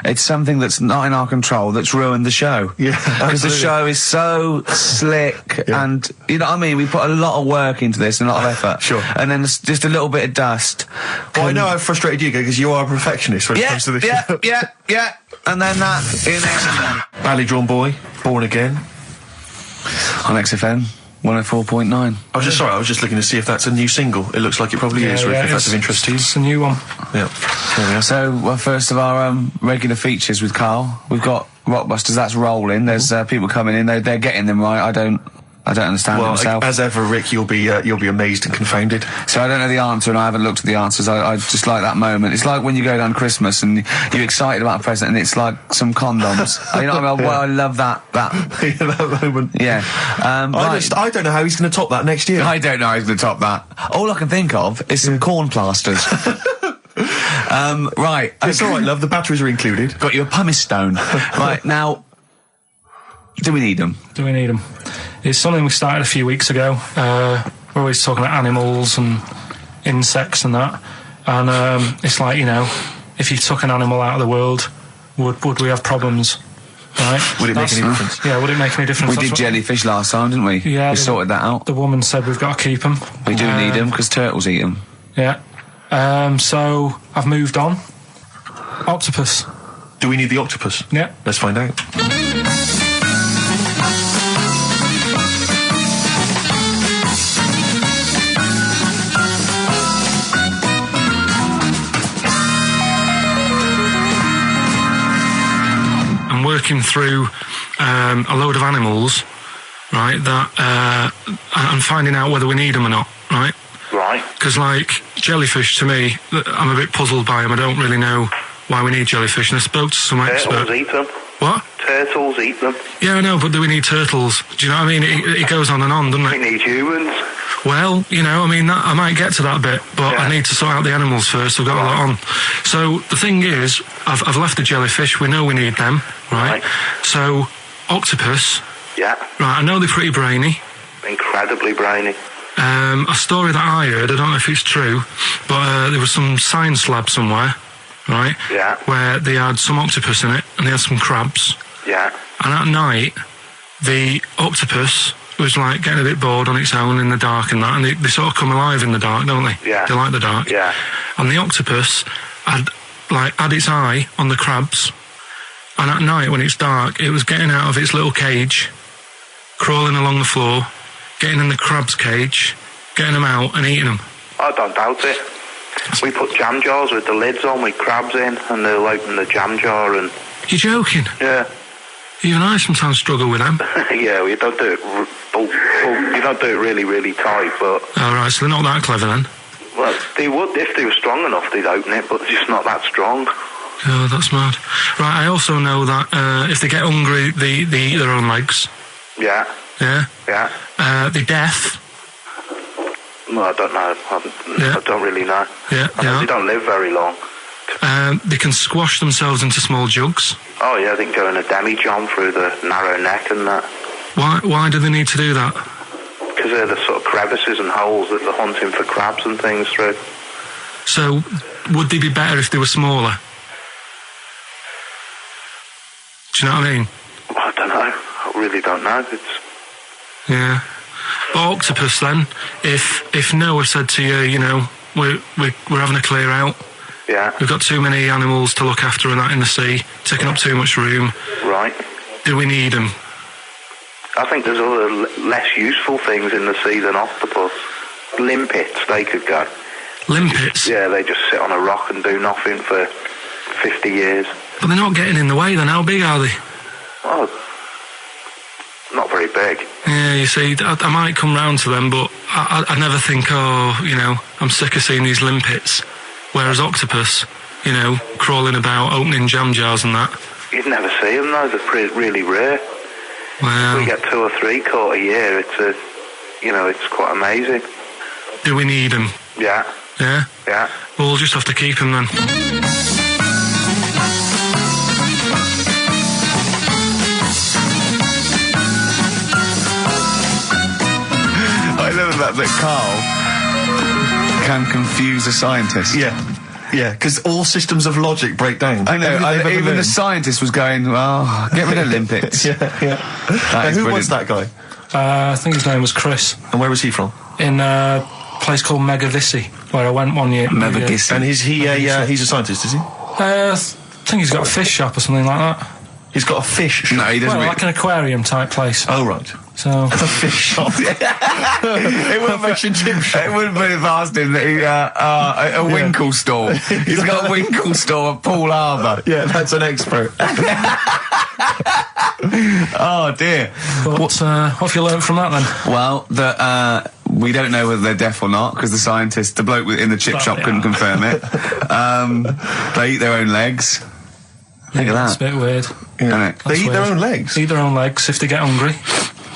S4: It's something that's not in our control that's ruined the show.
S6: Yeah,
S4: because the show is so slick and, you know what I mean, we put a lot of work into this and a lot of effort.
S6: Sure.
S4: And then just a little bit of dust.
S6: Well, I know I've frustrated you because you are a perfectionist when it comes to this show.
S4: Yeah. And then that in XFM.
S6: Badly Drawn Boy, Born Again.
S4: On XFM 104.9.
S6: I was just looking to see if that's a new single. It looks like it probably is, Rick, if that's of interest to you.
S2: It's a new one.
S6: Yeah. There we are.
S4: So, well, first of our regular features with Karl, we've got Rockbusters. That's rolling. There's people coming in. They're getting them right. I don't understand it myself.
S6: As ever, Rick, you'll be amazed and confounded.
S4: So I don't know the answer, and I haven't looked at the answers. I just like that moment. It's like when you go down Christmas and you're excited about a present, and it's like some condoms. You know what I mean? Well, I love that.
S6: that moment.
S4: Yeah.
S6: I don't know how he's going to top that next year.
S4: I don't know how he's going to top that. All I can think of is some corn plasters. Right.
S6: It's all right, love. The batteries are included.
S4: Got you a pumice stone. Right, now, do we need them?
S2: Do we need them? It's something we started a few weeks ago. We're always talking about animals and insects and that. And it's like, if you took an animal out of the world, would we have problems? Right?
S6: Would it make any difference?
S2: Yeah, would it make any difference?
S4: We did jellyfish last time, didn't we?
S2: Yeah.
S4: We sorted that out.
S2: The woman said we've got to keep them.
S4: We do need them because turtles eat them.
S2: Yeah. So I've moved on. Octopus.
S6: Do we need the octopus?
S2: Yeah.
S6: Let's find out.
S2: I'm working through a load of animals, right, that I'm finding out whether we need them or not, right?
S7: Right.
S2: Because, like, jellyfish, to me, I'm a bit puzzled by them. I don't really know why we need jellyfish, and I spoke to some experts.
S7: Turtles eat them.
S2: What?
S7: Turtles eat them.
S2: Yeah, I know, but do we need turtles? Do you know what I mean? It goes on and on, doesn't
S7: We
S2: it?
S7: need humans.
S2: Well, I might get to that bit, but I need to sort out the animals first. I've got a lot on. So, the thing is, I've left the jellyfish. We know we need them, right? So, octopus.
S7: Yeah.
S2: Right, I know they're pretty brainy.
S7: Incredibly brainy.
S2: A story that I heard, I don't know if it's true, but there was some science lab somewhere, right?
S7: Yeah.
S2: Where they had some octopus in it, and they had some crabs.
S7: Yeah.
S2: And at night, the octopus was like getting a bit bored on its own in the dark and that, and they sort of come alive in the dark, don't they?
S7: Yeah.
S2: They like the dark.
S7: Yeah.
S2: And the octopus had its eye on the crabs, and at night when it's dark, it was getting out of its little cage, crawling along the floor, getting in the crab's cage, getting them out and eating them.
S7: I don't doubt it. We put jam jars with the lids on with crabs in, and they'll open the jam jar and...
S2: You're joking?
S7: Yeah.
S2: Even I sometimes struggle with them.
S7: Yeah, you don't do it... you don't do it really, really tight, but...
S2: Oh, right, so they're not that clever then?
S7: Well, they would, if they were strong enough, they'd open it, but they're just not that strong.
S2: Oh, that's mad. Right, I also know that if they get hungry, they eat their own legs.
S7: Yeah.
S2: Yeah?
S7: Yeah.
S2: They're deaf.
S7: Well, I don't know. I don't really know.
S2: Yeah,
S7: They don't live very long.
S2: They can squash themselves into small jugs.
S7: Oh, yeah, they can go in a demi-john through the narrow neck and that.
S2: Why do they need to do that?
S7: Because they're the sort of crevices and holes that they're hunting for crabs and things through.
S2: So, would they be better if they were smaller? Do you know what I mean?
S7: I don't know. I really don't know.
S2: Yeah. But octopus then, if Noah said to you, you know, we're having a clear out.
S7: Yeah.
S2: We've got too many animals to look after and that in the sea, taking up too much room.
S7: Right.
S2: Do we need them?
S7: I think there's other less useful things in the sea than octopus. Limpets, they could go.
S2: Limpets?
S7: Yeah, they just sit on a rock and do nothing for 50 years.
S2: But they're not getting in the way then. How big are they?
S7: Oh, not very big.
S2: Yeah, you see, I might come round to them, but I never think, oh, you know, I'm sick of seeing these limpets. Whereas octopus, you know, crawling about, opening jam jars and that.
S7: You'd never see them, though. They're really rare.
S2: Wow.
S7: We get 2 or 3 caught a year. It's quite amazing.
S2: Do we need them?
S7: Yeah.
S2: Yeah?
S7: Yeah.
S2: Well, we'll just have to keep them then.
S4: I love that Karl can confuse a scientist.
S6: Yeah, because all systems of logic break down.
S4: I know, even the scientist was going, well, get rid of limpets.
S6: yeah.
S4: That is
S6: Who
S4: brilliant.
S6: was that guy?
S2: I think his name was Chris.
S6: And where was he from?
S2: In a place called Megavissi, where I went one year.
S4: Megavissi.
S6: And he's a scientist, is he?
S2: I think he's got a fish shop or something like that.
S6: He's got a fish shop.
S4: No, he doesn't.
S2: Well, like an aquarium type place.
S6: Oh, right.
S2: So
S6: A fish shop.
S4: It wouldn't
S6: fish and chip shop.
S4: It wouldn't be asked him that he, a winkle store. He's got a winkle store at Poole Harbour.
S6: Yeah, that's an expert.
S4: Oh dear.
S2: but, what have you learned from that then?
S4: Well, that we don't know whether they're deaf or not because the bloke in the chip
S2: Well,
S4: shop
S2: they
S4: couldn't
S2: are.
S4: confirm it. They eat their own legs. Think of
S2: That's
S4: that.
S2: a bit weird.
S6: Yeah. They eat their
S2: weird.
S6: own legs.
S2: Eat their own legs if they get hungry.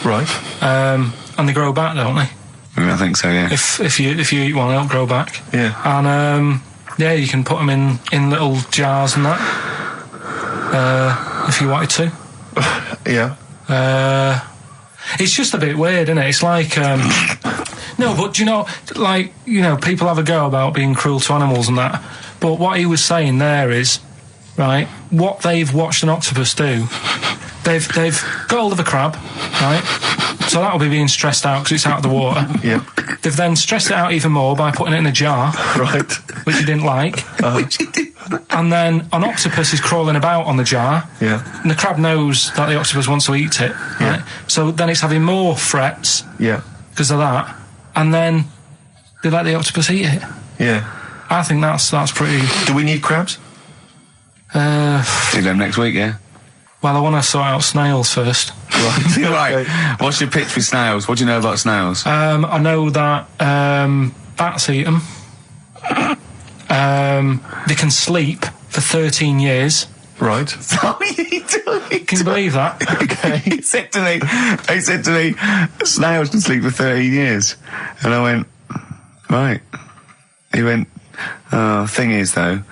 S6: Right.
S2: And they grow back, don't they?
S4: I think so. Yeah.
S2: If you eat one, they'll grow back.
S6: Yeah.
S2: And yeah, you can put them in little jars and that. If you wanted to.
S6: Yeah.
S2: It's just a bit weird, isn't it? It's like no, but you know, like people have a go about being cruel to animals and that. But what he was saying there is, right, what they've watched an octopus do. They've got hold of a crab, right? So that'll be being stressed out because it's out of the water.
S6: Yeah.
S2: They've then stressed it out even more by putting it in a jar,
S6: Right.
S2: which he didn't like. And then an octopus is crawling about on the jar.
S6: Yeah.
S2: And the crab knows that the octopus wants to eat it, right? So then it's having more threats
S6: Yeah.
S2: because of that. And then they let the octopus eat it.
S6: Yeah.
S2: I think that's pretty...
S6: Do we need crabs?
S4: See them next week. Yeah.
S2: Well, I want to sort out snails first.
S6: Right.
S4: Right. What's your pitch with snails? What do you know about snails?
S2: I know that bats eat them. They can sleep for 13 years.
S6: Right.
S2: Can you believe that?
S6: Okay.
S4: He said to me, snails can sleep for 13 years. And I went, right. He went, thing is though,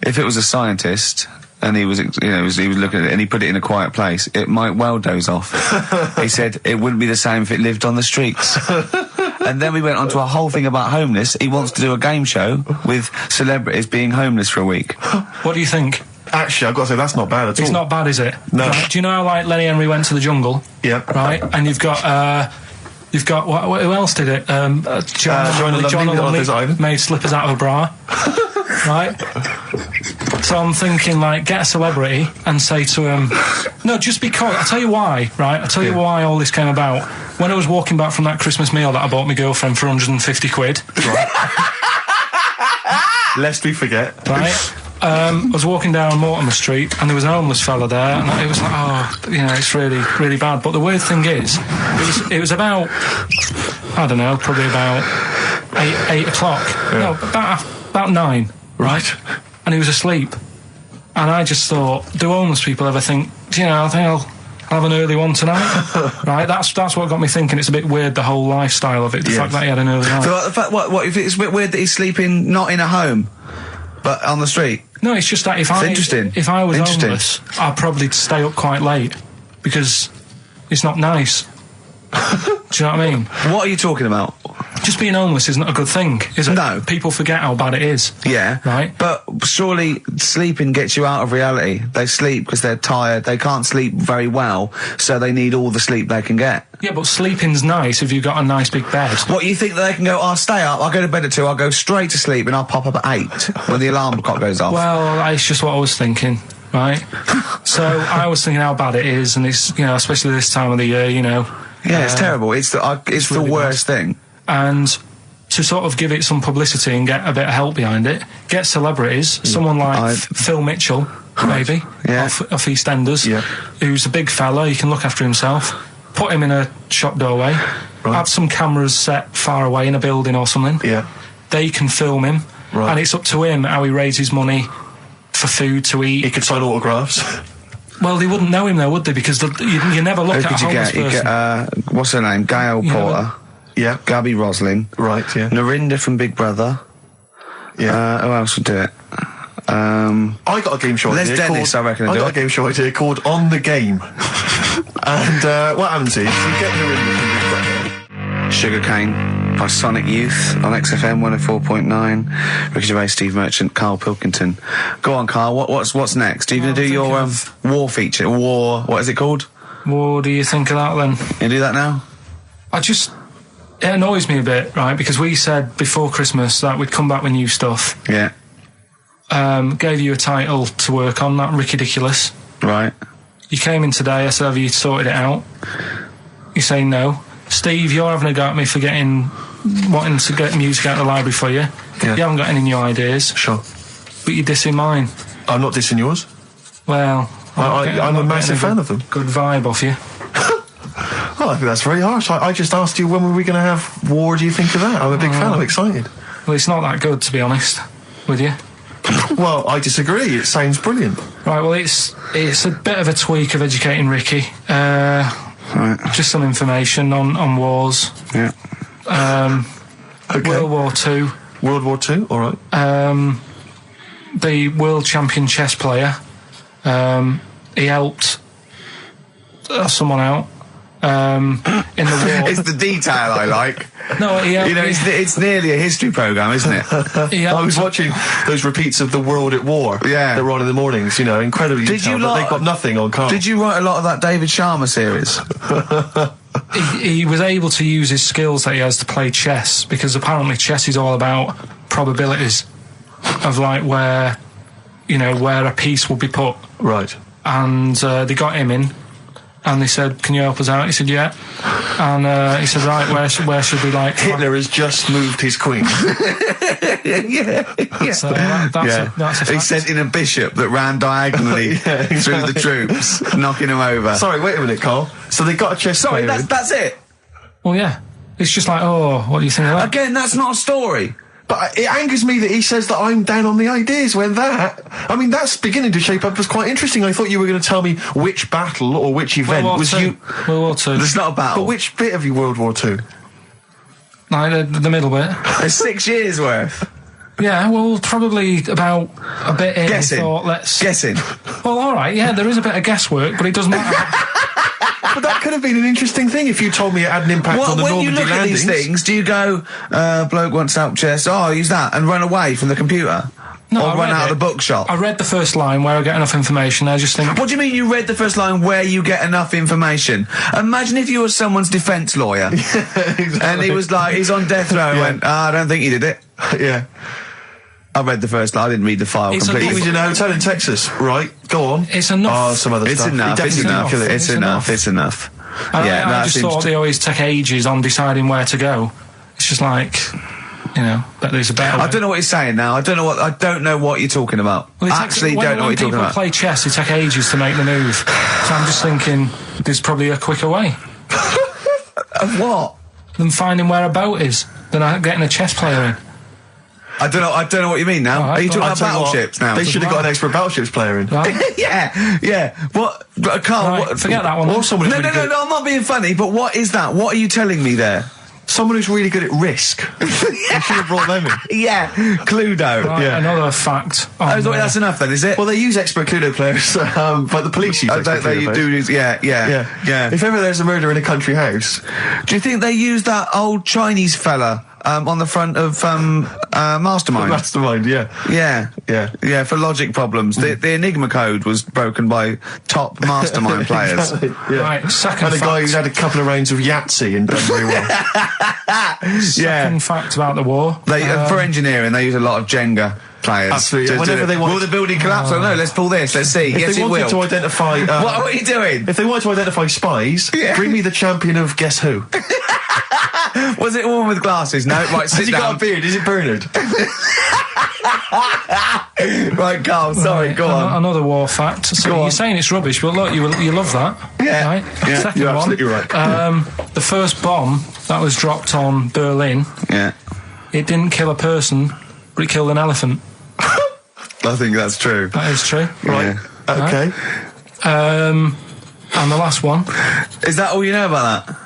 S4: if it was a scientist and he was looking at it and he put it in a quiet place, it might well doze off. He said it wouldn't be the same if it lived on the streets. And And then we went on to a whole thing about homeless. He wants to do a game show with celebrities being homeless for a week.
S2: What do you think?
S6: Actually, I've got to say, that's not bad at all.
S2: It's not bad, is it?
S6: No.
S2: Right, do you know how, like, Lenny Henry went to the jungle?
S6: Yeah.
S2: Right? And you've got, who else did it? John Lumley made slippers out of a bra. Right? So I'm thinking, like, get a celebrity and say to him, no, just because, I'll tell you why, right? I'll tell you why all this came about. When I was walking back from that Christmas meal that I bought my girlfriend for 150 quid. Right?
S6: Lest we forget.
S2: Right? I was walking down Mortimer Street and there was an homeless fella there, and it was like, oh, you know, it's really, really bad. But the weird thing is, it was about, I don't know, probably about 8 o'clock. Yeah. No, about 9.
S6: Right.
S2: And he was asleep. And I just thought, do homeless people ever think, you know, I think I'll have an early one tonight? Right? That's what got me thinking. It's a bit weird, the whole lifestyle of it, the fact that he had an early night.
S4: So the fact, what if it's a bit weird that he's sleeping not in a home, but on the street?
S2: No, it's just that if I was homeless, I'd probably stay up quite late because it's not nice. Do you know what I mean?
S4: What are you talking about?
S2: Just being homeless isn't a good thing, is it?
S4: No.
S2: People forget how bad it is.
S4: Yeah.
S2: Right?
S4: But surely sleeping gets you out of reality. They sleep because they're tired. They can't sleep very well, so they need all the sleep they can get.
S2: Yeah, but sleeping's nice if you've got a nice big bed.
S4: What, you think that they can go, I'll stay up, I'll go to bed at 2, I'll go straight to sleep and I'll pop up at 8 when the alarm clock goes off?
S2: Well, that's just what I was thinking, right? So I was thinking how bad it is, and it's, you know, especially this time of the year, you know.
S4: Yeah, it's terrible. It's the
S2: really
S4: worst thing.
S2: And to sort of give it some publicity and get a bit of help behind it, get celebrities, someone like Phil Mitchell, maybe, off EastEnders, who's a big fella, he can look after himself, put him in a shop doorway, have some cameras set far away in a building or something, they can film him, and it's up to him how he raises money for food to eat.
S6: He could sign autographs.
S2: Well, they wouldn't know him though, would they? Because you never look at a homeless person.
S4: You get, what's her name? Gail Porter.
S6: Yeah.
S4: Gabby Roslin.
S6: Right, yeah.
S4: Narinda from Big Brother. Yeah. Who else would do it?
S6: I got a game show idea.
S4: Dennis, I reckon.
S6: I got a game show idea called On the Game. And what happens is, you get Narinda from Big Brother.
S4: Sugarcane by Sonic Youth on XFM 104.9. Ricky Gervais, Steve Merchant, Karl Pilkington. Go on, Karl. What's next? Are you going to do your war feature? What is it called?
S2: What do you think of that then?
S4: You do that now?
S2: It annoys me a bit, right? Because we said before Christmas that we'd come back with new stuff.
S4: Yeah.
S2: Gave you a title to work on, that Ridiculous.
S4: Right.
S2: You came in today, I said, have you sorted it out? You say no. Steve, you're having a go at me for wanting to get music out of the library for you.
S6: Yeah.
S2: You haven't got any new ideas.
S6: Sure.
S2: But you're dissing mine.
S6: I'm not dissing yours.
S2: Well,
S6: I'm a massive fan of them.
S2: Good vibe off you.
S6: Oh, I think that's very harsh. I just asked you, when were we going to have war? Do you think of that? I'm a big fan. I'm excited.
S2: Well, it's not that good, to be honest with you.
S6: Well, I disagree. It sounds brilliant.
S2: Right, well, it's a bit of a tweak of Educating Ricky. Just some information on wars.
S4: Yeah.
S6: Okay.
S2: World War II.
S6: World War II, all right.
S2: The world champion chess player, he helped someone out in the war.
S4: It's the detail I like.
S2: No, he helped,
S4: you know, it's nearly a history programme, isn't it?
S6: I was watching those repeats of The World at War.
S4: Yeah.
S6: That were on in the mornings, you know, incredibly detailed, but they've got nothing on Karl.
S4: Did you write a lot of that David Sharma series?
S2: he was able to use his skills that he has to play chess, because apparently chess is all about probabilities of, like, where a piece will be put.
S6: Right.
S4: And
S2: they got him in, and they said, "Can you help us out?" He said, "Yeah." And he said, "Right, where should we like?"
S6: Hitler has just moved his queen.
S4: Yeah.
S2: So that's a fact.
S4: He sent in a bishop that ran diagonally through the troops, knocking him over.
S6: Sorry, wait a minute, Karl. So they got a chess
S4: Sorry,
S6: player.
S4: that's it.
S2: Well, yeah. It's just like, oh, what do you think of that?
S4: Again, that's not a story.
S6: But it angers me that he says that I'm down on the ideas when that's beginning to shape up as quite interesting. I thought you were going to tell me which battle or which event was you...
S2: World War II.
S4: It's not a battle.
S6: But which bit of you World War II?
S2: Like the middle bit.
S4: It's 6 years worth.
S2: Yeah, well, probably about a bit in.
S4: Guessing.
S2: Thought,
S4: Guessing.
S2: Well, all right, yeah, there is a bit of guesswork, but it doesn't matter.
S6: But that could have been an interesting thing if you told me it had an impact on the
S4: when you
S6: Normandy
S4: look at these
S6: landings.
S4: things, do you go, bloke wants up chest, oh, I'll use that, and run away from the computer?
S2: No,
S4: or
S2: I
S4: run
S2: read
S4: out
S2: it.
S4: of the bookshop?
S2: I read the first line where I get enough information. I just think,
S4: What do you mean you read the first line where you get enough information? Imagine if you were someone's defence lawyer.
S6: Exactly.
S4: And he was like, he's on death row and went, I don't think he did it.
S6: Yeah.
S4: I read the first line, I didn't read the file
S2: It's a-
S6: He
S4: completely.
S6: was in a hotel in Texas, right? Go on.
S2: It's enough.
S6: Oh, some other
S4: It's
S6: stuff.
S4: enough,
S6: He
S4: it's
S6: definitely
S4: enough,
S6: didn't kill it.
S4: it's enough, it's enough.
S2: I
S4: that
S2: just
S4: seems
S2: thought
S4: to-
S2: they always take ages on deciding where to go. It's just like, bet there's a better way.
S4: I don't know what he's saying now. I don't know what you're talking about.
S2: Well, it
S4: I
S2: takes-
S4: actually
S2: when,
S4: don't know
S2: when
S4: what you're talking
S2: people
S4: about.
S2: play chess, it takes ages to make the move. So I'm just thinking there's probably a quicker way
S4: Of what?
S2: than finding where a boat is, than getting a chess player in.
S4: I don't know what you mean now.
S2: Oh,
S4: Are you talking
S6: I'll
S4: about
S6: tell you what,
S4: battleships now?
S6: They should have got an expert battleships player in.
S2: Right?
S4: yeah. What? Carl,
S2: Right,
S4: what?
S2: forget that one.
S6: Or someone
S4: No,
S6: who's
S4: no,
S6: really
S4: no,
S6: good.
S4: no, I'm not being funny, but what is that? What are you telling me there?
S6: Someone who's really good at risk. We should have brought them in.
S4: Yeah, Cluedo.
S2: Right,
S6: Yeah.
S2: Another fact.
S4: That's enough then, is it?
S6: Well, they use expert Cluedo players, but the police use expert
S4: they
S6: Cluedo
S4: do
S6: players.
S4: use, yeah.
S6: If ever there's a murder in a country house,
S4: Do you think they use that old Chinese fella on the front of Mastermind?
S6: mastermind, yeah.
S4: Yeah, for logic problems. The Enigma code was broken by top Mastermind players.
S6: Exactly, yeah.
S2: Right, second
S6: And a guy
S2: fact.
S6: who's had a couple of rounds of Yahtzee and done very well.
S2: Second fact about the war.
S4: They for engineering, they use a lot of Jenga players.
S6: Absolutely.
S4: To
S6: Whenever
S4: do it.
S6: they want-
S4: Will the building collapse? Oh no, let's pull this. Let's see.
S6: If
S4: Yes,
S6: they
S4: it
S6: wanted
S4: will.
S6: to identify...
S4: What are you doing?
S6: If they wanted to identify spies,
S4: Yeah.
S6: bring me the champion of Guess Who.
S4: Was it a woman with glasses? No, right,
S6: Has
S4: sit
S6: he got
S4: down.
S6: a beard? Is it Bernard?
S4: Right, Carl, sorry,
S2: Right,
S4: go on.
S2: Another war fact. So
S4: Go
S2: you're
S4: on.
S2: saying it's rubbish, but look, you love that.
S4: Yeah,
S2: Right?
S4: yeah,
S2: Second
S6: you're
S2: one.
S6: absolutely right.
S2: The first bomb that was dropped on Berlin,
S4: Yeah,
S2: it didn't kill a person, but it killed an elephant.
S4: I think that's true.
S2: That is true.
S6: Right. Okay.
S2: And the last one.
S4: Is that all you know about that?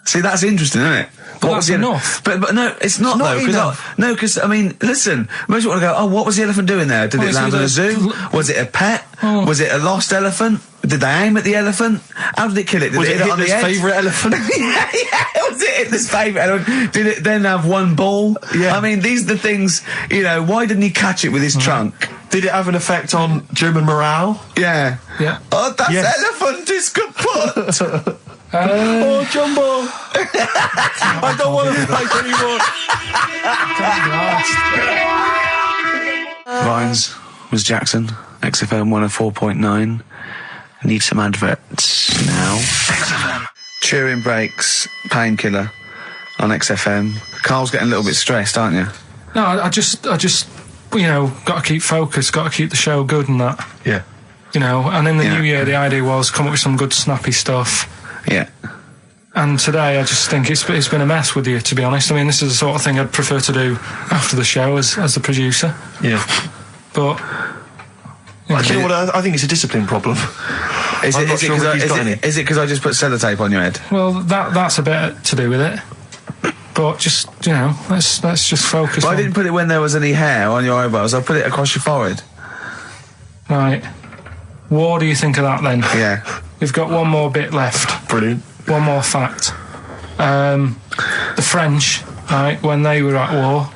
S4: See, that's interesting, isn't it?
S2: But
S4: What
S2: that's
S4: was the-
S2: enough.
S4: But no, it's not
S6: not
S4: though.
S6: enough.
S4: Because I mean, listen. Most people want to go. Oh, what was the elephant doing there? Did
S2: Well,
S4: it
S2: it's
S4: land in a
S2: either-
S4: zoo? Was it a pet?
S2: Oh.
S4: Was it a lost elephant? Did they aim at the elephant? How did it kill it? Did
S6: Was it
S4: hit on the
S6: Hitler's
S4: head?
S6: favourite elephant?
S4: yeah. Was it Hitler's favourite elephant? Did it then have one ball?
S6: Yeah.
S4: I mean, these are the things. Why didn't he catch it with his trunk?
S6: Did it have an effect on German morale?
S4: Yeah.
S2: Yeah.
S4: Oh, that
S6: Yes.
S4: elephant is kaput.
S6: Oh, Jumbo! I don't want to fight anymore.
S4: Vines was Jackson, XFM 104.9. Need some adverts now. Chewing breaks, painkiller on XFM. Carl's getting a little bit stressed, aren't you?
S2: No, I just got to keep focused, got to keep the show good and that.
S6: Yeah.
S2: And in the
S4: Yeah.
S2: new year, the idea was come up with some good snappy stuff.
S4: Yeah.
S2: And today, I just think it's been a mess with you, to be honest. I mean, this is the sort of thing I'd prefer to do after the show as the producer.
S6: Yeah.
S2: But
S6: Do you know what? I think it's a discipline problem.
S4: Is
S6: I'm
S4: it
S6: not sure Ricky's got any.
S4: because I just put sellotape on your head?
S2: well, that's a bit to do with it. But just let's just focus.
S4: Well, I
S2: on,
S4: didn't put it when there was any hair on your eyebrows. I put it across your forehead.
S2: right. What do you think of that then?
S4: Yeah.
S2: We've got one more bit left.
S6: Brilliant.
S2: One more fact. The French, right, when they were at war,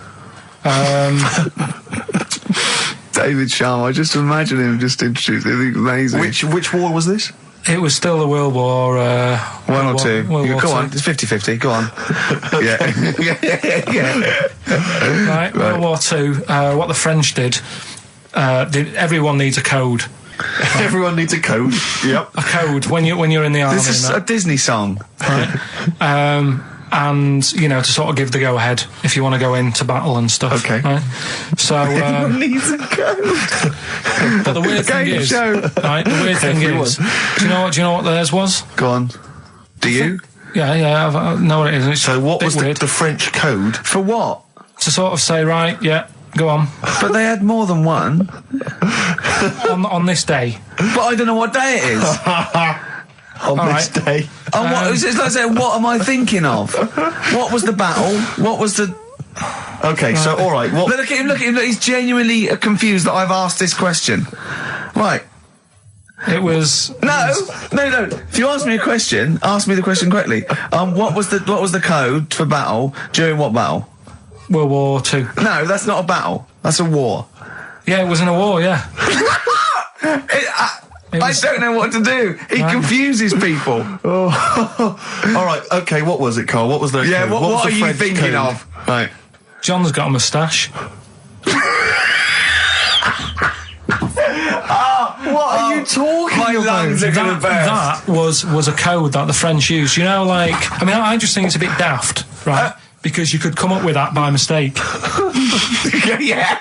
S4: David Sharma, I just imagine him just introduced it. It's amazing.
S6: Which war was this?
S2: it was still the World War.
S4: One or two.
S2: World War
S4: Go
S2: II.
S4: on, it's 50-50. Go on. yeah.
S2: Right, World War II. What the French did. Everyone needs a code.
S6: Everyone needs a code. Yep.
S2: A code when you're in the army.
S4: This is
S2: and
S4: a
S2: that.
S4: Disney song.
S2: And to sort of give the go ahead if you want to go into battle and stuff.
S6: Okay.
S2: Right? So,
S4: Needs a code.
S2: but the weird thing
S4: Game
S2: is,
S4: show.
S2: right? The weird thing is, do you know what theirs was?
S4: Go on. Do you?
S2: Yeah, I know what it is. It's
S6: So what
S2: a bit
S6: was
S2: weird.
S6: the French code?
S4: For what?
S2: To sort of say, right, yeah, go on
S4: But they had more than one.
S2: on this day.
S4: But I don't know what day it is.
S6: On
S2: All
S6: this
S2: right.
S6: day.
S4: Oh, what, it's like saying, what am I thinking of? What was the battle? What was the...
S6: Okay, so all right. What?
S4: Look at him, look at him. Look, he's genuinely confused that I've asked this question. Right.
S2: It was...
S4: No. If you ask me a question, ask me the question correctly. What was the code for battle during what battle?
S2: World War II.
S4: No, that's not a battle. That's a war.
S2: Yeah, it was in a war, yeah.
S4: I don't know what to do. He confuses people.
S6: Oh. All right, okay, what was it, Carl? What was the code?
S4: What
S6: was
S4: are
S6: the
S4: you
S6: French
S4: thinking
S6: code?
S4: of? Right.
S2: John's got a moustache.
S6: What are you talking
S4: My
S6: about?
S4: lungs are going to burst.
S2: That was a code that the French used. You know, like... I mean, I just think it's a bit daft, right? Because you could come up with that by mistake.
S4: yeah.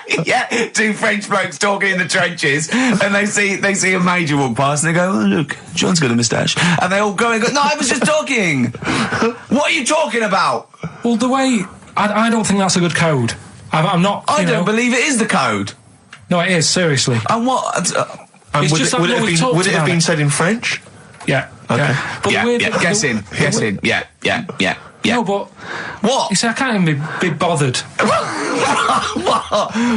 S4: Two French blokes talking in the trenches, and they see a major walk past, and they go, "Oh, look, John's got a moustache," and they all go and go, "No, I was just talking. What are you talking about?"
S2: Well, the way... I don't think that's a good code. I'm not...
S4: I
S2: you
S4: don't
S2: know,
S4: believe it is the code.
S2: No, it is, seriously.
S4: And what?
S2: It's just that
S6: would
S2: we
S6: it
S2: talked
S6: have
S2: about
S6: been
S2: it.
S6: said in French?
S2: Yeah.
S6: Okay.
S2: Yeah. But
S4: Guess in. Yeah.
S2: No, but...
S4: What?
S2: You see, I can't even be bothered.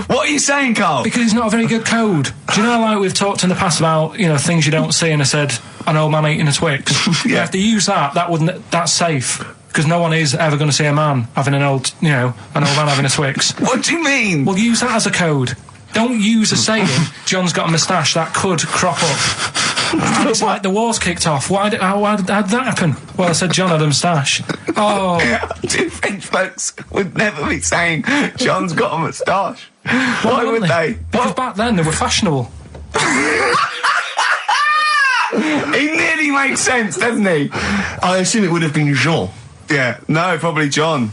S4: What are you saying, Karl?
S2: Because it's not a very good code. Do you know, like we've talked in the past about, you know, things you don't see, and I said, an old man eating a Twix.
S4: Yeah.
S2: If they use that's safe. Because no one is ever going to see a man having an old man having a Twix.
S4: What do you mean?
S2: Well, use that as a code. Don't use a saying, John's got a moustache, that could crop up. It's like the war's kicked off. How did that happen? Well, I said John had a moustache. Oh.
S4: Two French folks would never be saying John's got a moustache. Why would they?
S2: Because back then they were fashionable.
S4: He nearly makes sense, doesn't he?
S6: I assume it would have been Jean.
S4: Yeah. No, probably John.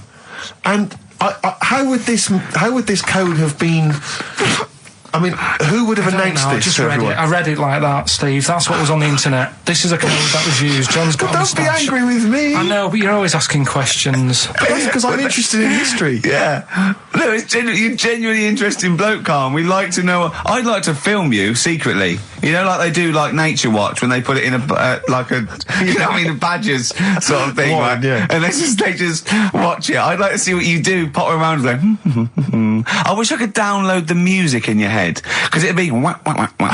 S6: And how would this code have been? I mean, who would have announced
S2: I
S6: this
S2: just
S6: to
S2: read
S6: everyone?
S2: it. I read it like that, Steve. That's what was on the internet. This is a code that was used. John's got a
S6: Don't be
S2: moustache.
S6: angry with me.
S2: I know, but you're always asking questions.
S6: That's because I'm interested in history.
S4: Yeah. No, you're genuinely interesting bloke, Karl. We like to know. I'd like to film you secretly. You know, like they do, like Nature Watch, when they put it in a a Badgers sort of thing,
S6: What?
S4: right?
S6: Yeah.
S4: And they just watch it. I'd like to see what you do, pop around and go. I wish I could download the music in your head, because it'd be wah, wah, wah, wah, wah,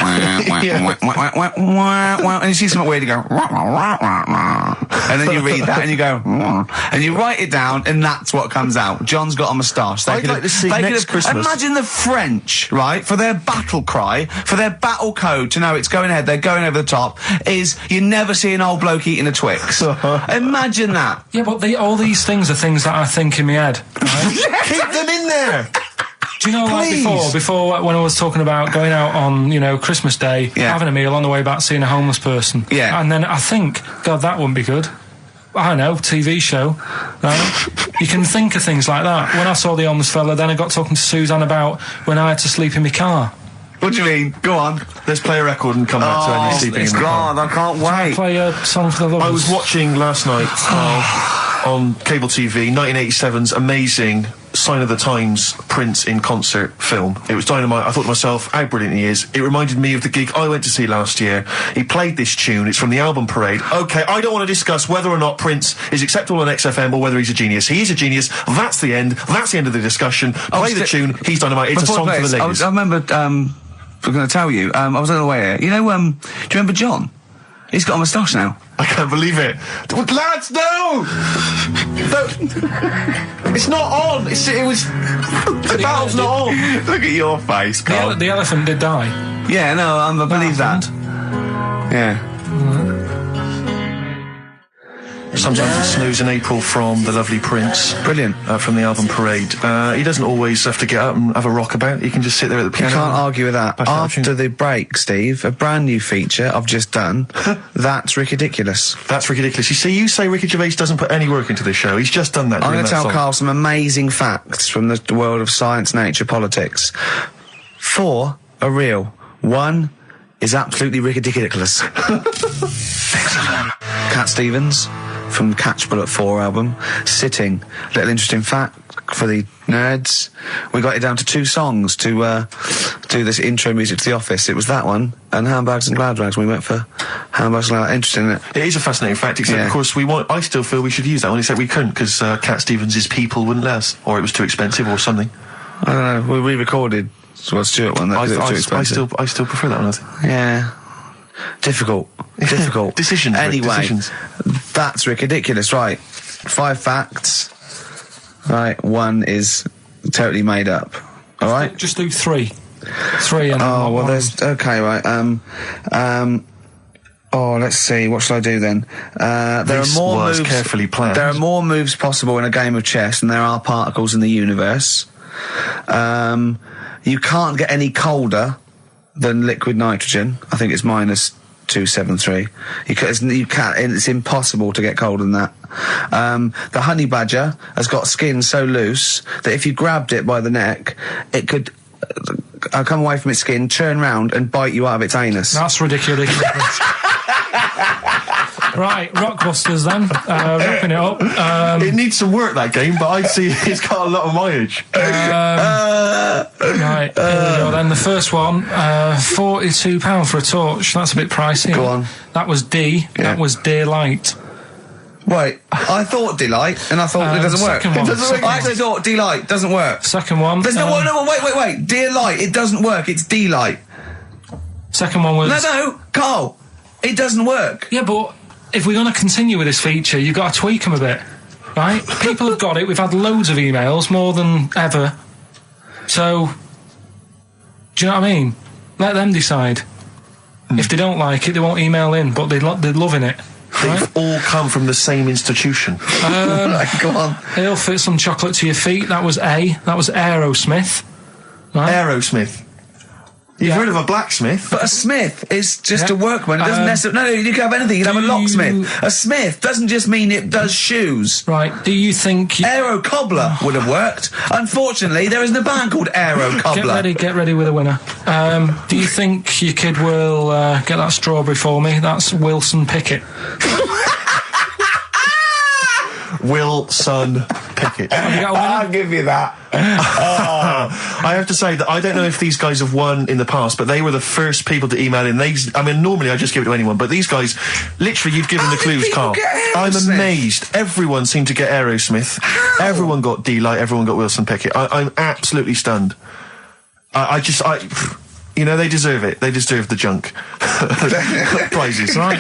S4: wah, wah, wah, wah, wah, and you see something weird, you go wah, wah, wah, wah, wah. And then you read that and you go wah, and you write it down, and that's what comes out. John's got a moustache.
S6: I'd like to see next Christmas.
S4: Imagine the French, right, for their battle cry, for their battle code to know it's going ahead, they're going over the top, is you never see an old bloke eating a Twix. Imagine that.
S2: Yeah, but all these things are things that I think in my head. Right?
S6: Keep them in there.
S2: Do you know,
S6: Please.
S2: like before when I was talking about going out on, you know, Christmas Day, having a meal on the way back, seeing a homeless person.
S4: Yeah.
S2: And then I think, God, that wouldn't be good. I don't know, TV show. Right? You can think of things like that. When I saw the homeless fella, then I got talking to Suzanne about when I had to sleep in my car.
S4: What do you mean? Go on.
S6: Let's play a record and come back to any sleeping in the car.
S4: I can't wait.
S2: Play a song for the lovers.
S6: I was watching last night on cable TV 1987's amazing Sign of the Times Prince in concert film. It was dynamite. I thought to myself, how brilliant he is. It reminded me of the gig I went to see last year. He played this tune. It's from the album Parade. Okay, I don't want to discuss whether or not Prince is acceptable on XFM or whether he's a genius. He is a genius. That's the end. That's the end of the discussion. Play the tune. He's dynamite. It's a song for the ladies.
S4: I remember, I'm going to tell you, I was on the way here. You know, do you remember John? He's got a moustache now.
S6: I can't believe it. Lads, no! It's not on. It was... The battle's not on.
S4: Look at your face, Karl.
S2: The elephant did die.
S4: Yeah, no, I believe that. Yeah.
S6: Sometimes it snows in April from the lovely Prince.
S4: Brilliant.
S6: From the album Parade. He doesn't always have to get up and have a rock about. He can just sit there at the
S4: You
S6: piano.
S4: can't argue with that.
S6: Bash out a tune.
S4: After the break, Steve, a brand new feature I've just done. That's ridiculous.
S6: That's ridiculous. You say Ricky Gervais doesn't put any work into this show. He's just done that.
S4: I'm
S6: going to
S4: tell Karl some amazing facts from the world of science, nature, politics. 4 are real. 1 is absolutely ridiculous. Cat Stevens from Catchable at 4 album, Sitting, little interesting fact for the nerds. We got it down to 2 songs to do this intro music to The Office. It was that one and Handbags and Glad Rags. We went for Handbags and Glad Rags. Interesting, isn't it?
S6: It is a fascinating fact, except
S4: Yeah.
S6: of course I still feel we should use that one, except we couldn't because Cat Stevens' people wouldn't let us, or it was too expensive or something.
S4: I don't know. We re-recorded Stuart one. That was too expensive.
S6: I still prefer that one, I think.
S4: Yeah. Difficult.
S6: Decisions, Rick,
S4: Anyway,
S6: decisions.
S4: that's ridiculous. Right, 5 facts. Right, 1 is totally made up. All right.
S2: Just do 3. 3 and
S4: Oh well,
S2: one.
S4: there's okay, right. Oh, let's see. What shall I do then? There
S6: This
S4: are more
S6: was
S4: moves.
S6: carefully planned.
S4: There are more moves possible in a game of chess than there are particles in the universe. You can't get any colder than liquid nitrogen. I think it's minus 273. You can't. It's impossible to get colder than that. The honey badger has got skin so loose that if you grabbed it by the neck, it could come away from its skin, turn round, and bite you out of its anus.
S2: That's ridiculous. Right, Rockbusters then. Wrapping it up.
S6: It needs some work, that game, but I'd see it's got a lot of mileage.
S2: Right, here we go then. The first one, £42 for a torch. That's a bit pricey.
S4: Go on.
S2: That was D.
S4: Yeah.
S2: That was Daylight.
S4: Wait, I thought delight, and I thought it doesn't work.
S2: second one.
S4: It doesn't work. I actually thought delight doesn't work.
S2: Second one.
S4: There's no, wait. Dear light, it doesn't work. It's delight.
S2: Second one was...
S4: No, Carl, it doesn't work.
S2: Yeah, but if we're going to continue with this feature, you've got to tweak them a bit, right? People have got it. We've had loads of emails, more than ever. So, do you know what I mean? Let them decide. If they don't like it, they won't email in, but they're loving it. Right?
S6: They've all come from the same institution.
S4: Go on.
S2: It'll fit some chocolate to your feet. That was A. That was Aerosmith. Right?
S6: Aerosmith. You've heard of a blacksmith?
S4: But a smith is just
S2: Yeah.
S4: a workman. It doesn't necessarily. No, you can have anything. You can have a locksmith. A smith doesn't just mean it does shoes.
S2: Right. Do you think...
S4: Aero cobbler would have worked. Unfortunately, there isn't a band called Aero Cobbler.
S2: Get ready with a winner. Do you think your kid will get that strawberry for me? That's Wilson Pickett.
S6: Wilson Pickett.
S2: Have you got a winner?
S4: I'll give you that.
S6: I have to say that I don't know if these guys have won in the past, but they were the first people to email in. Normally I just give it to anyone, but these guys, literally, you've given
S4: How
S6: the
S4: did
S6: clues,
S4: people
S6: Carl.
S4: get
S6: I'm
S4: Aerosmith?
S6: amazed. Everyone seemed to get Aerosmith.
S4: How?
S6: Everyone got D-Light. Everyone got Wilson Pickett. I'm absolutely stunned. They deserve it. They deserve the junk prizes, right?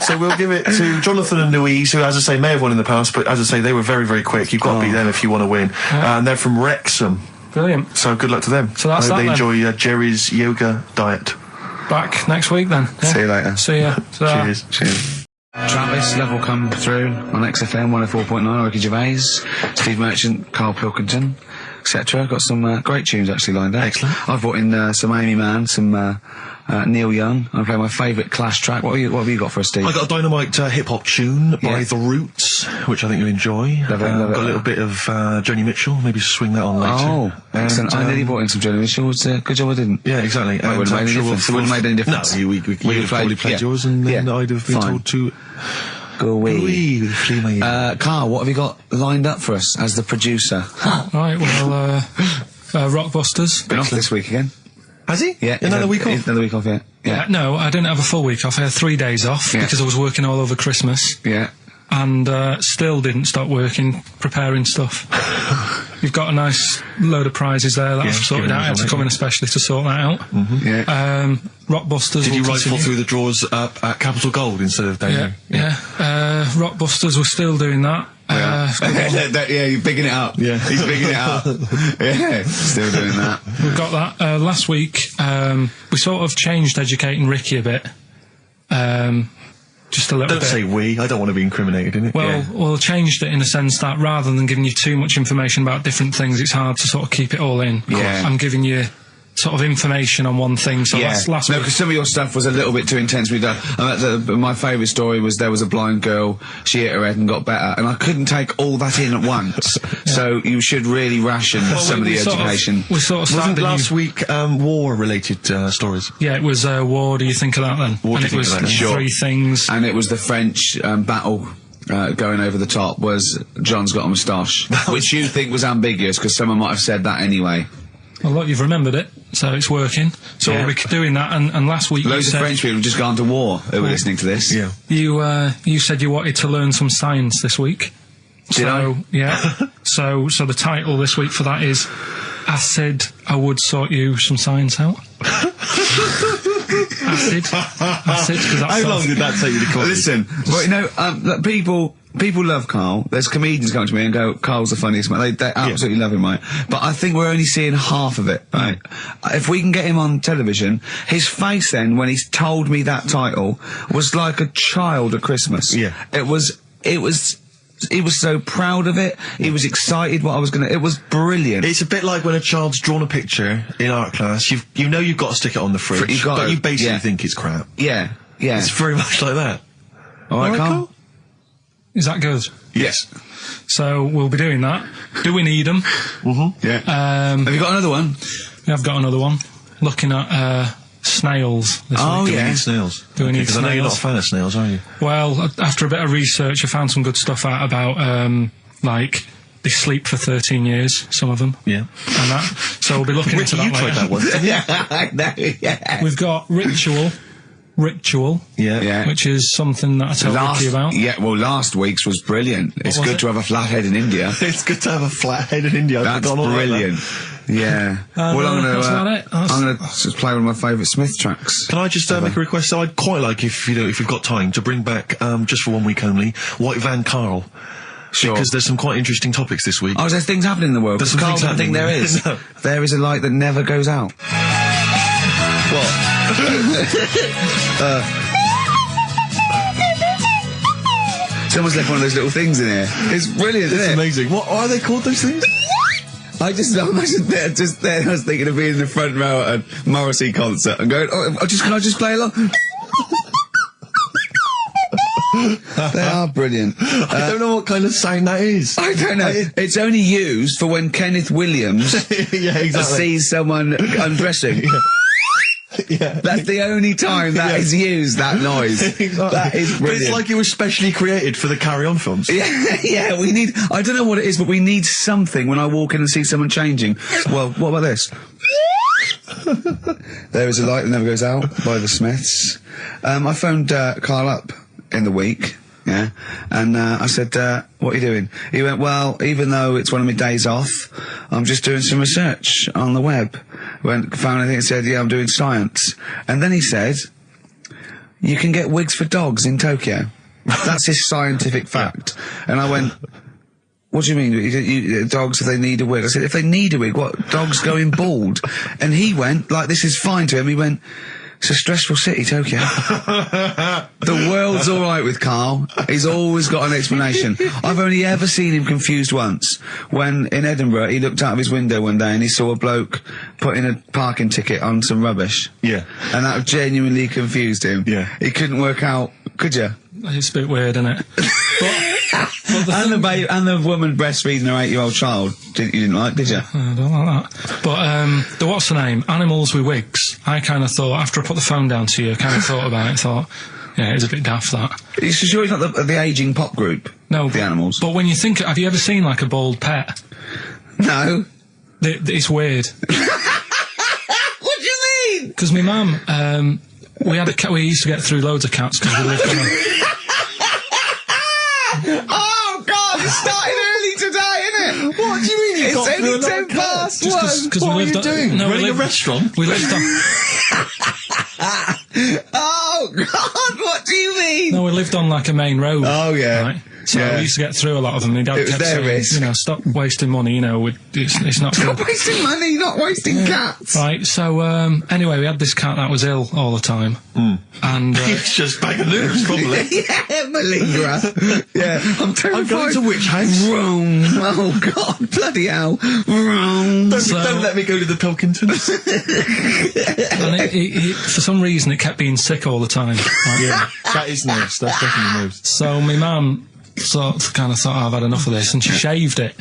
S6: So we'll give it to Jonathan and Louise, who, as I say, may have won in the past, but as I say, they were very, very quick. You've got to beat them if you want to win. And they're from Wrexham.
S2: Brilliant.
S6: So good luck to them.
S2: So that's
S6: I hope
S2: that
S6: they
S2: then.
S6: enjoy Jerry's yoga diet.
S2: Back next week then. Yeah?
S4: See you later.
S2: See ya. Ta-ra.
S6: Cheers.
S4: Travis, level come through on XFM 104.9, Ricky Gervais, Steve Merchant, Karl Pilkington, etc. Got some great tunes actually lined up.
S6: Excellent.
S4: I've brought in some Amy Mann, some Neil Young. I'm playing my favourite Clash track. What have you got for us, Steve?
S6: I got a dynamite hip-hop tune by
S4: Yeah.
S6: The Roots, which I think you'll enjoy.
S4: Love it.
S6: Got a little bit of Joni Mitchell, maybe swing that on later.
S4: Oh, excellent. I nearly brought in some Joni Mitchell. Good job I didn't.
S6: Yeah, exactly.
S4: It wouldn't have made any difference. It wouldn't have made any difference.
S6: No, we
S4: We'd
S6: would
S4: have
S6: have probably played yours, and then I'd have been
S4: Fine.
S6: told to
S4: Go away.
S6: with Flea My Ear.
S4: Carl, what have you got lined up for us as the producer?
S2: Right, well, Rockbusters.
S4: Been off this week again?
S6: Has he?
S4: Yeah.
S6: Another week off?
S4: Another week off, yeah.
S2: No, I didn't have a full week off. I had 3 days off
S4: Yeah.
S2: because I was working all over Christmas.
S4: Yeah.
S2: And still didn't stop working, preparing stuff. You've got a nice load of prizes there that I've sorted out. I had to come in especially to sort that out.
S6: Mm-hmm.
S2: Rockbusters.
S6: Did you
S2: will
S6: rifle
S2: continue.
S6: through the drawers at Capital Gold instead of down
S2: Yeah,
S6: here?
S2: yeah. Rockbusters, we're still doing that.
S4: Yeah, you're bigging it up.
S6: Yeah.
S4: He's bigging it up. Yeah, still doing that.
S2: We've got that. Last week, we sort of changed Educating Ricky a bit. Just a little
S6: Don't
S2: bit.
S6: say we. I don't want to be incriminated in it.
S2: Well, changed it in a sense that rather than giving you too much information about different things, it's hard to sort of keep it all in.
S4: Yeah.
S2: I'm giving you sort of information on one thing. So last
S4: no,
S2: week,
S4: because some of your stuff was a little bit too intense. My favourite story was there was a blind girl. She hit her head and got better, and I couldn't take all that in at once. So you should really ration some of the education.
S2: We sort of
S6: Wasn't
S2: started
S6: last week war-related stories?
S2: Yeah, it was War. Do you think of that then?
S6: What
S2: and
S6: do you
S2: it
S6: think
S2: was
S6: of that?
S2: three things.
S4: And it was the French battle. Going over the top was John's got a moustache, which you think was ambiguous because someone might have said that anyway.
S2: Well, look, you've remembered it, so it's working. So we're doing that. And last week
S4: Loads of French people have just gone to war who were listening to this.
S6: Yeah.
S2: you said you wanted to learn some science this week.
S4: Did I?
S2: Yeah. so the title this week for that is I Said I Would Sort You Some Science Out. acid, because that's
S6: How long did that take you to call?
S4: Listen, well, you know, look, people love Karl. There's comedians come to me and go, Karl's the funniest man. They absolutely love him, right? But I think we're only seeing half of it, right? If we can get him on television, his face then, when he's told me that title, was like a child at Christmas.
S6: Yeah.
S4: He was so proud of it. He was excited what I was gonna. It was brilliant.
S6: It's a bit like when a child's drawn a picture in art class. You know you've got to stick it on the fridge, but you basically think it's crap.
S4: Yeah.
S6: It's very much like that.
S4: All right, Karl?
S2: Is that good?
S6: Yes.
S2: So we'll be doing that. Do we need them?
S6: Mm-hmm.
S4: Yeah. Have you got another one?
S2: We have got another one. Looking at snails this week.
S6: Do we need snails?
S2: Do we need
S6: Because I know you're not a
S2: snails?
S6: fan of snails, are you?
S2: Well, after a bit of research, I found some good stuff out about, like, they sleep for 13 years, some of them.
S6: Yeah.
S2: And that. So we'll be looking into that
S6: You
S2: later.
S6: tried that one, didn't you?
S4: I know, yeah.
S2: We've got Ritual,
S6: Yeah.
S2: which is something that I told Ricky about.
S4: Yeah, well, last week's was brilliant. It's
S2: was
S4: good
S2: it?
S4: to have a flathead in India.
S6: It's good to have a flathead in India.
S4: That's brilliant. Yeah. Well,
S2: that's about it.
S4: I'm going to just play one of my favourite Smith tracks.
S6: Can I just make a request? So I'd quite like, if you've got time, to bring back, just for 1 week only, White Van Karl.
S4: Sure.
S6: Because there's some quite interesting topics this week.
S4: Oh, there's things happening in the world.
S6: There's some
S4: Karl
S6: things
S4: doesn't think there
S6: happening.
S4: is.
S6: No.
S4: There is a light that never goes out.
S6: What?
S4: Someone's left one of those little things in here. It's brilliant,
S6: It's
S4: isn't it?
S6: amazing. What are they called, those things?
S4: I imagine there, I was thinking of being in the front row at a Morrissey concert and going, can I just play along? They are brilliant.
S6: I don't know what kind of sound that is.
S4: I don't know. It's only used for when Kenneth Williams
S6: Yeah, exactly.
S4: sees someone undressing.
S6: Yeah.
S4: That's the only time that is used, that noise.
S6: Exactly.
S4: That is
S6: But
S4: brilliant.
S6: it's like it was specially created for the Carry On films.
S4: Yeah, we need, I don't know what it is, but we need something when I walk in and see someone changing. Well, what about this? There is a light that never goes out by the Smiths. I phoned Karl up in the week, yeah, and I said, what are you doing? He went, well, even though it's one of my days off, I'm just doing some research on the web. Found anything and said, yeah, I'm doing science. And then he said, you can get wigs for dogs in Tokyo. That's his scientific fact. And I went, what do you mean? Dogs, if they need a wig? I said, if they need a wig, what? Dogs going bald? And he went, like, this is fine to him. He went, it's a stressful city, Tokyo. The world's all right with Karl. He's always got an explanation. I've only ever seen him confused once. When, in Edinburgh, he looked out of his window one day and he saw a bloke putting a parking ticket on some rubbish.
S6: Yeah.
S4: And that genuinely confused him.
S6: Yeah.
S4: He couldn't work out, could you?
S2: It's a bit weird, isn't it?
S4: And the woman breastfeeding her 8-year-old child, you didn't like, did you?
S2: I don't like that. But the what's the name? Animals with wigs. I kind of thought, after I put the phone down to you, I kind of thought about it, thought, yeah, it's a bit daft, that.
S4: You sure it's not the ageing pop group?
S2: No.
S4: The Animals?
S2: But when you think, have you ever seen, like, a bald pet?
S4: No.
S2: It's weird.
S4: What do you mean?
S2: Because my mum, we had a cat, we used to get through loads of cats because we lived on a...
S4: Oh, God, it started early today, isn't it? What do you mean? It's only 10 past
S2: Just
S4: one.
S2: what are you doing?
S6: Running a restaurant?
S2: We lived on...
S4: Oh, God, what do you mean?
S2: No, we lived on, like, a main road.
S4: Oh, yeah.
S2: Right? So
S4: Yeah.
S2: we used to get through a lot of them. My dad
S4: It was
S2: kept
S4: their
S2: saying,
S4: risk.
S2: you know, stop wasting money, you know, it's not
S4: Stop
S2: good.
S4: wasting money, not wasting cats.
S2: Right, so, anyway, we had this cat that was ill all the time. And,
S6: It's just bag of news, probably.
S4: Yeah, malingerer. Yeah, I'm terrified.
S6: I'm going to which house?
S4: Rome. Oh, God, bloody hell. Rome.
S6: Don't let me go to the Pilkingtons.
S2: and it, for some reason, it kept being sick all the time. Right?
S6: Yeah, that is news. That's definitely news.
S2: So my mum kind of thought, I've had enough of this, and she shaved it.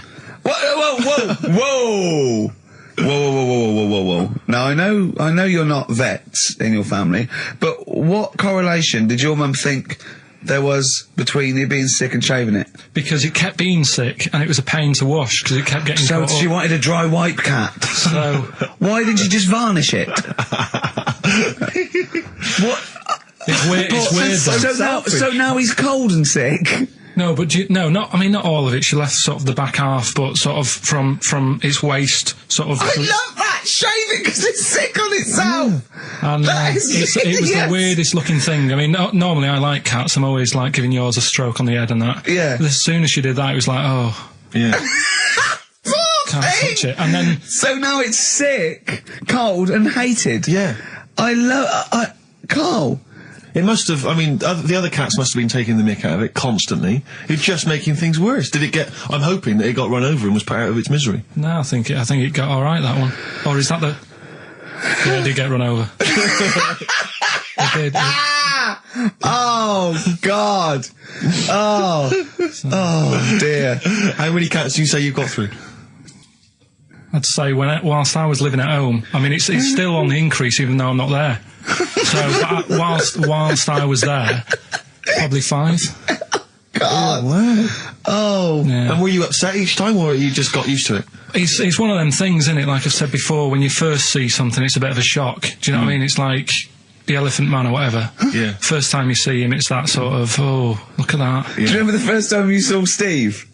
S4: Whoa. Whoa. Now, I know you're not vets in your family, but what correlation did your mum think there was between you being sick and shaving it?
S2: Because it kept being sick, and it was a pain to wash, because it kept getting
S4: So
S2: caught
S4: she
S2: up.
S4: wanted a dry wipe cat.
S2: So,
S4: Why didn't you just varnish it? What?
S2: it's weird, though.
S4: So now he's cold and sick.
S2: No, but not all of it. She left sort of the back half, but sort of from its waist, sort of.
S4: I love that shave it because it's sick on itself.
S2: And
S4: That is
S2: it was the
S4: hideous.
S2: weirdest looking thing. I mean, normally I like cats. I'm always like giving yours a stroke on the head and that.
S4: Yeah.
S2: But as soon as she did that, it was like, oh,
S6: Yeah.
S2: can't touch it. And then
S4: So now it's sick, cold, and hated.
S6: Yeah.
S4: Carl.
S6: It must have, I mean, the other cats must have been taking the mick out of it constantly. It's just making things worse. Did it get, I'm hoping that it got run over and was put out of its misery.
S2: no, I think it got all right, that one. Or is that the? Yeah, it did get run over. It did.
S4: Oh, God. Oh, dear.
S6: How many cats do you say you've got through?
S2: I'd say whilst I was living at home, I mean, it's still on the increase even though I'm not there. So whilst I was there, probably 5.
S4: God.
S6: Wow.
S4: Oh.
S2: Yeah.
S6: And were you upset each time, or you just got used to it?
S2: It's one of them things, isn't it? Like I've said before, when you first see something, it's a bit of a shock. Do you know what I mean? It's like the Elephant Man or whatever.
S6: Yeah.
S2: First time you see him, it's that sort of, oh, look at that.
S4: Do you remember the first time you saw Steve?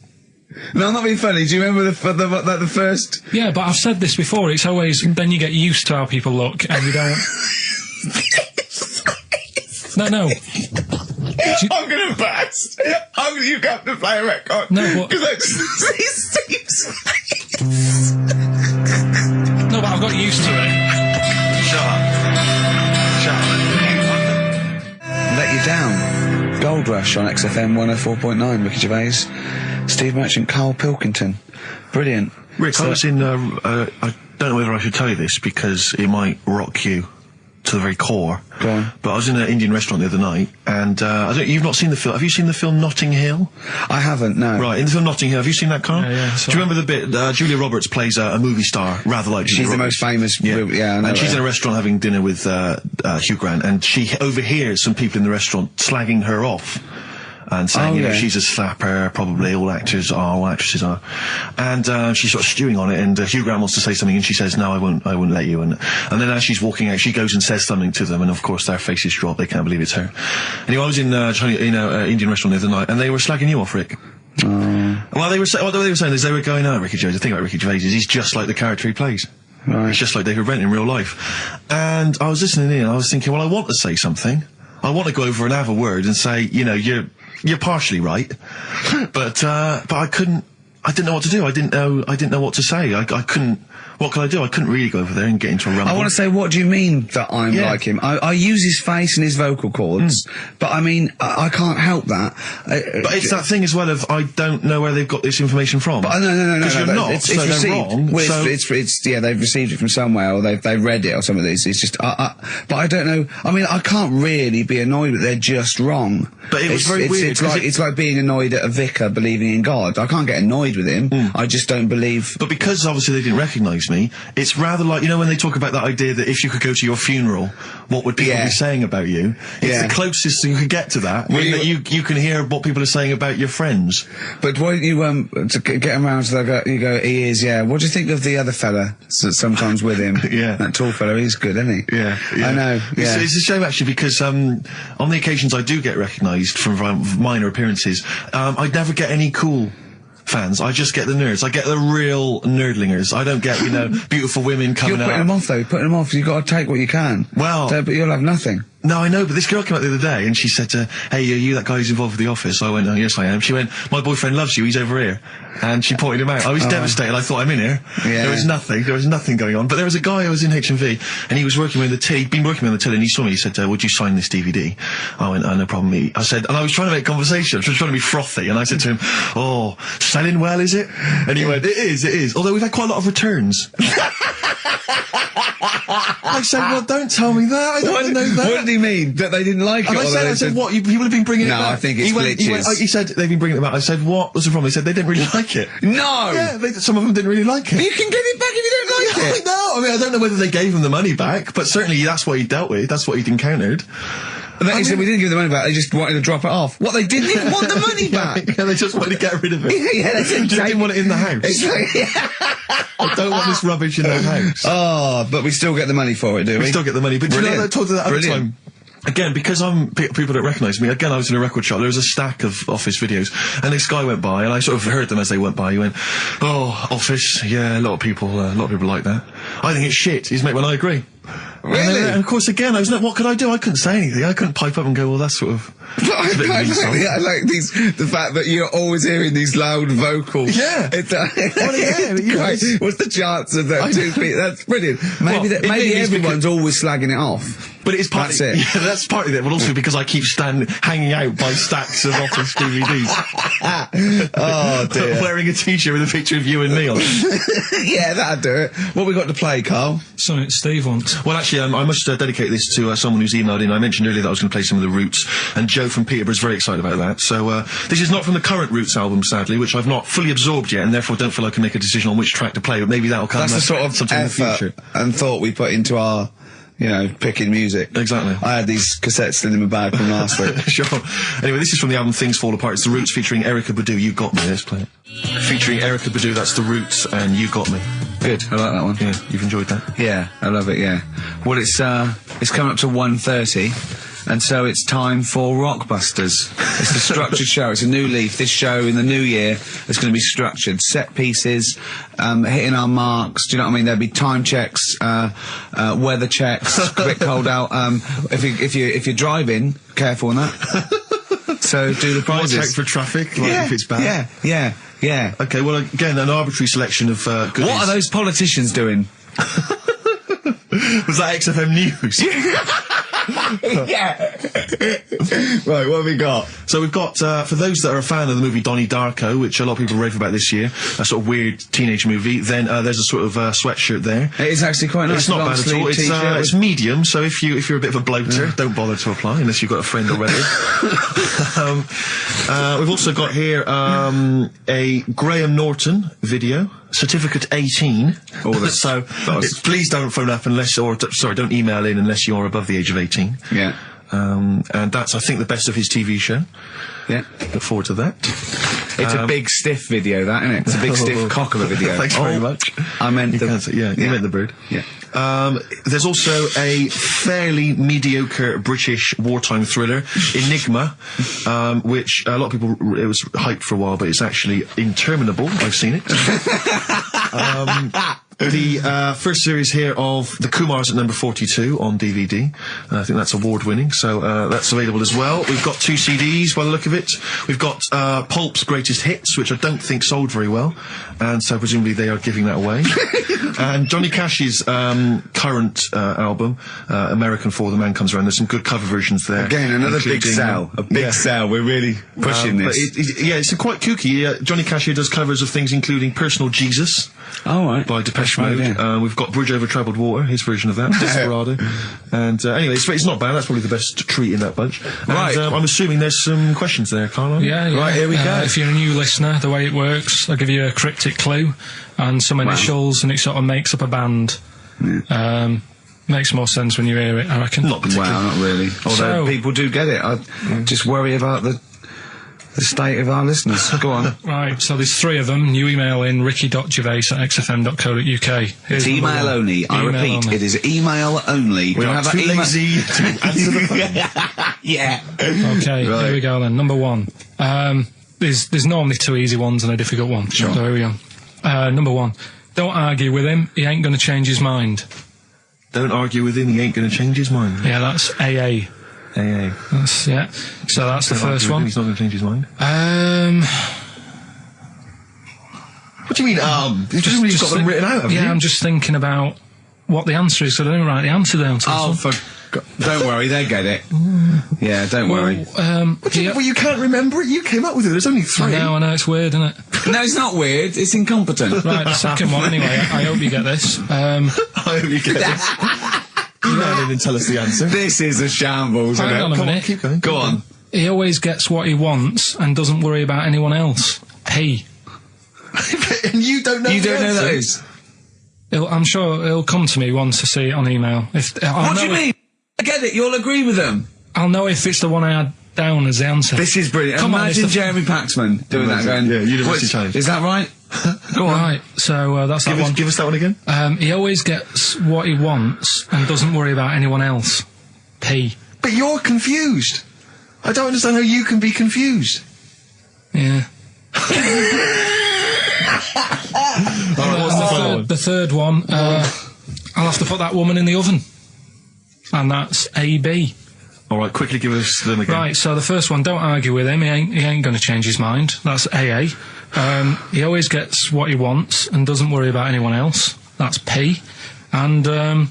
S4: No, I'm not being funny. Do you remember the first?
S2: Yeah, but I've said this before. It's always then you get used to how people look, and you don't. No.
S4: I'm gonna burst. You have to play a record.
S2: No, what?
S4: Because I just see Steve's face.
S2: No, but I've got used to it.
S6: Shut up.
S4: Let You Down. Gold Rush on XFM 104.9. Ricky Gervais, Steve Merchant, Karl Pilkington. Brilliant.
S6: Rick, I was in, I don't know whether I should tell you this because it might rock you to the very core.
S4: Go on.
S6: But I was in an Indian restaurant the other night, and you've not seen the film. Have you seen the film Notting Hill?
S4: I haven't, no.
S6: Right, in the film Notting Hill, have you seen that, Karl?
S2: Yeah,
S6: Do you remember the bit, Julia Roberts plays a movie star, rather like Julia
S4: She's the
S6: Roberts.
S4: most famous.
S6: Yeah,
S4: I know
S6: and she's
S4: her.
S6: in a restaurant having dinner with Hugh Grant, and she overhears some people in the restaurant slagging her off. And saying,
S4: Oh, yeah.
S6: she's a slapper, probably all actresses are. And she's sort of stewing on it, and Hugh Grant wants to say something, and she says, no, I won't let you. And then as she's walking out, she goes and says something to them, and of course their faces drop, they can't believe it's her. Anyway, I was in Indian restaurant the other night, and they were slagging you off, Rick. Well, they were saying is they were going, Ricky Gervais, the thing about Ricky Gervais is he's just like the character he plays.
S4: Right.
S6: He's just like David Brent in real life. And I was listening in, and I was thinking, well, I want to say something. I want to go over and have a word and say, you're partially right, but I couldn't. I didn't know what to do. I didn't know what to say. I couldn't. What could I do? I couldn't really go over there and get into a rumble.
S4: I want to say, what do you mean that I'm like him? I use his face and his vocal cords, but I mean, I can't help that.
S6: But it's that thing as well of I don't know where they've got this information from.
S4: But no.
S6: Because you're not.
S4: It's
S6: so they're
S4: received.
S6: wrong.
S4: Well,
S6: so
S4: it's they've received it from somewhere, or they've read it or something. It's just, but I don't know. I mean, I can't really be annoyed that they're just wrong.
S6: But it was very weird.
S4: It's like being annoyed at a vicar believing in God. I can't get annoyed with him. I just don't believe.
S6: But because obviously they didn't recognise me, it's rather like, when they talk about that idea that if you could go to your funeral, what would people be saying about you? It's the closest you could get to that.
S4: Well,
S6: that you can hear what people are saying about your friends.
S4: But won't you, to get him around to that, you go, he is, yeah. What do you think of the other fella that's sometimes with him?
S6: Yeah.
S4: That tall fella, he's good, isn't he?
S6: Yeah.
S4: I know, yeah.
S6: It's a shame actually because, on the occasions I do get recognised from minor appearances, I never get any cool fans. I just get the nerds. I get the real nerdlingers. I don't get, beautiful women coming
S4: You're
S6: out.
S4: putting them off, though. You're putting them off. You've got to take what you can.
S6: Well...
S4: But you'll have nothing.
S6: No, I know, but this girl came out the other day and she said, hey, are you that guy who's involved with The Office? I went, oh, yes, I am. She went, my boyfriend loves you, he's over here. And she pointed him out. I was devastated. I thought, I'm in here.
S4: Yeah.
S6: There was nothing going on. But there was a guy who was in HMV and he was working with the till. He'd been working with the till and he saw me. He said, would you sign this DVD? I went, oh, no problem. I said, and I was trying to make conversation. I was trying to be frothy. And I said to him, oh, selling well, is it? And he went, it is. Although we've had quite a lot of returns. I said, well, don't tell me that. I don't want to know that.
S4: What did he mean? That they didn't like
S6: And
S4: it?
S6: I said, what? People have been bringing it
S4: No,
S6: back.
S4: I think it's
S6: he
S4: glitches.
S6: he said they've been bringing it back. I said, what was the problem? He said they didn't really like it.
S4: No!
S6: Yeah, some of them didn't really like it.
S4: You can get it back if you don't like it.
S6: No, I mean, I don't know whether they gave him the money back, but certainly that's what he dealt with. That's what he'd encountered.
S4: And then he said, we didn't give them the money back, they just wanted to drop it off. What, they didn't even want the money back?
S6: Yeah, they just wanted to get rid of it.
S4: Yeah, they said,
S6: Just didn't want it in the house.
S4: It's like,
S6: I don't want this rubbish in the house.
S4: Oh, but we still get the money for it, do we?
S6: We still get the money. But
S4: Brilliant.
S6: I talked to that other
S4: Brilliant.
S6: time. Again, because people don't recognise me, again, I was in a record shop, there was a stack of Office videos, and this guy went by, and I sort of heard them as they went by, he went, oh, Office, yeah, a lot of people like that. I think it's shit. He's mate, well, I agree.
S1: Really?
S6: And of course, again, what could I do? I couldn't say anything. I couldn't pipe up and go, well, that's sort of...
S4: I like the fact that you're always hearing these loud vocals.
S6: Yeah.
S4: What's the chance of that? That's brilliant. Maybe everyone's always slagging it off.
S6: But it's partly,
S4: That's it.
S6: Yeah, that's partly it, but also because I keep hanging out by stacks of Office DVDs.
S4: Oh dear.
S6: Wearing a t-shirt with a picture of you and me on it.
S4: Yeah, that'd do it. What we got to play, Carl?
S2: Something Steve wants.
S6: Well, actually, I must dedicate this to someone who's emailed in. I mentioned earlier that I was going to play some of the Roots, and Joe from Peterborough is very excited about that. So this is not from the current Roots album, sadly, which I've not fully absorbed yet, and therefore don't feel I can make a decision on which track to play, but maybe that'll come
S4: That's the sort of
S6: sometime in the
S4: effort
S6: future.
S4: and thought we put into our, picking music.
S6: Exactly.
S4: I had these cassettes still in my bag from last week.
S6: Sure. Anyway, this is from the album Things Fall Apart. It's The Roots featuring Erykah Badu. You Got Me. Let's play it. Featuring Erykah Badu, that's The Roots and You Got Me.
S4: Good, I like that one.
S6: Yeah, you've enjoyed that?
S4: Yeah, I love it, yeah. Well, it's coming up to 1:30, and so it's time for Rockbusters. It's a structured show. It's a new leaf. This show in the new year is going to be structured. Set pieces, hitting our marks. Do you know what I mean? There'll be time checks, weather checks. It's a bit cold out. If you're driving, careful on that. So do the prizes.
S6: Check for traffic, if it's bad.
S4: Yeah.
S6: Okay, well, again, an arbitrary selection of goodies.
S4: What are those politicians doing?
S6: Was that XFM News?
S4: Yeah. Right, what have we got?
S6: So we've got, for those that are a fan of the movie Donnie Darko, which a lot of people rave about this year, a sort of weird teenage movie, then there's a sort of sweatshirt there.
S4: It is actually quite nice.
S6: It's not bad at all. It's medium, so if you're a bit of a bloater, don't bother to apply unless you've got a friend already. We've also got here a Graham Norton video. Certificate 18. So please don't phone up don't email in unless you're above the age of 18.
S4: Yeah.
S6: And that's, I think, the best of his TV show.
S4: Yeah.
S6: Look forward to that.
S4: It's a big stiff video, that, isn't it? It's a big stiff cock of a video.
S6: Thanks very much.
S4: I meant
S6: you meant the bird.
S4: Yeah.
S6: There's also a fairly mediocre British wartime thriller, Enigma, which a lot of people, it was hyped for a while, but it's actually interminable. I've seen it. The first series here of The Kumars at number 42 on DVD. I think that's award-winning, so that's available as well. We've got 2 CDs by the look of it. We've got Pulp's Greatest Hits, which I don't think sold very well, and so presumably they are giving that away. And Johnny Cash's current album, American For the Man Comes Around. There's some good cover versions there.
S4: Again, another big sell. A big sell. We're really pushing this.
S6: It's quite kooky. Johnny Cash here does covers of things including Personal Jesus.
S4: Oh, right.
S6: By Depeche Mode.
S4: Yeah.
S6: We've got Bridge Over Troubled Water, his version of that, Desperado. And anyway, it's not bad. That's probably the best treat in that bunch.
S4: Right.
S6: And, I'm assuming there's some questions there, Karl.
S2: Yeah.
S4: Right, here we go.
S2: If you're a new listener, the way it works, I'll give you a cryptic clue and some initials, and it sort of makes up a band. Yeah. Makes more sense when you hear it, I reckon.
S6: Not particularly.
S4: Wow, not really. Although people do get it. I just worry about the state of our listeners. Go on.
S2: Right, so there's 3 of them. You email in ricky.gervais@xfm.co.uk.
S4: It's email only. I repeat, it is email only.
S6: We are too lazy to answer the phone.
S4: Yeah.
S2: Okay,
S4: Right.
S2: Here we go then. Number 1. There's normally 2 easy ones and a difficult one.
S4: Sure.
S2: So here we go. Number 1. Don't argue with him. He ain't going to change his mind.
S6: Don't argue with him. He ain't going to change his mind.
S2: Yeah, that's AA.
S6: AA.
S2: So that's the first one.
S6: He's not going to change his mind. What do you mean, You've got them written out, haven't you?
S2: I'm just thinking about what the answer is, so I didn't write the answer down to this one.
S4: Don't worry, they get it. Yeah, don't worry.
S6: Well, you can't remember it. You came up with it. There's only 3.
S2: I know, it's weird, isn't it?
S4: No, it's not weird. It's incompetent.
S2: Right, the second one, anyway. I hope you get this.
S6: I hope you get this. Email in and tell us the answer.
S4: This is a shambles.
S2: Hang on a
S6: Come on,
S2: minute.
S6: keep going.
S4: Go on.
S2: He always gets what he wants and doesn't worry about anyone else. He.
S6: And you don't know
S4: You
S6: the
S4: don't know
S6: answer.
S4: that is.
S2: I'm sure he'll come to me once to see it on email.
S4: What do you mean? I get it. You'll agree with them.
S2: I'll know if it's the one I had down as the answer.
S4: This is brilliant.
S2: Come on,
S4: Imagine
S2: it's the-
S4: Jeremy Paxman doing that. Going,
S6: Yeah, University
S4: "What's-
S6: Challenge."
S4: Is that right? Go on.
S2: Right, so that's that one.
S6: Give us that one again.
S2: He always gets what he wants and doesn't worry about anyone else. P.
S6: But you're confused. I don't understand how you can be confused.
S2: Yeah.
S6: What's the final one?
S2: The third one, I'll have to put that woman in the oven. And that's AB.
S6: All right, quickly give us them again.
S2: Right, so the first one, don't argue with him. He ain't going to change his mind. That's AA. He always gets what he wants and doesn't worry about anyone else. That's P. And I'll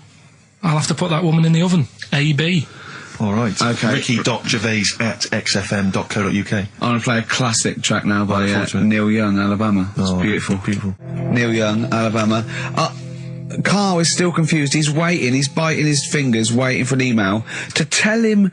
S2: have to put that woman in the oven. AB.
S6: All right.
S4: Okay.
S6: Ricky.gervais@xfm.co.uk.
S4: I'm going to play a classic track now by Neil Young, Alabama. It's beautiful.
S6: Beautiful.
S4: Neil Young, Alabama. Karl is still confused. He's waiting. He's biting his fingers, waiting for an email to tell him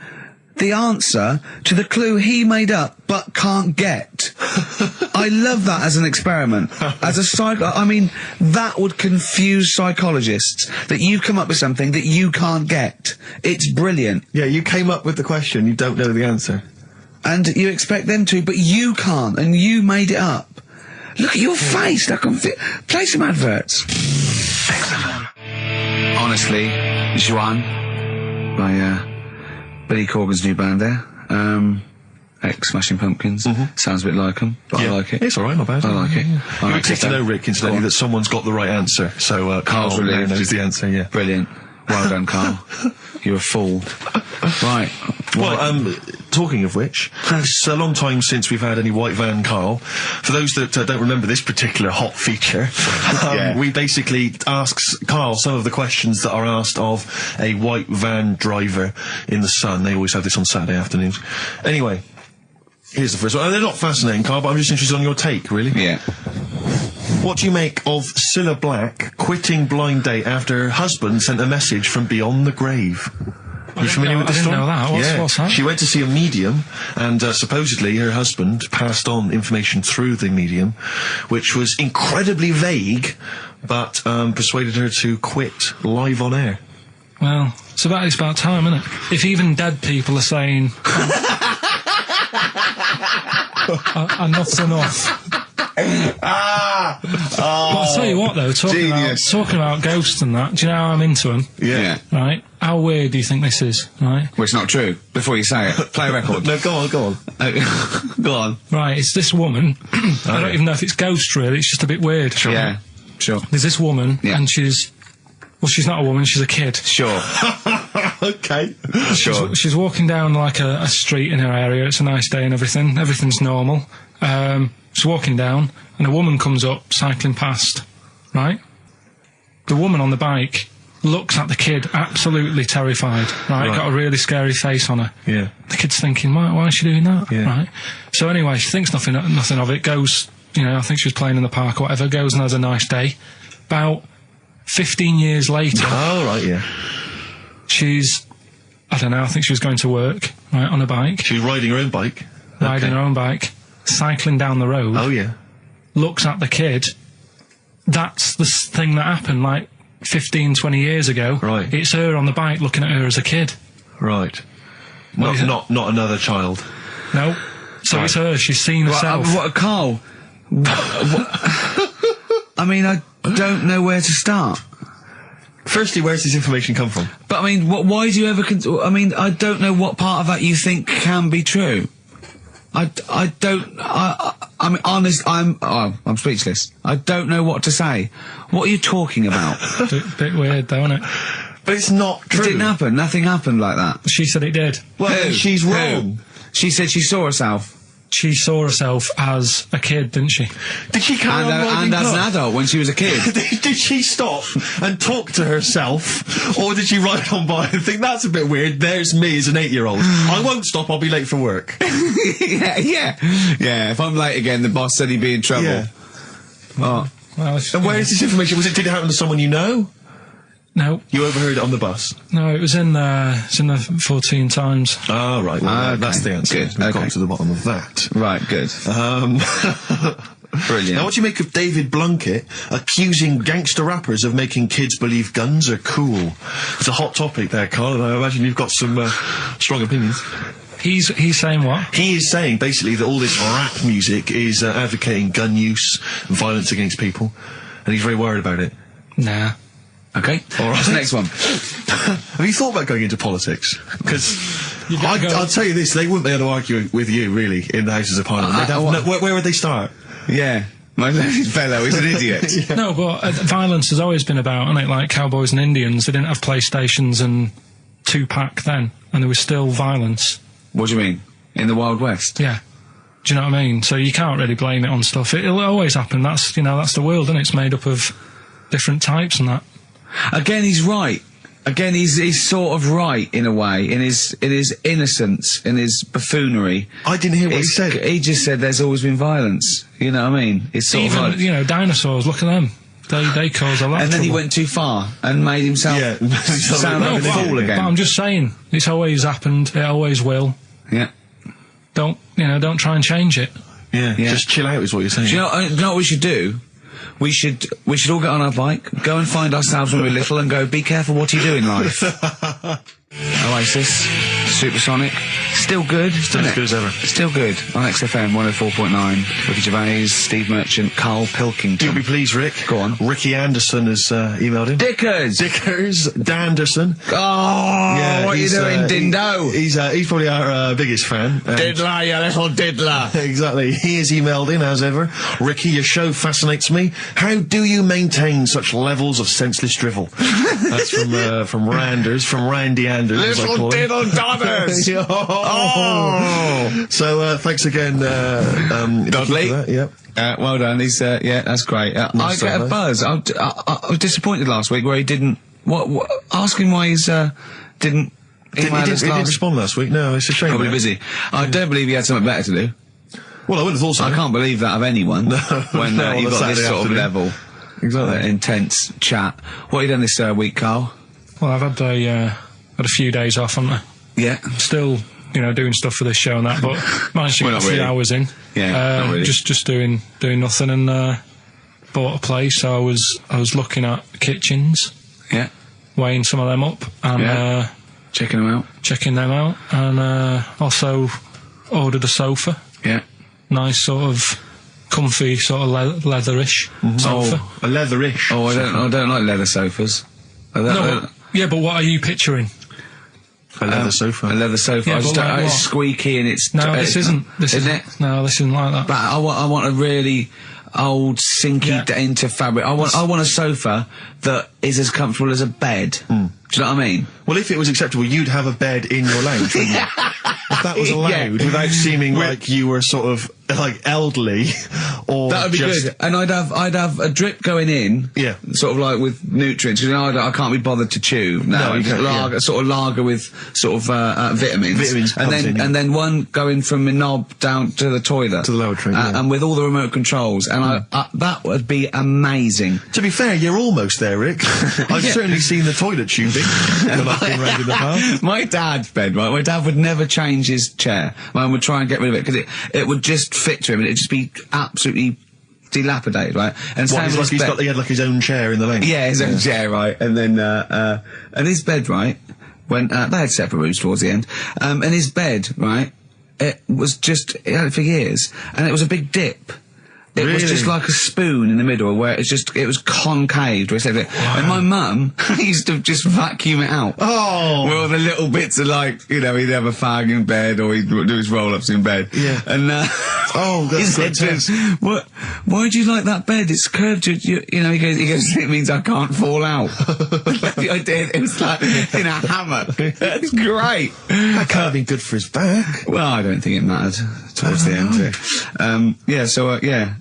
S4: the answer to the clue he made up but can't get. I love that as an experiment. As a I mean, that would confuse psychologists, that you come up with something that you can't get. It's brilliant.
S6: Yeah, you came up with the question, you don't know the answer.
S4: And you expect them to, but you can't, and you made it up. Look at your face. Play some adverts. Honestly, Juan, by Billy Corgan's new band there, ex-Smashing Pumpkins. Sounds a bit like them, but I like it.
S6: It's alright, not bad.
S4: I like it.
S6: You expect to know, Rick, incidentally, that someone's got the right answer, so Karl now knows the answer, yeah.
S4: Brilliant. Well done, Karl. You're a fool. Right.
S6: Well, talking of which, it's a long time since we've had any White Van Karl. For those that don't remember this particular hot feature, we basically ask Karl some of the questions that are asked of a white van driver in the Sun. They always have this on Saturday afternoons. Anyway, here's the first one. They're not fascinating, Karl, but I'm just interested on your take, really.
S4: Yeah.
S6: What do you make of Cilla Black quitting Blind Date after her husband sent a message from beyond the grave? Are you familiar with this story?
S2: I didn't know that. What's that?
S6: She went to see a medium, and supposedly her husband passed on information through the medium, which was incredibly vague, but persuaded her to quit live on air.
S2: Well, it's about time, isn't it? If even dead people are saying, enough's enough. But I'll tell you what, though, talking about ghosts and that, do you know how I'm into them?
S4: Yeah.
S2: Right? How weird do you think this is, right?
S4: Well, it's not true. Before you say it, play a record.
S6: No, go on.
S4: Go on.
S2: Right, it's this woman. I don't even know if it's ghost, really. It's just a bit weird.
S4: Sure. Yeah, sure.
S2: There's this woman, and she's not a woman, she's a kid.
S4: Sure.
S6: Okay.
S4: Sure.
S2: She's walking down, like, a street in her area. It's a nice day and everything. Everything's normal. She's walking down, and a woman comes up, cycling past, right? The woman on the bike looks at the kid, absolutely terrified, right? Got a really scary face on her.
S6: Yeah.
S2: The kid's thinking, why is she doing that?
S6: Yeah.
S2: Right? So anyway, she thinks nothing of it, goes, I think she was playing in the park or whatever, goes and has a nice day. About 15 years later...
S6: Oh, right, yeah.
S2: She's, I don't know, I think she was going to work, right, on a bike.
S6: She was riding her own bike?
S2: Riding her own bike, cycling down the road.
S6: Oh, yeah.
S2: Looks at the kid. That's the thing that happened, like, 15, 20 years ago.
S6: Right.
S2: It's her on the bike looking at her as a kid.
S6: Right. Not another child.
S2: No. So it's her. She's seen herself.
S4: Karl? I mean, I don't know where to start.
S6: Firstly, where's this information come from?
S4: But I mean, why do you ever? I mean, I don't know what part of that you think can be true. I mean, honest. I'm speechless. I don't know what to say. What are you talking about?
S2: Bit weird, though, isn't it?
S6: But it's not true.
S4: It didn't happen. Nothing happened like that.
S2: She said it did.
S6: Well, she's wrong.
S4: She said she saw herself.
S2: She saw herself as a kid, didn't she?
S6: Did she carry on riding
S4: and as an adult when she was a kid.
S6: Did she stop and talk to herself, or did she ride on by and think, that's a bit weird, there's me as an 8-year-old. I won't stop, I'll be late for work.
S4: Yeah, if I'm late again, the boss said he'd be in trouble.
S6: Yeah.
S4: Oh.
S2: Well,
S6: and where is this information? Did it happen to someone you know?
S2: No.
S6: You overheard it on the bus?
S2: No, it was in the 14 Times.
S6: Oh, right. Well, that's the answer.
S4: Good.
S6: We've got to the bottom of that.
S4: Right, good. Brilliant.
S6: Now, what do you make of David Blunkett accusing gangster rappers of making kids believe guns are cool? It's a hot topic there, Karl, and I imagine you've got some strong opinions.
S2: He's saying what?
S6: He is saying, basically, that all this rap music is advocating gun use and violence against people, and he's very worried about it.
S2: Nah.
S4: Okay.
S6: All right.
S4: Next one.
S6: Have you thought about going into politics? Because I'll tell you this, they wouldn't be able to argue with you, really, in the Houses of Parliament. Where would they start?
S4: Yeah. My learned fellow is an idiot.
S2: No, but violence has always been about, isn't it? Like cowboys and Indians, they didn't have PlayStations and Tupac then, and there was still violence.
S4: What do you mean? In the Wild West?
S2: Yeah. Do you know what I mean? So you can't really blame it on stuff. It'll always happen. That's the world, and it's made up of different types and that.
S4: Again, he's right. Again, he's sort of right in a way, in his innocence, in his buffoonery.
S6: I didn't hear what he said.
S4: He just said there's always been violence. You know what I mean? It's sort
S2: Even,
S4: of like,
S2: dinosaurs, look at them. They cause a lot
S4: and
S2: of
S4: then he
S2: trouble.
S4: went too far and made himself sound like a fool
S2: But
S4: again.
S2: I'm just saying, it's always happened, it always will.
S4: Yeah.
S2: Don't try and change it.
S6: Yeah,
S4: Yeah.
S6: just chill out is what you're saying.
S4: Do you know what we should do? We should all get on our bike, go and find ourselves when we're little, and go, be careful what you do in life. Oasis, Supersonic, still good.
S6: Still as good as ever.
S4: Still good. On XFM 104.9, Ricky Gervais, Steve Merchant, Karl Pilkington.
S6: Do be pleased, Rick.
S4: Go on.
S6: Ricky Anderson has emailed in.
S4: Dickers!
S6: Dickers, Danderson.
S4: Oh, what are you doing, Dindo?
S6: He's probably our biggest fan.
S4: Diddler, you little diddler.
S6: Exactly. He has emailed in, as ever. Ricky, your show fascinates me. How do you maintain such levels of senseless drivel? That's from Randers, from Randy Anders, as I
S4: Little
S6: call him.
S4: diddle dodders!
S6: Oh. So, thanks again,
S4: Dudley.
S6: for that, yep.
S4: Well done. He's yeah, that's great. I
S6: Nice
S4: get a
S6: stuff,
S4: buzz. I was disappointed last week where he didn't. What? Ask him why he's didn't.
S6: He didn't respond last week. No, it's a shame.
S4: Probably
S6: that.
S4: busy. I don't believe he had something better to do.
S6: Well, I would have thought so.
S4: I can't believe that of anyone when
S6: No, on
S4: you've
S6: a
S4: got this
S6: Saturday
S4: sort of
S6: afternoon.
S4: level,
S6: Exactly.
S4: intense chat. What have you done this week, Karl?
S2: Well, I've had a few days off, haven't I?
S4: Yeah.
S2: Still, doing stuff for this show and that, but managed to
S4: Well,
S2: get
S4: not
S2: a few
S4: really.
S2: hours in.
S4: Yeah, not really.
S2: Just doing nothing, and bought a place. So I was looking at kitchens,
S4: Yeah.
S2: weighing some of them up, and
S4: Yeah. Checking them out.
S2: checking them out, and also ordered a sofa.
S4: Yeah.
S2: Nice sort of comfy, sort of leatherish sofa.
S6: Oh, a leatherish.
S4: Oh, I don't like leather sofas.
S2: No, but what are you picturing?
S6: A leather sofa.
S4: A leather sofa.
S2: Yeah,
S4: I just
S2: but
S4: don't,
S2: like
S4: it's
S2: what?
S4: squeaky and it's
S2: No, this isn't. This
S4: isn't
S2: isn't.
S4: it?
S2: No, this isn't like that.
S4: But I want a really old, sinky into fabric. I want a sofa that is as comfortable as a bed. Do you know what I mean?
S6: Well, if it was acceptable, you'd have a bed in your lounge, wouldn't you? If that was allowed,
S4: Yeah.
S6: without seeming like you were sort of like elderly, or
S4: That would be
S6: just,
S4: good. And I'd have a drip going in.
S6: Yeah.
S4: Sort of like with nutrients. I can't be bothered to chew.
S6: No, you
S4: just
S6: can't, yeah.
S4: sort of lager with sort of vitamins.
S6: Vitamins
S4: and
S6: pumped in, yeah.
S4: then one going from my knob down to the toilet.
S6: To the lavatory, yeah.
S4: And with all the remote controls. And that would be amazing.
S6: To be fair, you're almost there, Rick. I've certainly seen the toilet tubing when I've been round in the past.
S4: My dad's bed, right? My dad would never change his chair. Mine would try and get rid of it because it would just fit to him and it'd just be absolutely dilapidated, right? And
S6: What, he had like his own chair in the lane.
S4: yeah, his own chair, right? And then and his bed, right? When they had separate rooms towards the end, and his bed, right? It had it for years, and it was a big dip. It was
S6: Really?
S4: just like a spoon in the middle where it was concaved. Where it said it. And my mum used to just vacuum it out.
S6: Oh.
S4: Where all the little bits are like, he'd have a fag in bed or he'd do his roll-ups in bed.
S6: Yeah.
S4: And,
S6: Oh,
S4: he
S6: that's
S4: said to
S6: grotesque.
S4: us, why do you like that bed? It's curved. He goes, it means I can't fall out. The idea, it was like in a hammock. That's great.
S6: That can't be good for his back.
S4: Well, I don't think it mattered towards the end.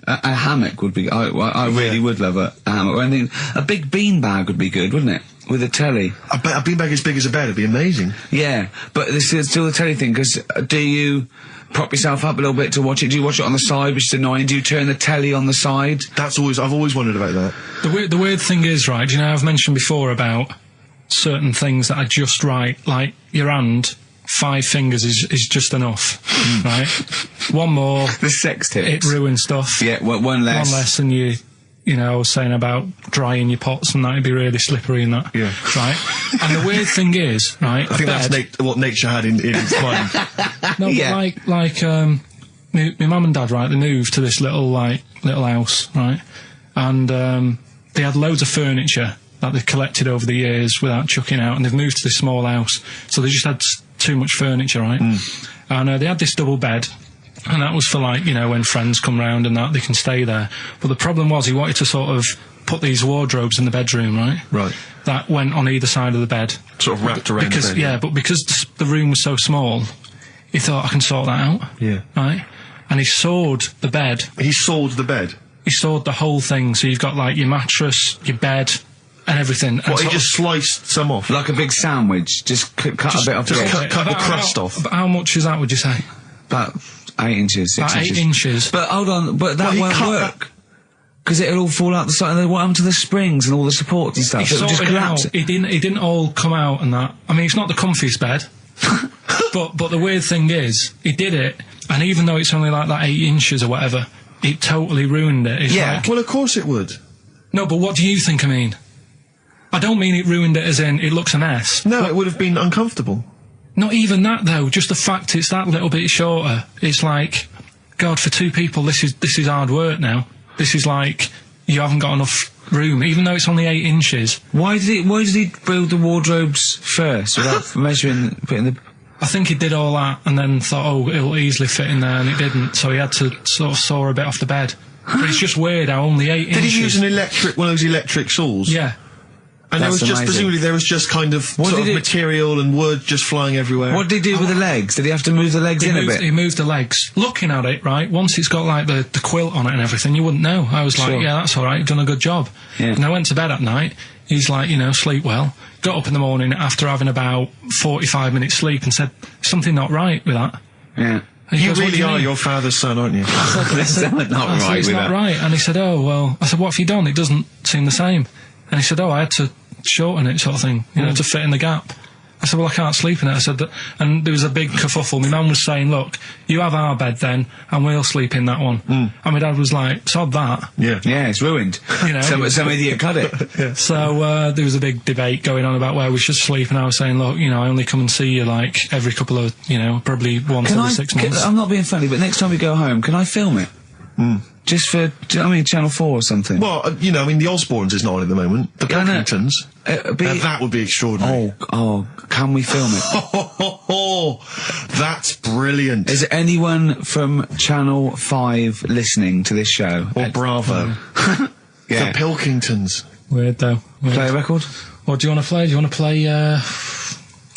S4: A hammock would be. I really would love a hammock. I think a big beanbag would be good, wouldn't it? With a telly.
S6: A beanbag as big as a bed would be amazing.
S4: Yeah, but this is still the telly thing. Because do you prop yourself up a little bit to watch it? Do you watch it on the side, which is annoying? Do you turn the telly on the side?
S6: I've always wondered about that.
S2: The weird thing is, right, I've mentioned before about certain things that are just right, like your hand, 5 fingers is just enough, right? One more,
S4: The sex tips.
S2: it ruins stuff.
S4: Yeah, one less.
S2: One less, and I was saying about drying your pots and that'd be really slippery and that.
S6: Yeah.
S2: Right? And the weird thing is, right,
S6: I think that's what nature had in its mind.
S2: no,
S4: Yeah.
S2: but like my mum and dad, right, they moved to this little house, right? And they had loads of furniture that they've collected over the years without chucking out, and they've moved to this small house. So they just had too much furniture, right? And they had this double bed, And that was for, like, you know, when friends come round and that, they can stay there. But the problem was he wanted to sort of put these wardrobes in the bedroom, right?
S6: Right.
S2: That went on either side of the bed.
S6: Sort of wrapped around
S2: Because,
S6: the bed.
S2: yeah, but because the room was so small, he thought, I can sort that out.
S6: Yeah.
S2: Right? And he sawed the bed.
S6: He sawed the bed.
S2: He sawed the whole thing. So you've got, like, your mattress, your bed, and everything. And
S6: What, he
S2: sort
S6: just sliced some off?
S4: Like a big sandwich, just cut a bit off
S6: just
S4: the
S6: cut the
S2: About
S6: crust off.
S2: About how much is that, would you say?
S4: about 8 inches, 6
S2: About
S4: inches.
S2: 8 inches.
S4: But hold on, but that
S6: Well, he
S4: won't
S6: cut
S4: work. Because it'll all fall out the side, and then what happened to the springs and all the supports and stuff?
S2: He
S4: It'll just
S2: sorted it
S4: collapse.
S2: out. It didn't all come out and that. I mean, it's not the comfiest bed. but the weird thing is, he did it, and even though it's only like that 8 inches or whatever, it totally ruined it. It's
S4: Yeah.
S2: like,
S6: Well, of course it would.
S2: no, but what do you think I mean? I don't mean it ruined it as in it looks a mess.
S6: No, it would have been uncomfortable.
S2: Not even that though. Just the fact it's that little bit shorter. It's like, God, for 2 people, this is hard work now. This is like you haven't got enough room, even though it's only 8 inches.
S4: Why did he build the wardrobes first without measuring, putting the...
S2: I think he did all that and then thought, oh, it'll easily fit in there, and it didn't. So he had to sort of saw a bit off the bed. But it's just weird how only 8 inches.
S6: Did he use one of those electric saws?
S2: Yeah.
S6: And there
S4: That's
S6: was just,
S4: amazing.
S6: presumably there was just kind of
S4: What
S6: sort of
S4: did it-
S6: material and wood just flying everywhere.
S4: What did he do with the legs? Did he have to move the legs
S2: He
S4: in a
S2: moved,
S4: bit?
S2: he moved the legs. Looking at it, right, once it's got like the quilt on it and everything, you wouldn't know. I was like,
S4: Sure.
S2: yeah, that's alright, you've done a good job.
S4: Yeah.
S2: And I went to bed at night, he's like, you know, sleep well. Got up in the morning after having about 45 minutes sleep and said, something not right with that.
S4: Yeah.
S2: And he
S6: You
S2: goes, "What do
S6: really are
S2: mean?"
S6: your father's son, aren't you?
S4: That's not
S2: I said,
S4: right
S2: it's
S4: with
S2: not
S4: that.
S2: right. And he said, oh, well, I said, what have you done? It doesn't seem the same. And he said, oh, I had to shorten it, sort of thing, you know, to fit in the gap. I said, well, I can't sleep in it. I said that, and there was a big kerfuffle. My mum was saying, look, you have our bed then, and we'll sleep in that one. And my dad was like, sod that.
S6: Yeah.
S4: Yeah, it's ruined.
S2: You know.
S4: Some idiot cut it.
S2: So there was a big debate going on about where we should sleep, and I was saying, look, you know, I only come and see you like every couple of, you know, probably once every 6 months.
S4: I'm not being funny, but next time we go home, can I film it? Just for, do you know what I mean, Channel 4 or something?
S6: Well, you know, I mean, the Osbournes is not on at the moment. The
S4: I know.
S6: Pilkingtons. That would be extraordinary.
S4: Oh, can we film it?
S6: That's brilliant.
S4: Is there anyone from Channel 5 listening to this show?
S6: Or Bravo.
S4: Yeah.
S6: The Pilkingtons.
S2: Weird though. Weird.
S4: Play a record?
S2: What do you want to play? Do you want to play, do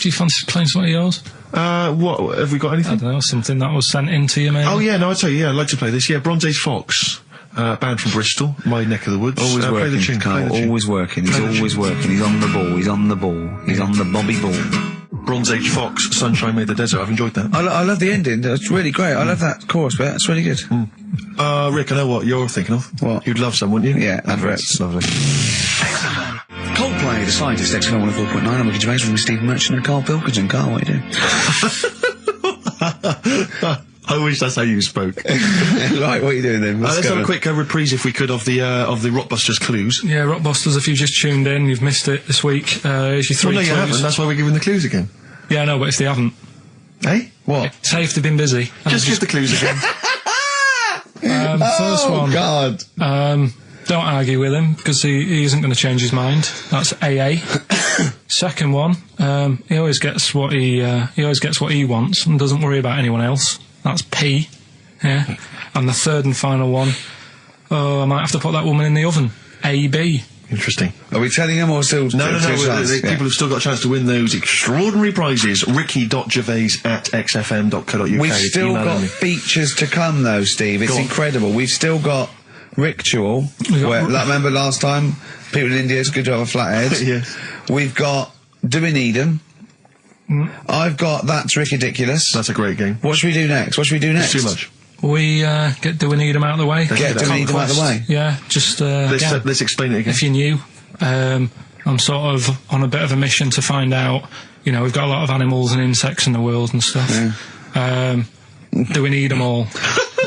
S2: you fancy playing some of yours?
S6: What, have we got
S2: I
S6: anything?
S2: don't know, something that was sent in to you, maybe?
S6: Oh, yeah, no, I'll tell you, yeah, I'd like to play this. Yeah, Bronze Age Fox, band from Bristol, my neck of the woods.
S4: Always
S6: Play
S4: working,
S6: the tune, play
S4: Karl,
S6: the tune.
S4: always working. He's
S6: Play the
S4: always
S6: tune.
S4: working. He's on the ball. He's on the ball. He's on the Bobby ball.
S6: Bronze Age Fox, Sunshine Made the Desert. I've enjoyed that.
S4: I love the ending. That's really great. I love that chorus bit. That's really good.
S6: Rick, I know what you're thinking of.
S4: What?
S6: You'd love some, wouldn't you?
S4: Yeah, adverts.
S6: Lovely.
S4: Coldplay, The Scientist, XFM 104.9. I'm Ricky Gervais from Steve Merchant and Karl Pilkington. Karl, what are you doing?
S6: I wish that's how you spoke.
S4: Right, what are you doing then?
S6: Let's have a quick reprise, if we could, of the Rockbusters clues.
S2: Yeah, Rockbusters, if you've just tuned in, you've missed it this week. Here's your 3
S6: Well, no, you
S2: clues.
S6: haven't. That's why we're giving the clues again.
S2: Yeah, no, but if they haven't.
S6: Eh? What?
S2: Say if they've been busy.
S6: Just give the clues again.
S2: First one.
S4: God.
S2: Don't argue with him, because he isn't going to change his mind. That's AA. Second one, he always gets what he wants and doesn't worry about anyone else. That's P. Yeah. And the third and final one, I might have to put that woman in the oven. AB.
S6: Interesting.
S4: Are we telling them or still?
S6: No.
S4: still chance? Yeah.
S6: People have still got a chance to win those extraordinary prizes. ricky.gervais@xfm.co.uk.
S4: We've still
S6: Email
S4: got
S6: me.
S4: features to come, though, Steve. It's
S6: Go on.
S4: incredible. We've still got Ritual. Remember last time? People in India, it's good to have a flathead.
S6: Yes.
S4: We've got Do We Need 'Em? I've got That's Ridiculous.
S6: That's a great game.
S4: What should we do next? What should we do next?
S6: It's too much.
S2: We do we need him out of the way?
S4: Get Do We Need 'Em out of the way.
S2: Yeah, just again,
S6: Let's explain it again.
S2: if you're new, I'm sort of on a bit of a mission to find out. You know, we've got a lot of animals and insects in the world and stuff. Do we need them all?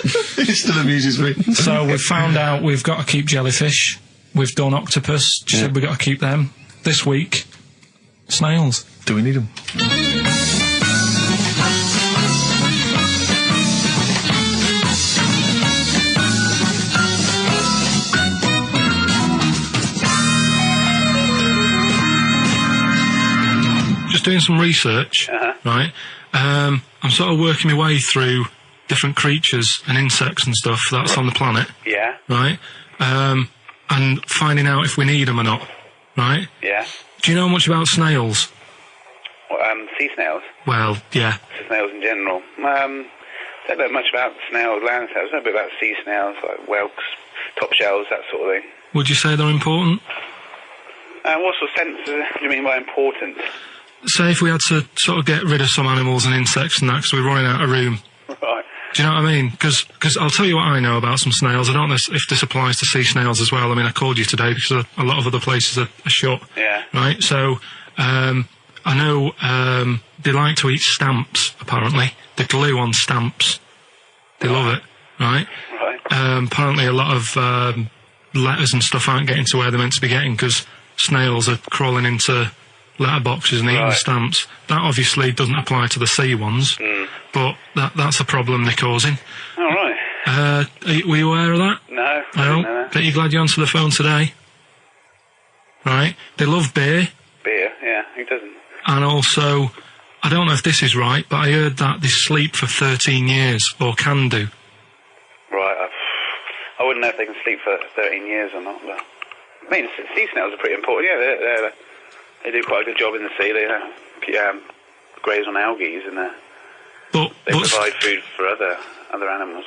S6: It still amuses me.
S2: So we've found out we've got to keep jellyfish. We've done octopus. She said we've got to keep them. This week, snails.
S6: Do we need them?
S2: Just doing some research, right? I'm sort of working my way through different creatures and insects and stuff that's on the planet,
S8: Yeah.
S2: right? And finding out if we need them or not, right?
S8: Yeah.
S2: Do you know much about snails?
S8: Well, sea snails.
S2: Well, yeah.
S8: Snails in general. Don't know much about snails, land snails. I know a bit about sea snails, like whelks, top shells, that sort of thing.
S2: Would you say they're important?
S8: What sort of sense do you mean by important?
S2: Say if we had to sort of get rid of some animals and insects and that because we're running out of room.
S8: Right.
S2: Do you know what I mean? Because I'll tell you what I know about some snails. I don't know if this applies to sea snails as well. I mean, I called you today because a lot of other places are shut.
S8: Yeah.
S2: Right? So, I know they like to eat stamps, apparently. The glue on stamps. They love it, right?
S8: Right.
S2: Apparently a lot of letters and stuff aren't getting to where they're meant to be getting because snails are crawling into letterboxes and eating the stamps. That obviously doesn't apply to the sea ones, but that's a problem they're causing.
S8: All right.
S2: Were you aware of that?
S8: No. I didn't know
S2: No?
S8: that.
S2: Bet you're glad you answered the phone today. Right? They love beer,
S8: Beer, yeah. Who doesn't?
S2: and also, I don't know if this is right, but I heard that they sleep for 13 years, or can do.
S8: Right. I wouldn't know if they can sleep for 13 years or not, but... I mean, sea snails are pretty important. Yeah, they do quite a good job in the sea. They graze on algae and
S2: But
S8: they provide food for other animals.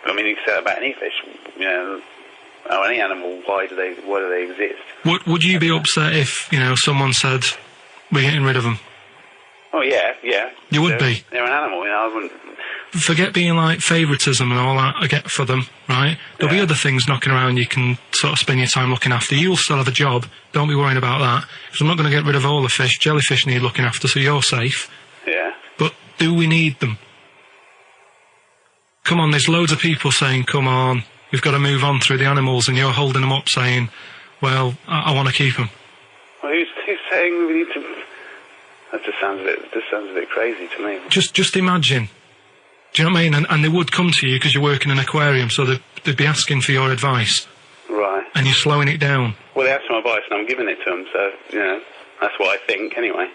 S8: I mean, you can say that about any fish, or any animal. Why do they exist?
S2: would you be upset if, someone said, we're getting rid of them?
S8: Oh yeah.
S2: You would be?
S8: They're an animal. I wouldn't.
S2: Forget being like favouritism and all that I get for them, right? There'll be other things knocking around you can sort of spend your time looking after. You'll still have a job. Don't be worrying about that. Because I'm not going to get rid of all the fish. Jellyfish need looking after, so you're safe.
S8: Yeah.
S2: But do we need them? Come on, there's loads of people saying, come on, we've got to move on through the animals, and you're holding them up saying, well, I want to keep them.
S8: Well, who's saying we need to... That just sounds a bit crazy to me.
S2: Just imagine. Do you know what I mean? And they would come to you because you work in an aquarium, so they'd be asking for your advice.
S8: Right.
S2: And you're slowing it down.
S8: Well, they asked my advice and I'm giving it to them, so, that's what I think, anyway.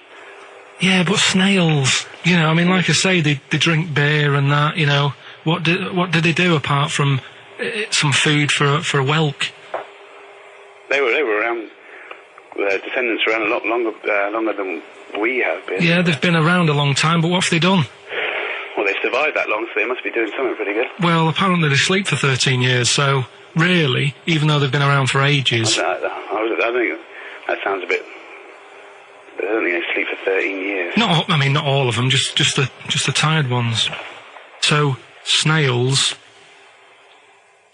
S2: Yeah, but snails, like I say, they drink beer and that, What did they do apart from some food for a whelk?
S8: They were around, their descendants around a lot longer than we have been.
S2: Yeah, they've been around a long time, but what have they done?
S8: Well, they survived that long, so they must be doing something pretty good.
S2: Well, apparently they sleep for 13 years, so really, even though they've been around for ages...
S8: I think that sounds a bit... I don't think they sleep for 13 years.
S2: Not all of them, just the tired ones. So, snails,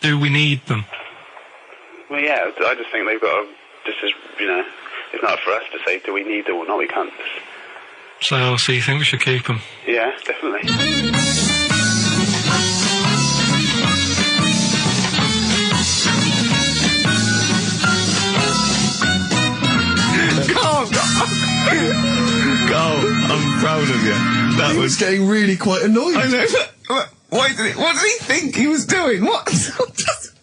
S2: do we need them?
S8: Well, yeah, I just think they've got to... Just as, it's not for us to say, do we need them or not, we can't...
S2: So you think we should keep them?
S8: Yeah, definitely.
S4: Carl, I'm proud of you. That
S3: He was getting really quite annoyed.
S4: I know. What did he think he was doing? What?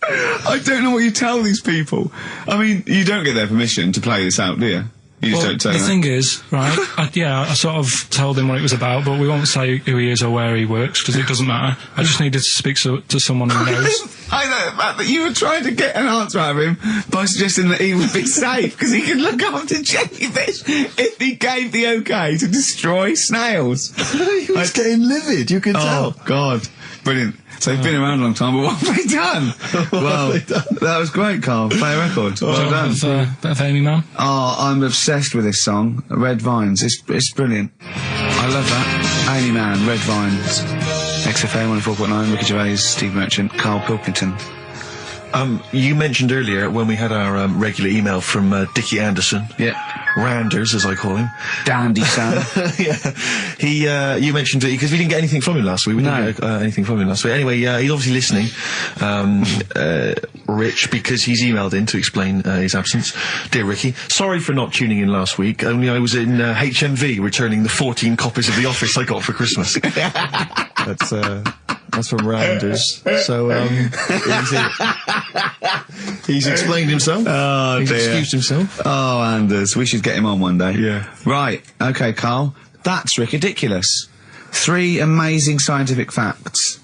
S4: I don't know what you tell these people. I mean, you don't get their permission to play this out, do you? You just don't turn
S2: the thing is, right, I sort of told him what it was about, but we won't say who he is or where he works, because it doesn't matter. I just needed to speak to someone who knows.
S4: I know the fact that you were trying to get an answer out of him by suggesting that he would be safe, because he could look after jellyfish if he gave the okay to destroy snails.
S3: He was getting livid, you could tell.
S4: Oh, God. Brilliant. So they've been around a long time, but what have they done? Well, that was great, Carl. Play a record. Well done.
S2: Bit of Amy Man.
S4: Oh, I'm obsessed with this song, Red Vines. It's brilliant. I love that. Amy Man, Red Vines. XFA 104.9, Ricky Gervais, Steve Merchant, Karl Pilkington.
S6: You mentioned earlier when we had our regular email from Dickie Anderson.
S4: Yeah.
S6: Randers, as I call him.
S4: Dandy son.
S6: Yeah. You mentioned it because we didn't get anything from him last week. We didn't get anything from him last week. Anyway, he's obviously listening, Rich, because he's emailed in to explain his absence. Dear Ricky, sorry for not tuning in last week. Only I was in HMV returning the 14 copies of The Office I got for Christmas. That's from Randers. So, he's explained himself.
S4: Oh,
S6: he's
S4: dear.
S6: excused himself.
S4: Oh, Anders, we should get him on one day.
S6: Yeah.
S4: Right, okay, Carl. That's ridiculous. 3 amazing scientific facts.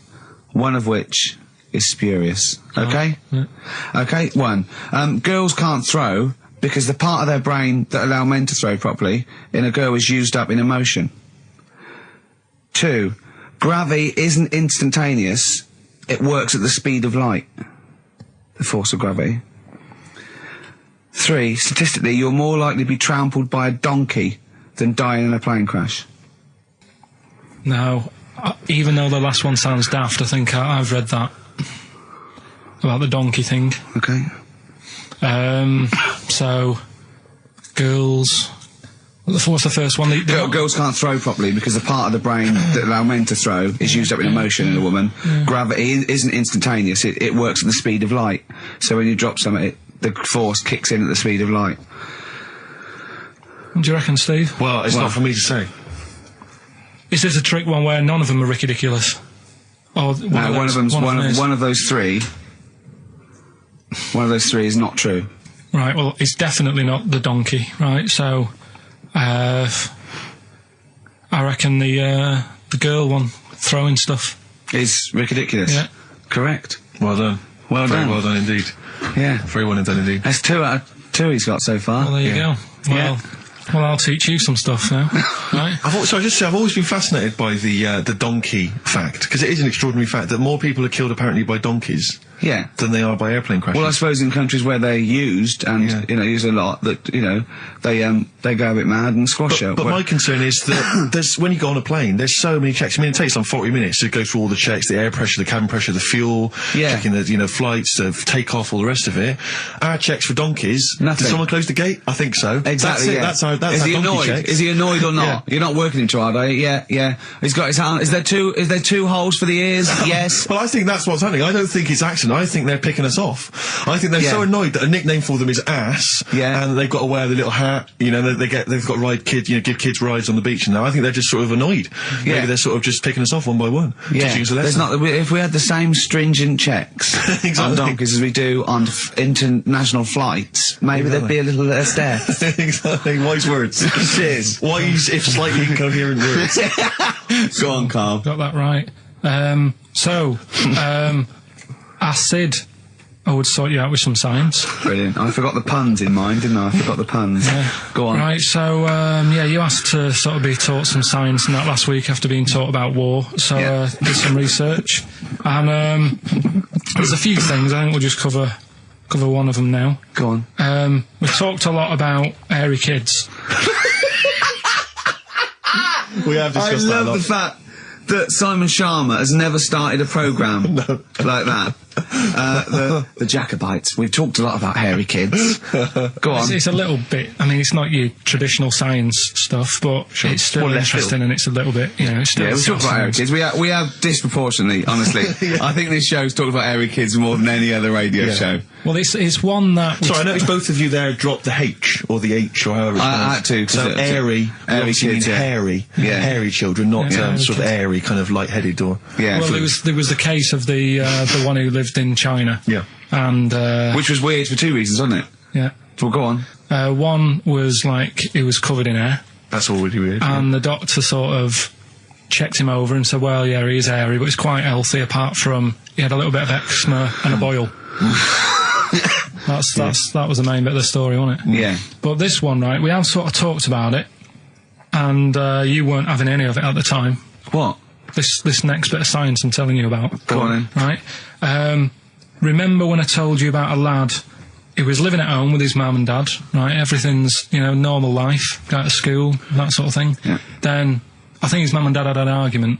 S4: one of which is spurious. Okay? Okay, 1. Girls can't throw because the part of their brain that allow men to throw properly in a girl is used up in emotion. 2. Gravity isn't instantaneous. It works at the speed of light. The force of gravity. 3. Statistically, you're more likely to be trampled by a donkey than dying in a plane crash.
S2: Now, even though the last one sounds daft, I think I've read that. About the donkey thing.
S4: Okay.
S2: So, girls... What's the first one?
S4: Girls can't throw properly because the part of the brain that allow men to throw is used up in emotion in a woman. Gravity isn't instantaneous. It works at the speed of light. So when you drop something, the force kicks in at the speed of light.
S2: What do you reckon, Steve?
S6: Well, it's not for me to say.
S2: Is this a trick one where none of them are ridiculous? Or
S4: one of those three. One of those three is not true.
S2: Right, well, it's definitely not the donkey, right? So, I reckon the girl one, throwing stuff.
S4: Is ridiculous.
S2: Yeah.
S6: Correct. Well done.
S4: Well
S6: Very
S4: done.
S6: well done indeed.
S4: Yeah.
S6: Very well done indeed.
S4: That's 2 out of 2 he's got so far.
S2: Well, there you go. Well, I'll teach you some stuff now. Right?
S6: I've always been fascinated by the donkey fact, because it is an extraordinary fact that more people are killed apparently by donkeys
S4: Yeah.
S6: than they are by airplane crashes.
S4: Well, I suppose in countries where they're used and used a lot, that they go a bit mad and squash it.
S6: But my concern is that there's when you go on a plane, there's so many checks. I mean, it takes some 40 minutes to go through all the checks: the air pressure, the cabin pressure, the fuel, checking the flights, the takeoff, all the rest of it. Our checks for donkeys.
S4: Nothing.
S6: Did someone close the gate? I think so.
S4: Exactly.
S6: That's our
S4: Is he
S6: donkey
S4: annoyed?
S6: checks.
S4: Is he annoyed or not?
S6: Yeah.
S4: You're not working him too hard, are you? Yeah. He's got his hand. Is there two holes for the ears? Yes.
S6: Well, I think that's what's happening. I don't think it's accident. I think they're picking us off. I think they're so annoyed that a nickname for them is ass.
S4: Yeah.
S6: And they've got to wear the little hat. You know, they've got to ride kids. Give kids rides on the beach. And now I think they're just sort of annoyed.
S4: Yeah.
S6: Maybe they're sort of just picking us off one by one.
S4: Yeah.
S6: Teaching us a
S4: There's
S6: lesson.
S4: not. If we had the same stringent checks
S6: Exactly.
S4: on donkeys as we do on international flights, maybe there'd be a little less death.
S6: Exactly. Wise words.
S4: Cheers.
S6: Wise, if slightly incoherent words.
S4: Go on, Karl.
S2: Got that right. Acid. I would sort you out with some science.
S4: Brilliant. I forgot the puns in mine, didn't I? I forgot the puns. Go on.
S2: Right, so, you asked to sort of be taught some science and that last week after being taught about war, so, did some research. And, there's a few things, I think we'll just cover one of them now.
S4: Go on.
S2: We talked a lot about hairy kids.
S6: We have discussed that a
S4: I love
S6: lot.
S4: the fact that Simon Sharma has never started a programme like that. The Jacobites. We've talked a lot about hairy kids. Go on.
S2: It's a little bit, I mean, it's not your traditional science stuff, but it's still interesting and it's a little bit, it's still...
S4: Yeah, we talk about hairy kids. We have disproportionately, honestly. I think this show's talked about hairy kids more than any other radio show.
S2: Well, it's one that...
S6: Sorry, I noticed both of you there dropped the H, or the H, or however it's
S4: I had to.
S6: So airy obviously
S4: kids,
S6: means hairy. Hairy children, not sort of airy, kind of light-headed or...
S4: Yeah.
S2: Well, there was the case of the one who lived in China.
S6: Yeah.
S2: And...
S4: which was weird for 2 reasons, wasn't it?
S2: Yeah.
S4: Well, go on.
S2: One was, he was covered in hair.
S6: That's already weird.
S2: And the doctor sort of checked him over and said, well, yeah, he is hairy, but he's quite healthy, apart from he had a little bit of eczema and a boil. That was the main bit of the story, wasn't it?
S4: Yeah.
S2: But this one, right, we have sort of talked about it, and you weren't having any of it at the time.
S4: What?
S2: This next bit of science I'm telling you about.
S4: Go on then.
S2: Right? Remember when I told you about a lad who was living at home with his mum and dad, right? Everything's, normal life, go to school, that sort of thing.
S4: Yeah.
S2: Then, I think his mum and dad had an argument,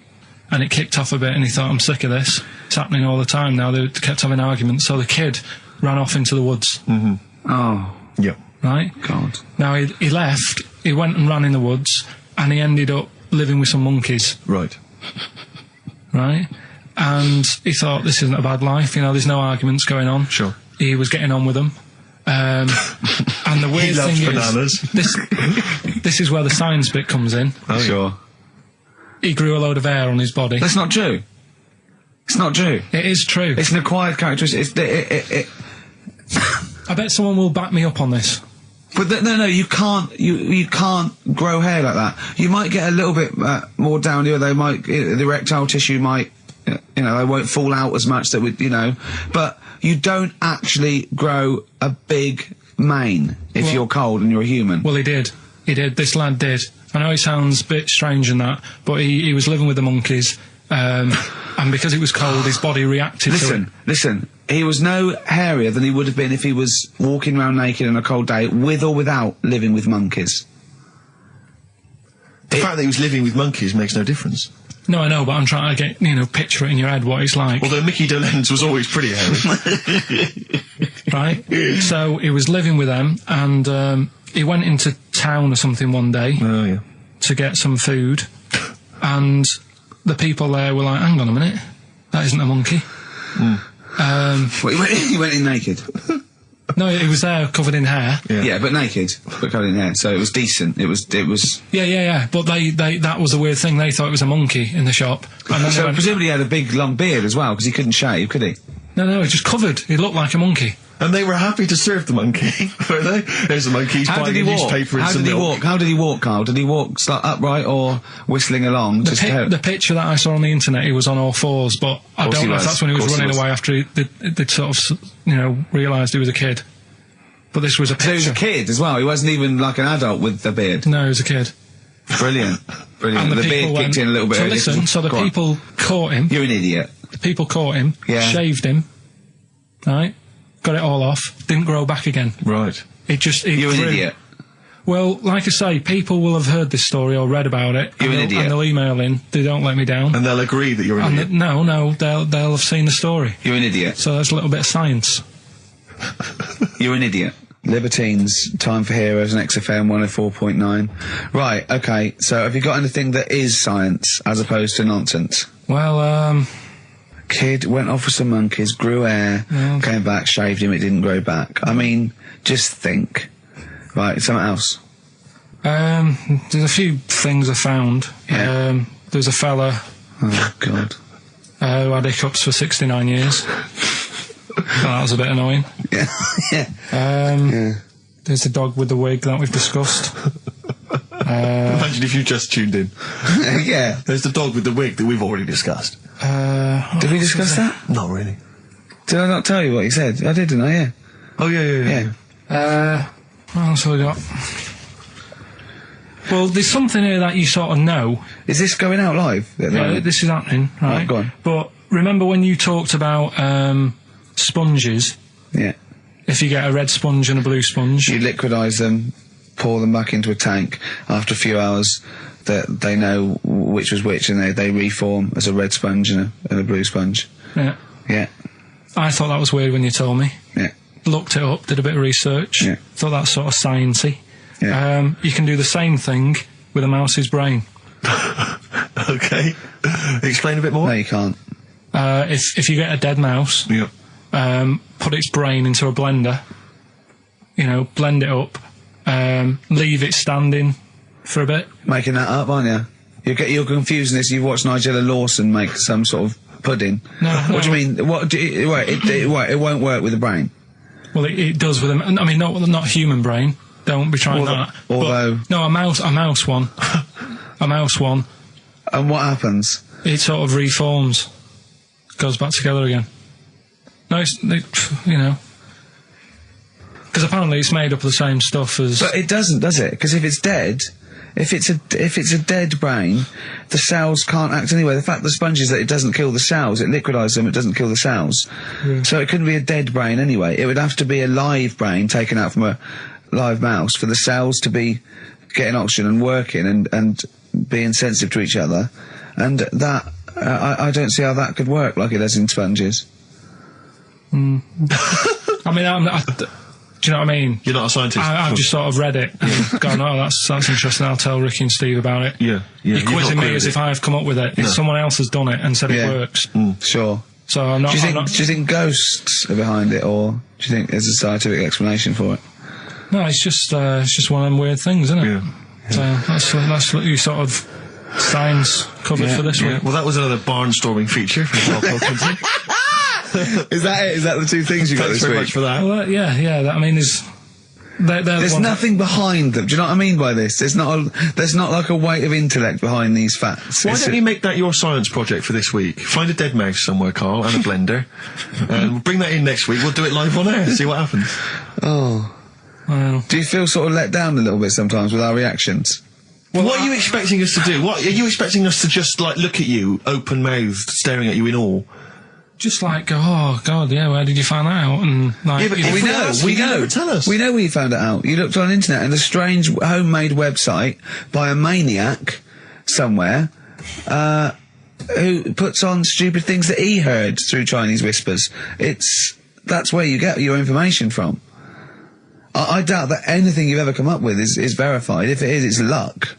S2: and it kicked off a bit, and he thought, I'm sick of this. It's happening all the time now. They kept having arguments, so the kid ran off into the woods.
S4: Mm-hmm. Oh.
S6: Yeah.
S2: Right?
S4: God.
S2: Now, he left, he went and ran in the woods, and he ended up living with some monkeys.
S6: Right.
S2: Right? And he thought, this isn't a bad life, there's no arguments going on.
S6: Sure.
S2: He was getting on with them. And the weird
S6: loves
S2: thing
S6: bananas.
S2: is, this is where the science bit comes in.
S4: Oh, sure.
S2: He grew a load of hair on his body.
S4: That's not true. It's not true.
S2: It is true.
S4: It's an acquired characteristic.
S2: I bet someone will back me up on this.
S4: But no, you can't. You can't grow hair like that. You might get a little bit more down here. The erectile tissue might You know, they won't fall out as much that would, you know. But you don't actually grow a big mane if you're cold and you're a human.
S2: Well, he did. This lad did. I know it sounds a bit strange and that, but he was living with the monkeys, and because it was cold, his body reacted to it.
S4: Listen, he was no hairier than he would have been if he was walking around naked on a cold day, with or without living with monkeys.
S6: The fact that he was living with monkeys makes no difference.
S2: No, I know, but I'm trying to get, picture it in your head what it's like.
S6: Although Mickey Dolenz was always pretty hairy.
S2: Right? So he was living with them, and he went into town or something one day to get some food, and the people there were like, hang on a minute, that isn't a monkey.
S4: He went in naked?
S2: No, he was there covered in hair.
S4: Yeah, but naked, but covered in hair, so it was decent. It was.
S2: Yeah. But they that was the weird thing. They thought it was a monkey in the shop. And then
S4: So presumably he had a big long beard as well, because he couldn't shave, could he?
S2: No, he was just covered. He looked like a monkey.
S6: And they were happy to serve the monkey, were they? There's a monkey, he's buying a newspaper and some milk.
S4: How did he walk, Karl? Did he walk upright or whistling along?
S2: The picture that I saw on the internet, he was on all fours, but I don't know if that's when he was running away after they'd sort of, realised he was a kid. But this was a picture.
S4: So he was a kid as well? He wasn't even like an adult with the beard?
S2: No, he was a kid.
S4: Brilliant.
S2: And
S4: the beard kicked in a little bit.
S2: So listen, the people caught him.
S4: You're an idiot.
S2: The people caught him, shaved him, right? Got it all off, didn't grow back again.
S6: Right.
S4: You're an idiot.
S2: Well, like I say, people will have heard this story or read about it.
S4: You're an idiot.
S2: And they'll email in, they don't let me down.
S6: And they'll agree that you're an idiot.
S2: No, they'll have seen the story.
S4: You're an idiot.
S2: So that's a little bit of science.
S4: You're an idiot. Libertines, Time for Heroes, and XFM 104.9. Right, okay, so have you got anything that is science as opposed to nonsense?
S2: Well,
S4: Kid went off with some monkeys, grew hair, came back, shaved him, it didn't grow back. I mean, just think. Right, something else.
S2: There's a few things I found.
S4: Yeah.
S2: There's a fella...
S4: Oh, God.
S2: Who had hiccups for 69 years. That was a bit annoying.
S4: Yeah.
S2: There's the dog with the wig that we've discussed.
S6: Imagine if you just tuned in.
S4: Yeah.
S6: There's the dog with the wig that we've already discussed.
S4: Did we discuss that?
S6: Not really.
S4: Did I not tell you what he said? I did, didn't I? Yeah.
S6: Oh, yeah.
S2: What else have we got? Well, there's something here that you sort of know.
S4: Is this going out live?
S2: Yeah, this is happening, right?
S4: Go on.
S2: But remember when you talked about sponges?
S4: Yeah.
S2: If you get a red sponge and a blue sponge...
S4: You liquidise them, pour them back into a tank. After a few hours, they know which was which, and they reform as a red sponge and a blue sponge.
S2: Yeah.
S4: Yeah.
S2: I thought that was weird when you told me.
S4: Yeah.
S2: Looked it up, did a bit of research.
S4: Yeah.
S2: Thought that's sort of sciencey.
S4: Yeah.
S2: You can do the same thing with a mouse's brain.
S6: Okay. Explain a bit more?
S4: No, you can't.
S2: If you get a dead mouse, put its brain into a blender, blend it up, leave it standing for a bit.
S4: Making that up, aren't you? You're confusing this. You've watched Nigella Lawson make some sort of pudding.
S2: No.
S4: What do you mean? It won't work with the brain.
S2: Well, it does with them. I mean, not human brain. Don't be trying that.
S4: Although,
S2: no, a mouse one. A mouse one.
S4: And what happens?
S2: It sort of reforms, goes back together again. No, because apparently it's made up of the same stuff as.
S4: But it doesn't, does it? Because if it's dead, if it's a dead brain, the cells can't act anyway. The fact the sponge is that it doesn't kill the cells, it liquidises them, it doesn't kill the cells. Yeah. So it couldn't be a dead brain anyway. It would have to be a live brain taken out from a live mouse for the cells to be getting oxygen and working and being sensitive to each other. And that, I don't see how that could work like it does in sponges.
S2: I mean, do you know what I mean?
S6: You're not a scientist.
S2: I've just sort of read it and gone, oh, that's interesting, I'll tell Ricky and Steve about it.
S6: Yeah.
S2: You're quizzing me as if I've come up with it. If someone else has done it and said it works.
S4: Sure.
S2: So I'm not...
S4: Do you think ghosts are behind it, or do you think there's a scientific explanation for it?
S2: No, it's just one of them weird things, isn't it?
S6: Yeah.
S2: So that's what you sort of science covered for this week.
S6: Well, that was another barnstorming feature from Karl Pilkington.
S4: Is that it? Is that the two things you got this week?
S6: Thanks very much for that.
S2: Well, yeah. I mean, they're the
S4: There's
S2: ones
S4: nothing behind them. Do you know what I mean by this? There's not like a weight of intellect behind these facts.
S6: Why don't you make that your science project for this week? Find a dead mouse somewhere, Carl, and a blender. And we'll bring that in next week. We'll do it live on air, see what happens.
S4: Oh.
S2: Well,
S4: Do you feel sort of let down a little bit sometimes with our reactions?
S6: Well, what are you expecting us to do? What are you expecting us to just, like, look at you, open-mouthed, staring at you in awe?
S2: just like go, oh God, yeah, where did you find that out? And like,
S6: Yeah, but
S2: you know,
S6: if we ask you, you never tell us.
S4: We know where you found it out. You looked on the internet and a strange homemade website by a maniac somewhere, who puts on stupid things that he heard through Chinese whispers. That's where you get your information from. I doubt that anything you've ever come up with is verified. If it is, it's luck.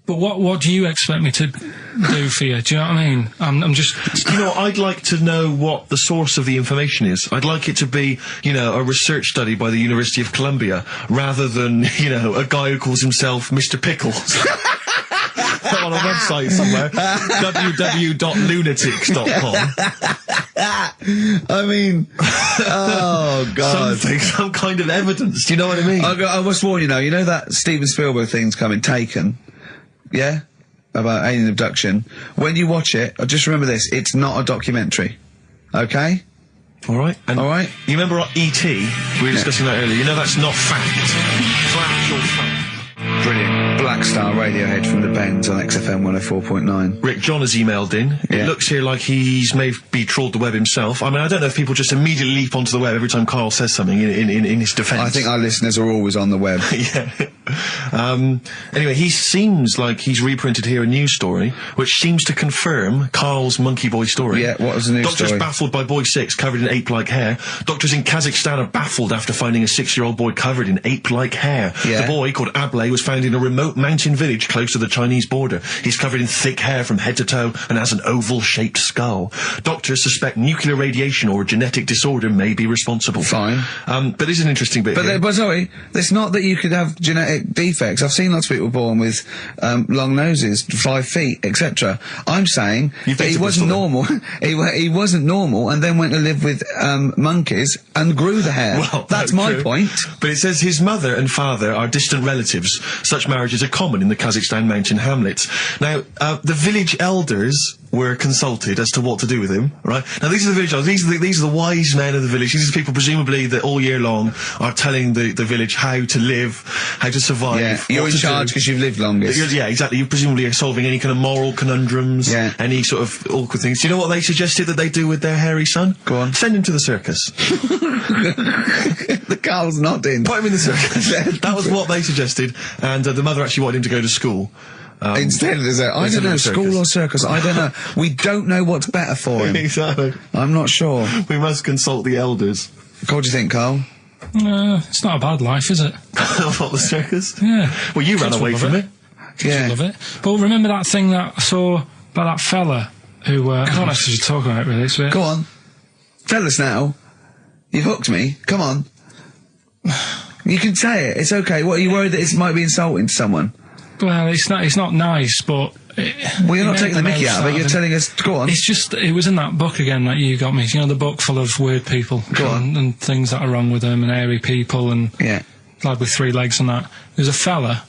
S2: But what do you expect me to do for you? Do you know what I mean? I'm just...
S6: You know, I'd like to know what the source of the information is. I'd like it to be, you know, a research study by the University of Columbia, rather than, you know, a guy who calls himself Mr. Pickles. On a website somewhere, www.lunatics.com.
S4: I mean, oh God.
S6: Some kind of evidence, do you know what I mean?
S4: I must warn you now, you know that Steven Spielberg thing's coming, Taken? Yeah? About alien abduction. When you watch it, just remember this, it's not a documentary. Okay?
S6: Alright.
S4: Alright?
S6: You remember E.T.? We were discussing that earlier. You know that's not fact. It's actual fact.
S4: Brilliant. Black Star Radiohead from the Bends on XFM 104.9.
S6: Rick, John has emailed in.
S4: Yeah.
S6: It looks here like he's maybe trawled the web himself. I mean, I don't know if people just immediately leap onto the web every time Karl says something in his defence.
S4: I think our listeners are always on the web.
S6: Yeah. Anyway, he seems like he's reprinted here a news story, which seems to confirm Karl's Monkey Boy story.
S4: Yeah, what was the news
S6: Doctors
S4: story?
S6: baffled by boy 6 covered in ape-like hair. Doctors in Kazakhstan are baffled after finding a 6-year-old boy covered in ape-like hair.
S4: Yeah.
S6: The boy, called Ablay, was found in a remote mountain village close to the Chinese border. He's covered in thick hair from head to toe and has an oval-shaped skull. Doctors suspect nuclear radiation or a genetic disorder may be responsible.
S4: Fine.
S6: But there's an interesting bit here.
S4: But sorry, it's not that you could have genetic defects. I've seen lots of people born with long noses, 5 feet, etc. I'm saying
S6: You've
S4: that he
S6: dated
S4: wasn't
S6: Bristol,
S4: normal. he wasn't normal, and then went to live with monkeys and grew the hair.
S6: Well,
S4: that's
S6: no,
S4: my
S6: true.
S4: point.
S6: But it says his mother and father are distant relatives. Such marriages are common in the Kazakhstan mountain hamlets. Now, the village elders were consulted as to what to do with him, right? Now, these are the village elders. These are the wise men of the village. These are people, presumably, that all year long are telling the village how to live, how to survive.
S4: Yeah, you're in charge because you've lived longest.
S6: Yeah, exactly. You presumably are solving any kind of moral conundrums,
S4: Yeah.
S6: any sort of awkward things. Do you know what they suggested that they do with their hairy son?
S4: Go on.
S6: Send him to the circus.
S4: The Carl's nodding.
S6: Put him in the circus. That was what they suggested, and the mother actually wanted him to go to school.
S4: Instead, there's I don't know, school or circus. I don't know. We don't know what's better for him.
S6: Exactly.
S4: I'm not sure.
S6: We must consult the elders.
S4: What do you think, Carl?
S2: it's not a bad life, is it?
S6: What, the circus?
S2: Yeah.
S6: Well, you ran
S2: Kids
S6: away
S2: will
S6: from
S2: love
S6: it.
S2: I love it. But remember that thing that I saw about that fella who, I don't know if you should talk about it really, so
S4: Go on. Tell us now. You've hooked me. Come on. You can say it. It's okay. What, are you worried that it might be insulting to someone?
S2: well, it's not nice, but...
S4: Well, you're not taking the mickey out of it. You're telling us... Go on.
S2: It's just, it was in that book again that you got me. You know, the book full of weird people.
S4: Go on.
S2: And things that are wrong with them, and hairy people, and...
S4: Yeah.
S2: Lad with 3 legs and that. There's a fella...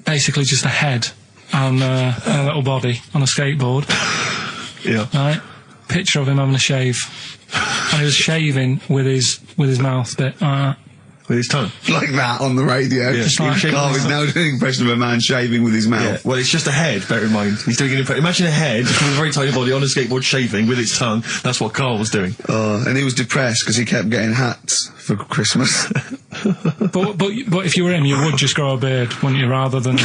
S2: basically just a head and a little body on a skateboard.
S6: Yeah.
S2: Right? Picture of him having a shave. And he was shaving with his mouth bit.
S6: With his tongue.
S4: Like that on the radio.
S6: Yeah.
S2: Just like-
S4: Carl is now doing an impression of a man shaving with his mouth.
S6: Yeah. Well, it's just a head, bear in mind. He's doing an impression. Imagine a head with a very tiny body on a skateboard shaving with its tongue. That's what Karl was doing.
S4: And he was depressed because he kept getting hats for Christmas.
S2: But if you were him, you would just grow a beard, wouldn't you, rather than...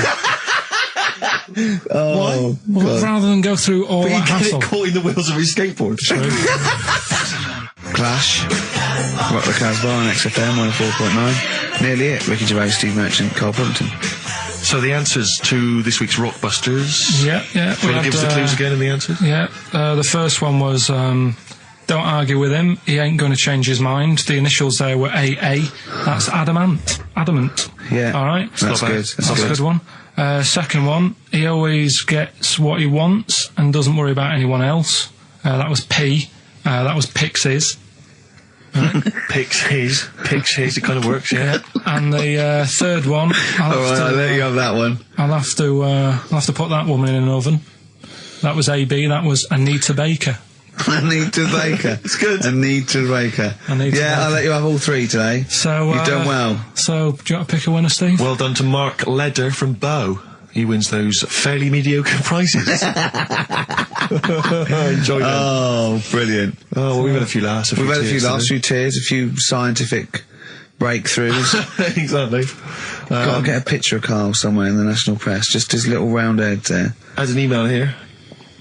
S4: Oh,
S2: Well, rather than go through all
S6: But
S2: that
S6: he get
S2: hassle.
S6: it caught in the wheels of his skateboard.
S4: Clash. Rock the Casbah on XFM 104.9. Nearly it. Ricky Gervais, Steve Merchant, Karl Pilkington.
S6: So the answers to this week's Rockbusters.
S2: Yeah.
S6: Do you want to give us the clues again in the answers?
S2: Yeah. The first one was, don't argue with him. He ain't going to change his mind. The initials there were AA. That's adamant. Adamant.
S4: Yeah.
S2: All right.
S4: That's good.
S2: That's a good one. Second one, he always gets what he wants and doesn't worry about anyone else. That was P. That was Pixies.
S6: Picks his. It kind of works, yeah.
S2: And the third one,
S4: I'll let you have that one.
S2: I'll have to put that woman in an oven. That was AB. That was Anita Baker.
S4: Anita Baker.
S6: It's good.
S4: Anita Baker. I'll let you have all three today.
S2: So
S4: you've done well.
S2: So do you want to pick a winner, Steve?
S6: Well done to Mark Leder from Bow. He wins those fairly mediocre prizes. Enjoy them.
S4: Oh, brilliant.
S6: Oh, well, we've had a few laughs.
S4: We've had a few laughs, a few tears, a few scientific breakthroughs.
S6: Exactly.
S4: Got to get a picture of Karl somewhere in the national press, just his little round head there.
S6: As an email here,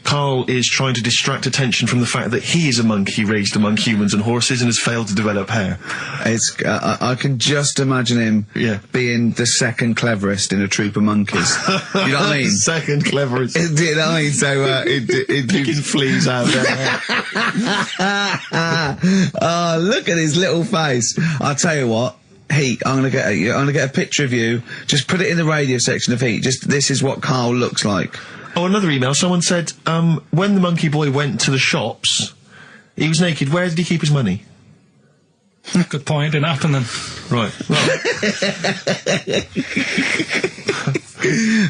S6: Karl is trying to distract attention from the fact that he is a monkey raised among humans and horses and has failed to develop hair.
S4: It's I can just imagine him being the second cleverest in a troop of monkeys. You know what I mean?
S6: Second cleverest.
S4: You know what I mean? So
S6: Picking fleas out there.
S4: Oh, look at his little face. I'll tell you what. Heat, I'm gonna get a picture of you. Just put it in the radio section of Heat. Just this is what Karl looks like.
S6: Oh, another email. Someone said, when the monkey boy went to the shops, he was naked. Where did he keep his money?
S2: Good point. Didn't happen then.
S6: Right.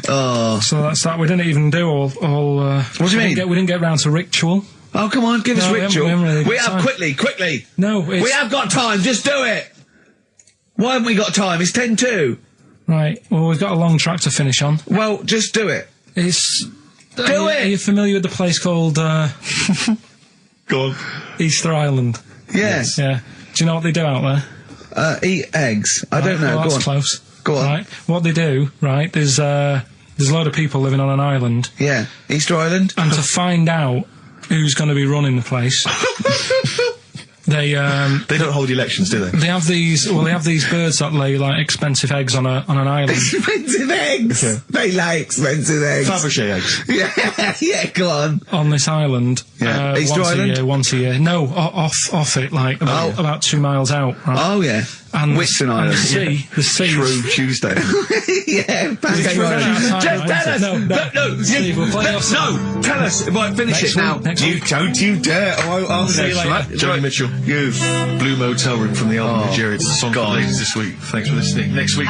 S4: Oh.
S2: So that's that. We didn't even do all.
S4: What do you mean?
S2: We didn't get round to ritual.
S4: Oh, come on, give us ritual.
S2: We have
S4: quickly.
S2: No,
S4: we have got time. Just do it. Why haven't we got time? It's 10:02.
S2: Right. Well, we've got a long track to finish on.
S4: Well, just do it.
S2: It's.
S4: Do it.
S2: Are you familiar with the place called?
S6: Go on.
S2: Easter Island.
S4: Yes.
S2: Yeah. Do you know what they do out there?
S4: Eat eggs. I don't know.
S2: Well,
S4: Go
S2: that's
S4: on.
S2: close.
S4: Go on.
S2: Right. What they do, right? There's a lot of people living on an island.
S4: Yeah. Easter Island.
S2: And to find out who's going to be running the place, they
S6: don't hold elections, do they?
S2: They have these birds that lay like expensive eggs on an island.
S4: Expensive eggs. Yeah. They lay expensive eggs.
S6: Fabergé eggs.
S4: Yeah. Go on.
S2: On this island.
S4: Yeah. Easter Island.
S2: Once a year. No, off it, like about 2 miles out. Right?
S4: Oh yeah.
S2: And
S4: Whitson Island.
S2: The sea.
S6: True Tuesday.
S4: Yeah. Pancake Island. Just tell us. No.
S2: Steve, we'll play off.
S4: No. Tell us. Right. Finish it now. Don't you dare. I'll
S2: see you later.
S6: Johnny Mitchell.
S4: You.
S6: Blue Motel Room from the album Nigeria. It's the song for the ladies this week. Thanks for listening. Next week.